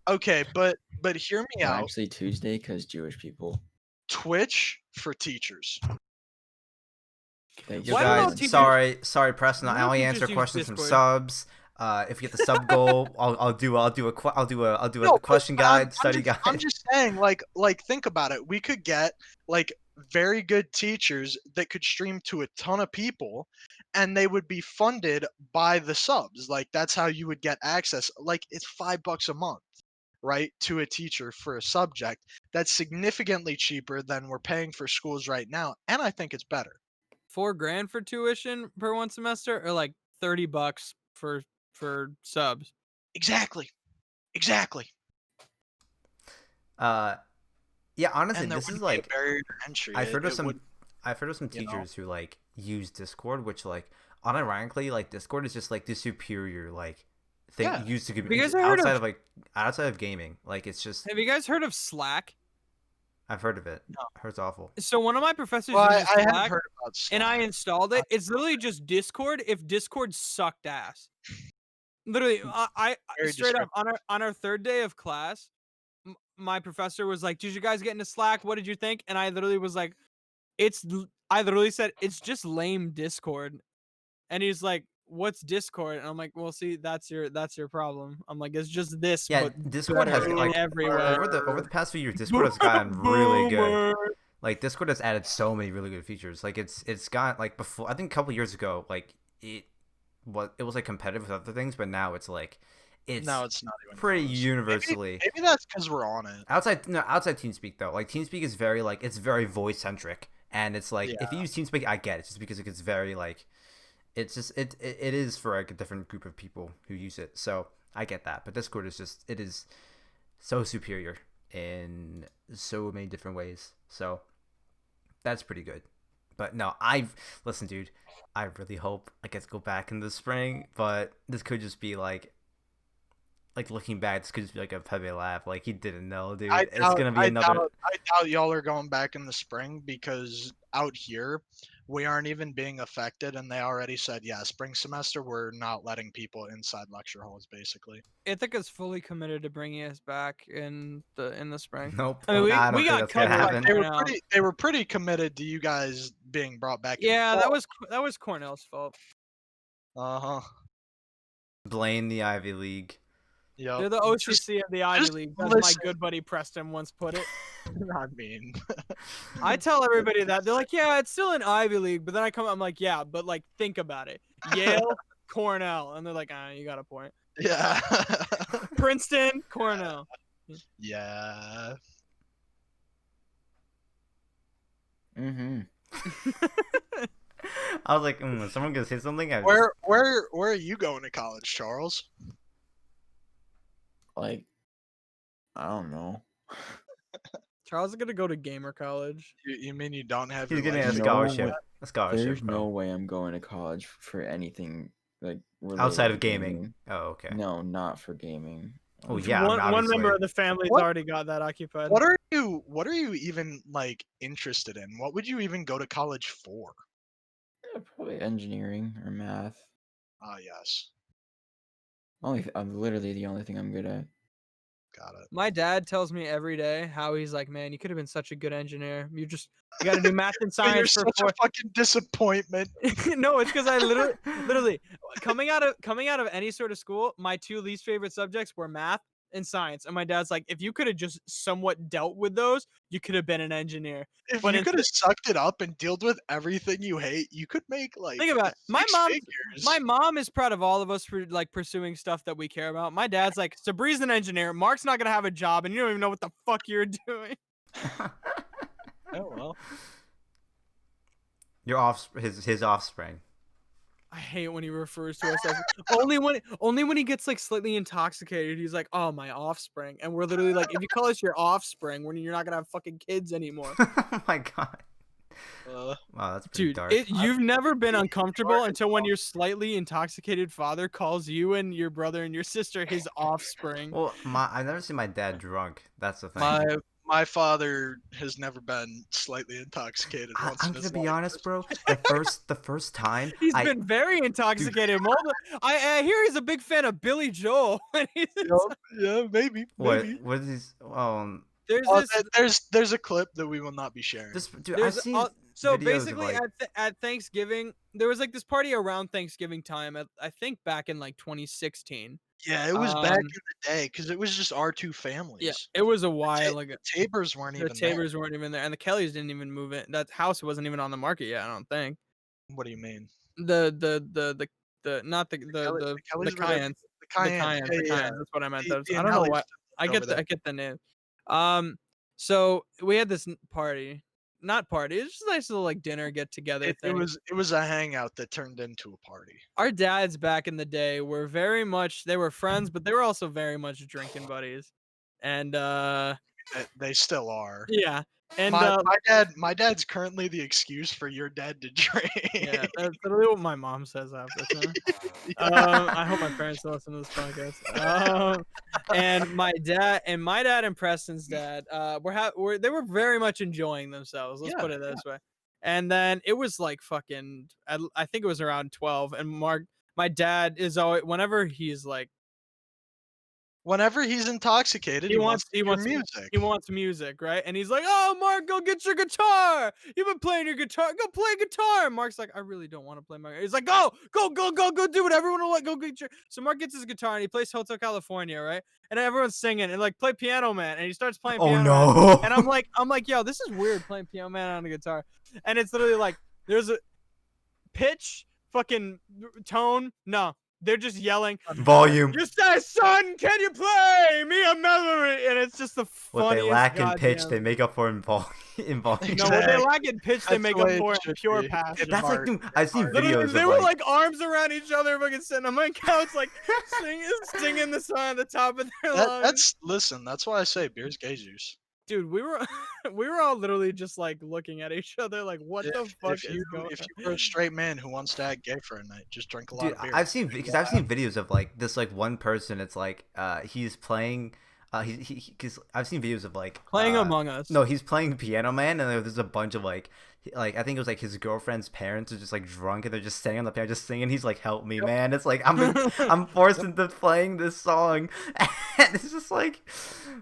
Okay, but hear me Well, out. actually, Tuesday, because Jewish people. Twitch for teachers. Thanks Yo, Why don't guys, all teachers- sorry, Preston. why I don't only teachers answer use questions from Discord? subs. If you get the sub goal, I'll do a No, question but guide, I'm study just, guide. I'm just saying, like think about it. We could get like very good teachers that could stream to a ton of people, and they would be funded by the subs. Like that's how you would get access. Like it's $5 a month, right, to a teacher for a subject. That's significantly cheaper than we're paying for schools right now, and I think it's better. $4,000 for tuition per one semester, or like $30 for subs. Exactly. Yeah, honestly, And there this is wouldn't be a like barrier to entry. I've heard of It some would, I've heard of some you know. teachers who like use Discord, which like unironically like Discord is just like the superior like thing Yeah. used to Have you guys heard outside of of outside of gaming. Like it's just Have you guys heard of Slack? I've heard of it. No. I heard it's awful. So one of my professors Well, uses I have Slack, heard about and I Slack. installed it. It's literally just Discord if Discord sucked ass. Literally, I Very straight up descriptive. on our third day of class, my professor was like, "Did you guys get into Slack? What did you think?" And I literally was like, I literally said it's just lame Discord, and he's like, "What's Discord?" And I'm like, "Well, see, that's your problem." I'm like, "It's just this, Yeah, but Discord has better in like every way." over the past few years, Discord has gotten really good. Boomer. Like Discord has added so many really good features. Like it's got like before I think a couple years ago, like it was like competitive with other things, but now it's like it's No, it's not even pretty close. universally Maybe that's because we're on it. outside TeamSpeak though. Like TeamSpeak is very like it's very voice centric, and it's like if you use TeamSpeak, I get it just because it gets very like it's just it is for like a different group of people who use it. So I get that, but Discord is just it is so superior in so many different ways. So that's pretty good. But no, listen, dude. I really hope I get to go back in the spring, but this could just be like looking back, this could just be like a Pepe laugh. Like he didn't know, dude. It's gonna be another. I doubt y'all are going back in the spring because out here we aren't even being affected, and they already said, yeah, spring semester we're not letting people inside lecture halls. Basically, Ithaca's fully committed to bringing us back in the spring. Nope. I mean, I don't we think got that's gonna covered happen. they were now. pretty committed to you guys being brought back. Yeah, that was Cornell's fault. Uh-huh. Blame the Ivy League. Yep. They're the OCC of the Ivy just League, as my listen. good buddy Preston once put it. I mean, I tell everybody that they're like, "Yeah, it's still an Ivy League," but then I come, I'm like, "Yeah, but like, think about it: Yale, Cornell," and they're like, "Ah, you got a point." yeah. Princeton, Cornell. Yeah. Mm-hmm. I was like, is someone gonna say something? Where are you going to college, Charles? Like, I don't know. Charles is gonna go to gamer college. You mean you don't have He's your getting a life No scholarship. way. A scholarship, There's bro. no way I'm going to college for anything like Outside related of to gaming. Oh, okay. No, not for gaming. Oh yeah. One obviously. member of the family's What? already got that occupied. What are you even like interested in? What would you even go to college for? Yeah, probably engineering or math. Ah, yes. I'm literally the only thing I'm good at. Got it. My dad tells me every day how he's like, "Man, you could have been such a good engineer. You got to do math and You're science for such a fucking disappointment. No, it's because I literally coming out of any sort of school, my two least favorite subjects were math and science. And my dad's like, if you could have just somewhat dealt with those, you could have been an engineer. If But you it's- could have sucked it up and dealt with everything you hate, you could make like Think about it. six figures. My mom is proud of all of us for like pursuing stuff that we care about. My dad's like, Sabri's an engineer. Mark's not gonna have a job, and you don't even know what the fuck you're doing. Oh well. His offspring. I hate when he refers to us as only when he gets like slightly intoxicated. He's like, "Oh, my offspring," and we're literally like, "If you call us your offspring, when you're not gonna have fucking kids anymore." Oh my god. Wow, that's pretty Dude, dark. you've never been uncomfortable until when your slightly intoxicated father calls you and your brother and your sister his offspring. Well, I've never seen my dad drunk. That's the thing. My father has never been slightly intoxicated once I'm in gonna his be life. honest, bro. The first time He's been very intoxicated. I hear he's a big fan of Billy Joel. Yeah, maybe. what Maybe. what is his There's a clip that we will not be sharing. dude, I've seen so videos basically of, like, at Thanksgiving there was like this party around Thanksgiving time I think back in like 2016. Yeah, it was back in the day because it was just our two families. Yeah, it was a while ago. Tabers weren't The even Tabers weren't even there, and the Kellys didn't even move in. That house wasn't even on the market yet. I don't think. there. What do you mean? The not the Kellys were Cayennes. The Cayennes. The Yeah, Cayennes. That's what I meant. The I don't know Anellis why. I over get there. the name. So we had this party. not party. It's just a nice little like dinner get together It thing. was a hangout that turned into a party. Our dads back in the day were very much they were friends, but they were also very much drinking buddies. And They still are. yeah. And My dad's currently the excuse for your dad to drink. yeah, that's literally what my mom says after this now. I hope my parents don't listen to this podcast. And my dad and Preston's dad, they were very much enjoying themselves. Let's Yeah, put it this way. And then it was like fucking, I think it was around 12. And my dad is always, Whenever he's intoxicated, he wants to hear music. he wants music, right? And he's like, "Oh, Mark, go get your guitar. You've been playing your guitar. Go play guitar." And Mark's like, "I really don't want to play my." He's like, "Go do what everyone will like. Go get your." So Mark gets his guitar and he plays Hotel California, right? And everyone's singing and like play Piano Man, and he starts playing Oh Piano no. Man. And I'm like, yo, this is weird playing Piano Man on a guitar. And it's literally like there's a pitch, fucking tone. No, they're just yelling. Volume. You say, son, can you play me a melody? And it's just the What funniest. they lack in pitch, goddamn- they make up for in volume. No, what they Exactly. lack in pitch, they That's make the up way it for in should pure be. passion. That's like, dude, I've seen Literally, videos they of were like, like arms around each other, fucking sitting on my couch, like singing the song at the top of their lungs. That's why I say beer's gay juice. Dude, we were we were all literally just like looking at each other, like, what the fuck If you is going if on? you were a straight man who wants to act gay for a night, just drink a lot dude, of beer. I've seen videos of like this like one person. It's like he's playing. Because I've seen videos of like Playing Among Us. No, he's playing Piano Man, and there's a bunch of like I think it was like his girlfriend's parents are just like drunk and they're just sitting on the piano just singing. He's like, "Help me, man!" It's like I'm forced into playing this song, and it's just like,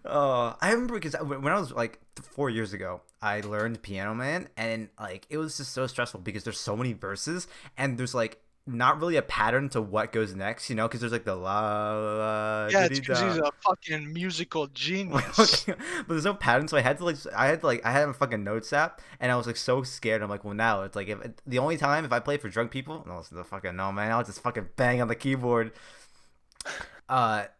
I remember because when I was like 4 years ago, I learned Piano Man, and like it was just so stressful because there's so many verses and there's like not really a pattern to what goes next, you know, because there's like the la la. Yeah, it's because he's a fucking musical genius. But there's no pattern, so I had a fucking notes app, and I was like so scared. I'm like, well, now it's like if the only time if I play for drunk people, no, it's the fucking no, man, I'll just fucking bang on the keyboard. But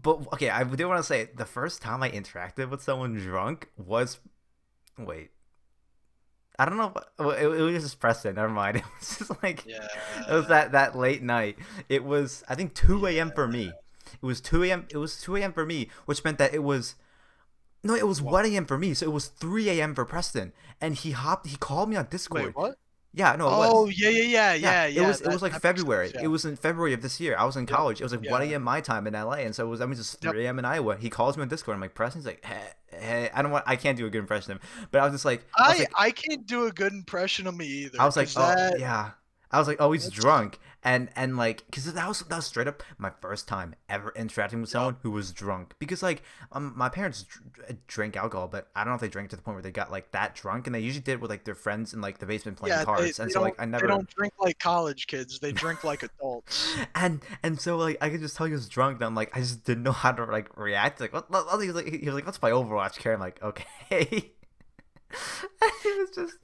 okay, I do want to say the first time I interacted with someone drunk was, wait, I don't know. It was just Preston. Never mind. It was just like it was that late night. It was I think 2 a.m. for me. It was 2 a.m. It was 2 a.m. for me, which meant that it was 1 a.m. for me. So it was 3 a.m. for Preston, and he called me on Discord. Wait, what? Yeah, no, it Oh, was. yeah. It was like that makes February. sense, yeah. It was in February of this year. I was in college. It was like 1 a.m. my time in LA, and so it was just 3 a.m. in Iowa. He calls me on Discord. I'm like, Preston. He's like, hey, I can't do a good impression of him, but I was just like, I can't do a good impression of me either. I was like, 'cause oh yeah. I was like, oh, he's drunk, and like, because that was straight up my first time ever interacting with someone who was drunk. Because like, my parents drink alcohol, but I don't know if they drank to the point where they got like that drunk, and they usually did with like their friends in like the basement playing cards. And so like, I never. They don't drink like college kids. They drink like adults. And so like, I could just tell he was drunk, and I'm like, I just didn't know how to like react. Like, he was like, let's play Overwatch, Cary. I'm like, okay. It was just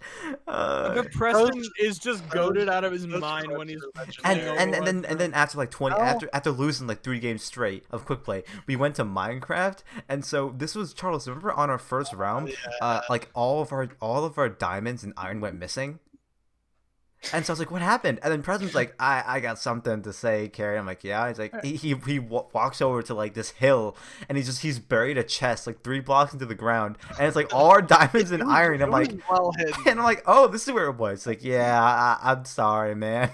But Preston is just goaded out of his mind when he's and then after like 20 after losing like 3 games straight of quick play, we went to Minecraft. And so this was, Charles, remember on our first round, like all of our diamonds and iron went missing. And so I was like, what happened? And then Preston's like, I got something to say, Cary. I'm like, yeah. He's like, he walks over to like this hill, and he's buried a chest like 3 blocks into the ground, and it's like all our diamonds and iron. I'm like, well hidden. and I'm like, oh, this is where it was. It's like, yeah, I'm sorry, man.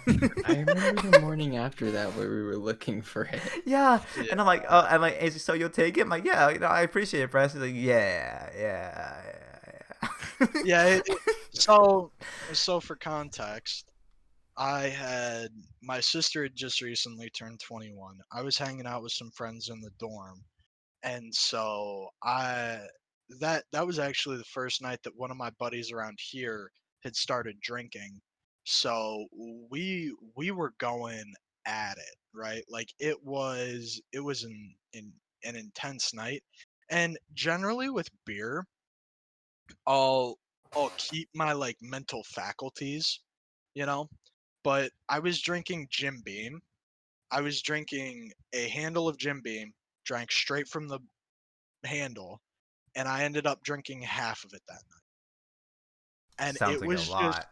I remember the morning after that where we were looking for it. Yeah. And I'm like, oh, I'm like, is so you'll take it? I'm like, yeah, I appreciate it, Preston. He's like, yeah. Yeah. So for context, my sister had just recently turned 21. I was hanging out with some friends in the dorm, and so that was actually the first night that one of my buddies around here had started drinking. So we were going at it, right? Like it was an intense night. And generally with beer, I'll keep my like mental faculties, you know. But I was drinking Jim Beam. I was drinking a handle of Jim Beam, drank straight from the handle, and I ended up drinking half of it that night. and Sounds like a lot.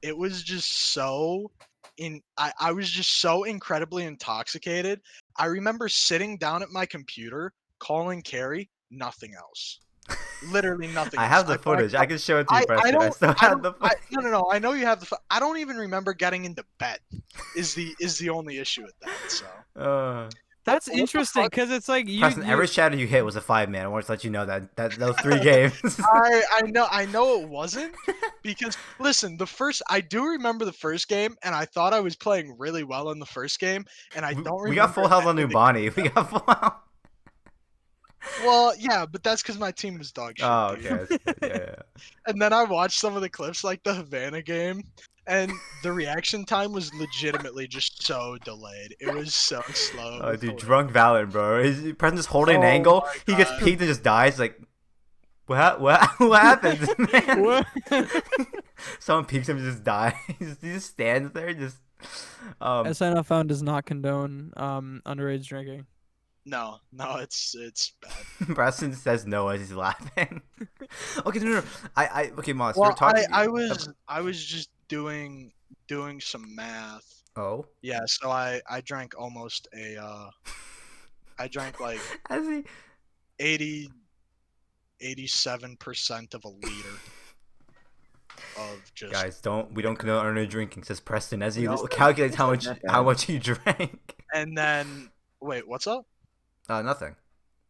it was just so I was just so incredibly intoxicated. I remember sitting down at my computer, calling Cary, nothing else. Literally nothing I else. have the I blacked footage. I out. can show it to you, I Preston. I don't still I have don't the I, footage. no. I know you have the. I don't even remember getting into bed. Is the only issue with that. So That's what the interesting fuck? because it's like Preston, you every shadow you hit was a 5-man. I want to let you know that those 3 games. I know it wasn't because listen, I do remember the first game, and I thought I was playing really well in the first game, and I don't we got remember full health on any New of the Bonnie. We got full health. Well, yeah, but that's because my team was dog shit, Oh, dude. okay. That's good. Yeah. And then I watched some of the clips, like the Havana game, and the reaction time was legitimately just so delayed. It was so slow. It Oh, was dude, hilarious. drunk Valorant, bro. Preston's just holding an Oh angle. my He gets God. peeked and just dies. Like, what happened, man? What? Someone peeks him and just dies. He just stands there, just. SNL Found does not condone underage drinking. No, it's bad. Preston says no as he's laughing. Okay, no. Okay, Moss, Well, we're talking. I was just doing some math. Oh. Yeah, so I drank almost a I drank like As he. 87% of a liter of just Guys, we don't condone underage drinking, says Preston as he No, calculates it's not that how bad. much he drank. and then wait, what's up? Nothing.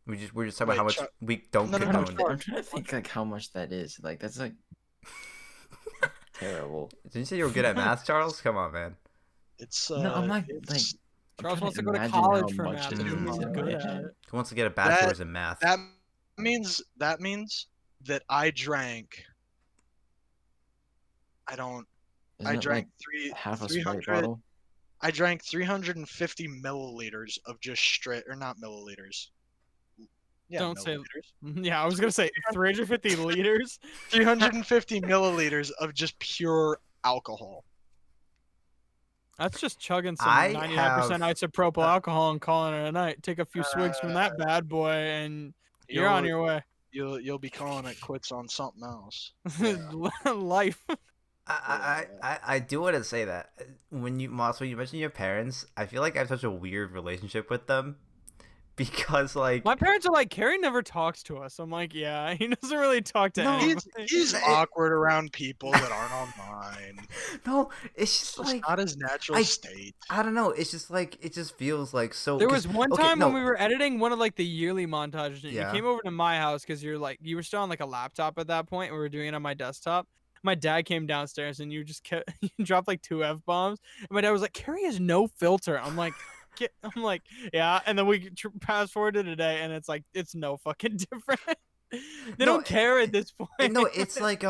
We're just talking about Wait, how much Chuck- we don't No, no, no, condone. Chuck. I'm trying to think like how much that is. Like that's like terrible. Didn't you say you were good at math, Charles? Come on, man. It's No, I'm not it's, like. I'm Charles trying wants to go to imagine college how for much math it because he's is in good my at head. it. Who wants to get a bachelor's in math? that means that I drank. I don't. Isn't I it drank like half a 300. Sprite bottle? I drank 350 milliliters of just straight, or not milliliters. Yeah, Don't say- milliliters. Yeah, I was gonna say 350 liters. 350 milliliters of just pure alcohol. That's just chugging some I 99% have- isopropyl alcohol and calling it a night. Take a few swigs from that bad boy, and you're on your way. You'll be calling it quits on something else. Life. I do want to say that when you mentioned your parents, I feel like I have such a weird relationship with them because like My parents are like, Cary never talks to us. I'm like, yeah, he doesn't really talk to No, anyone. He's awkward around people that aren't online. no, it's just It's like not his natural state. I don't know. It's just like it just feels like so. There 'cause- was one okay, time no, when we were editing one of like the yearly montages. And Yeah. You came over to my house because you were still on like a laptop at that point. And we were doing it on my desktop. My dad came downstairs and you just kept you dropped like 2 F-bombs. And my dad was like, Cary has no filter. I'm like, yeah. And then we fast forward to today and it's like it's no fucking different. They No, don't care at this point. no, it's like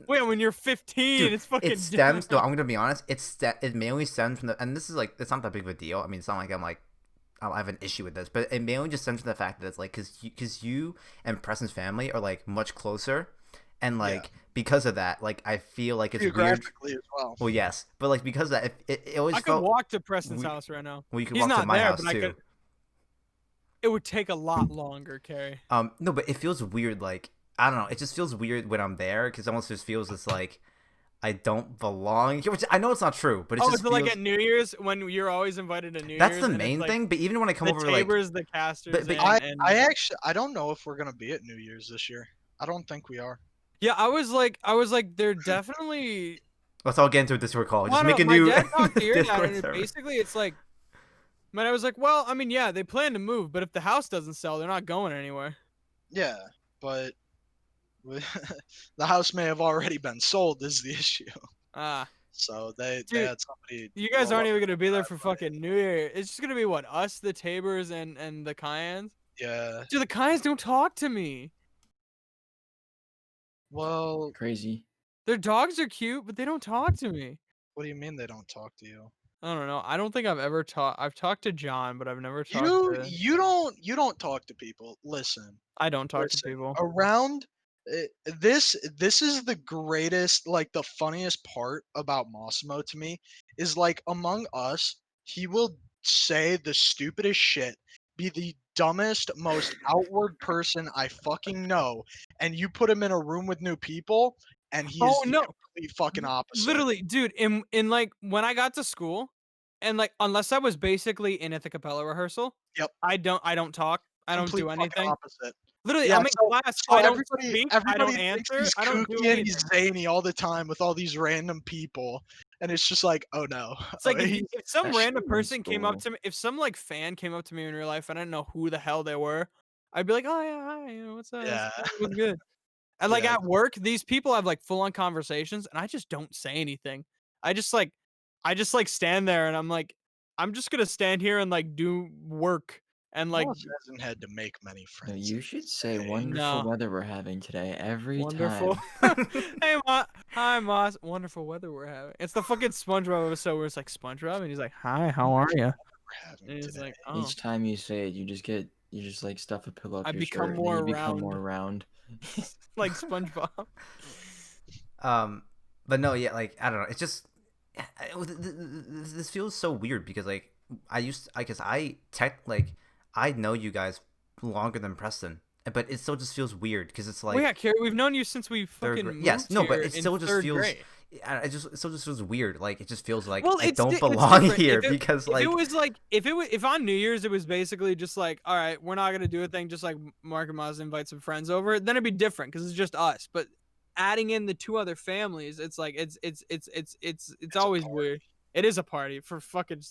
Wait, when you're 15, Dude, it's fucking it stems. different. No, I'm gonna be honest. It mainly stems from and this is like it's not that big of a deal. I mean, it's not like I'm like I have an issue with this, but it mainly just stems from the fact that it's like because you and Preston's family are like much closer, and like because of that, like I feel like it's weird. Geographically as well. Well, yes, but like because of that, it always I could felt. walk to Preston's we- house right now. Well, you can He's walk to not my there, house but I too. could. It would take a lot longer, Cary. No, but it feels weird. Like I don't know. It just feels weird when I'm there because it almost just feels it's like I don't belong here. Which I know it's not true, but it Oh, just is it feels. like at New Year's when you're always invited to New That's Year's? the and it's, main like, thing. But even when I come The over, like Tabers, the casters, but and I don't know if we're gonna be at New Year's this year. I don't think we are. yeah, I was like, they're definitely. let's all get into a Discord call. Well, Just I make a don't know, new my dad talked to your dad, Discord and server. basically it's like, man, I was like, well, I mean, yeah, they plan to move, but if the house doesn't sell, they're not going anywhere. Yeah, but the house may have already been sold. Is the issue. Ah, So they Dude, had somebody. you guys roll aren't up- even gonna be there for fucking New Year. It's just gonna be what, us, the Tabers, and the Cayennes. Yeah. Dude, the Cayennes don't talk to me. Well, Crazy. Their dogs are cute, but they don't talk to me. what do you mean they don't talk to you? I don't know. I don't think I've ever talked. I've talked to John, but I've never talked to. You don't talk to people. Listen. I don't talk to Listen, people. around this is the greatest, like the funniest part about Massimo to me is like among us he will say the stupidest shit, be the dumbest, most outward person I fucking know, and you put him in a room with new people and he Oh, is the no. complete fucking opposite. Literally, dude, in like when I got to school, and like unless I was basically in a cappella rehearsal, Yep. I don't talk, I don't Complete do fucking anything. opposite. Literally, Yeah, I'm in class, so I don't everybody speak, I don't thinks answer, he's I don't do kooky and he's anything. zany all the time with all these random people, and it's just like, oh no. It's like He's- if some Especially random in person came up school. to me, if some like fan came up to me in real life and I didn't know who the hell they were, I'd be like, oh yeah, hi, what's up? Yeah. What's good? And like Yeah. at work, these people have like full on conversations, and I just don't say anything. I just like, stand there, and I'm like, I'm just gonna stand here and like do work and like Moss hasn't had to make many No, friends. you should say wonderful No. weather we're having today every wonderful. time. Hey, hi, Moss. Wonderful weather we're having. It's the fucking SpongeBob episode where it's like SpongeBob, and he's like, "Hi, how are you?" We're having And he's today. like, "Oh, Each time you say it, you just like stuff a pillow up I your become shirt, more and then you become round." more round. like SpongeBob." But no, yeah, like I don't know. It's just this feels so weird because like I guess I know you guys longer than Preston, but it still just feels weird because it's like Well, yeah, Cary, we've known you since we third fucking grade. moved Yes, no, but here it in still just third feels. grade. It still just feels weird. Like it just feels like Well, I don't it's belong different. here If it- because if like it was like if on New Year's it was basically just like, all right, we're not gonna do a thing, just like Marc and Maz invite some friends over, then it'd be different because it's just us. But adding in the two other families, it's like it's always weird. It is a party for fucking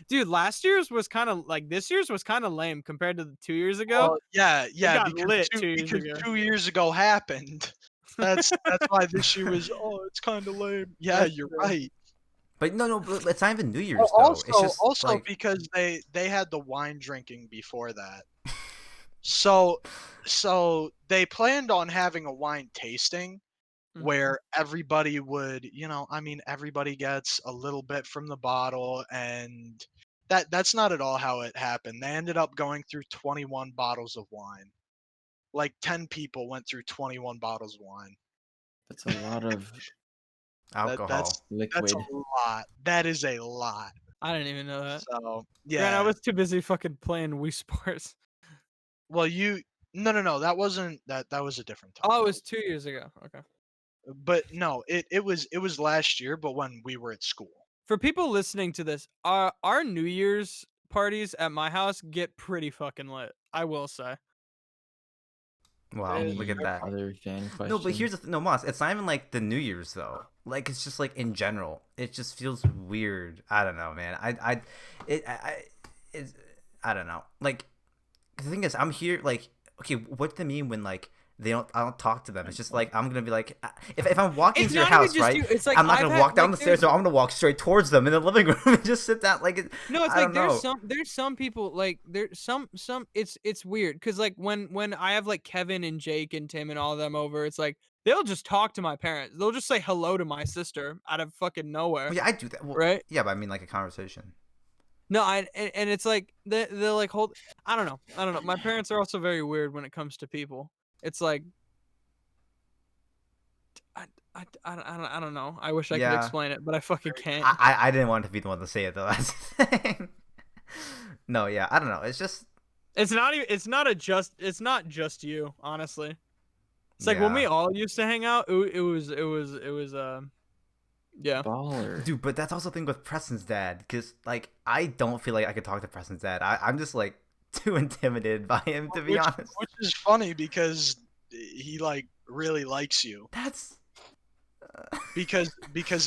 dude. Last year's was kind of like this year's was kind of lame compared to the 2 years ago. Well, yeah, got because lit 2 years because ago. 2 years ago happened. That's why this year was. Oh, it's kind of lame. Yeah, That's you're true. right. but no, but it's not even New Year's though. It's just Also like because they had the wine drinking before that. So they planned on having a wine tasting Mhm. where everybody would, I mean, everybody gets a little bit from the bottle, and that's not at all how it happened. They ended up going through 21 bottles of wine. Like 10 people went through 21 bottles of wine. That's a lot of alcohol. That's liquid. a lot. That is a lot. I didn't even know that. So Grant, I yeah. was too busy fucking playing Wii Sports. Well, no. That wasn't that. That was a different time. Oh, it That was 2 years ago. Okay. But no, it was last year, but when we were at school. For people listening to this, our New Year's parties at my house get pretty fucking lit. I will say. Wow, Any look at that. Other fan question. No, but here's the no, Moss. It's not even like the New Year's though. Like it's just like in general, it just feels weird. I don't know, man. I don't know. Like the thing is, I'm here. Like, okay, what do they mean when like I don't talk to them? It's just like I'm gonna be like, if I'm walking It's to your not even house, just right? you, it's like I'm not I've gonna had- walk down like, the stairs. No, I'm gonna walk straight towards them in the living room and just sit down. Like, No, it's I like don't know. there's some people like there's some it's weird because like when I have like Kevin and Jake and Tim and all of them over, it's like they'll just talk to my parents. They'll just say hello to my sister out of fucking nowhere, Well, yeah, I do that. Well, right? yeah, but I mean like a conversation. No, and it's like they're like hold. I don't know. My parents are also very weird when it comes to people. It's like I don't know. I wish I could Yeah. explain it, but I fucking can't. I didn't want to be the one to say it though. That's the thing. No, yeah, I don't know. It's just It's not even. It's not just you, honestly. It's like when we yeah. all used to hang out. It was. Yeah. baller. Dude, but that's also the thing with Preston's dad, because like I don't feel like I could talk to Preston's dad. I'm just like too intimidated by him, to be honest. Which is funny because he like really likes you. That's Because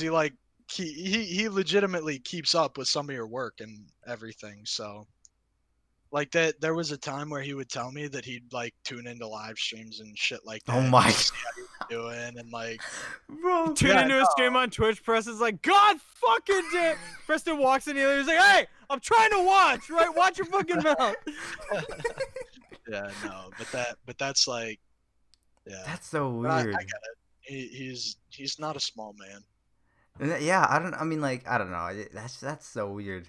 he like he legitimately keeps up with some of your work and everything. So like that there was a time where he would tell me that he'd like tune into live streams and shit like that. Oh and my see how he was doing and like bro. Tune Yeah, into a stream on Twitch. Preston's like, God fucking damn. Preston walks in here. He's like, Hey, I'm trying to watch. Right, watch your fucking mouth. yeah, no, but that's like yeah. That's so But I weird. get it. He's not a small man. Yeah, I mean like I don't know. That's so weird.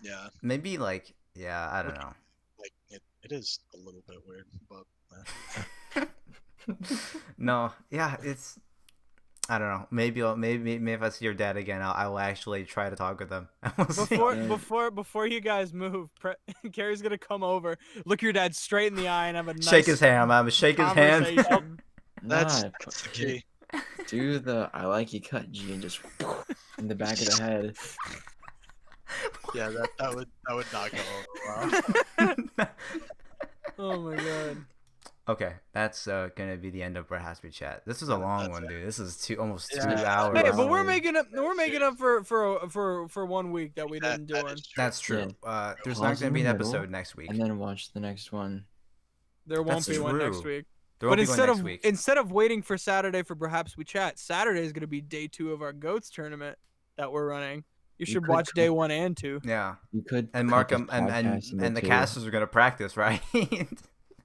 Yeah. Maybe like yeah, I don't know. Like it is a little bit weird, but No, yeah, it's I don't know. Maybe if I see your dad again, I will actually try to talk with him. We'll see. Before you guys move, Cary's gonna come over, look your dad straight in the eye, and have a nice Shake his hand. I'm gonna shake his hand. conversation. that's Nah, the key. do the I like you cut G and just in the back of the head. Yeah, that would not go over well. Oh my god. Okay, that's gonna be the end of Bruhaps chat. This was a long one, dude. This is almost 2 Yeah. hours. Hey, but we're hours. making up. We're making up for 1 week that we didn't do That one. is true. That's true. There's not Pause gonna in be an the middle, episode next week. And then watch the next one. There won't That's be one next true. week. There won't But be one next week. instead of waiting for Saturday for Perhaps We Chat, Saturday is gonna be day 2 of our Goats tournament that we're running. You should could watch day cut- 1 and 2. Yeah, You could and cut Mark this and podcast into the two. casters are gonna practice, right?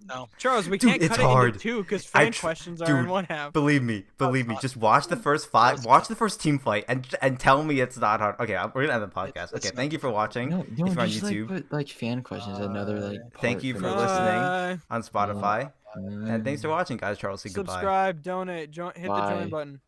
No. Charles, we Dude, can't it's cut it hard. into 2 because I fan tr- questions are dude, in one half. Believe me. not. Just watch the first watch the first team fight, and tell me it's not hard. Okay, we're gonna end the podcast. It's Okay, not thank you for watching. No, if you're on just YouTube, like put like fan questions. Another like. thank part you for for next listening week. on Spotify, Mm. and thanks for watching, guys. Charles, say goodbye. Subscribe, donate, hit the join Bye. button.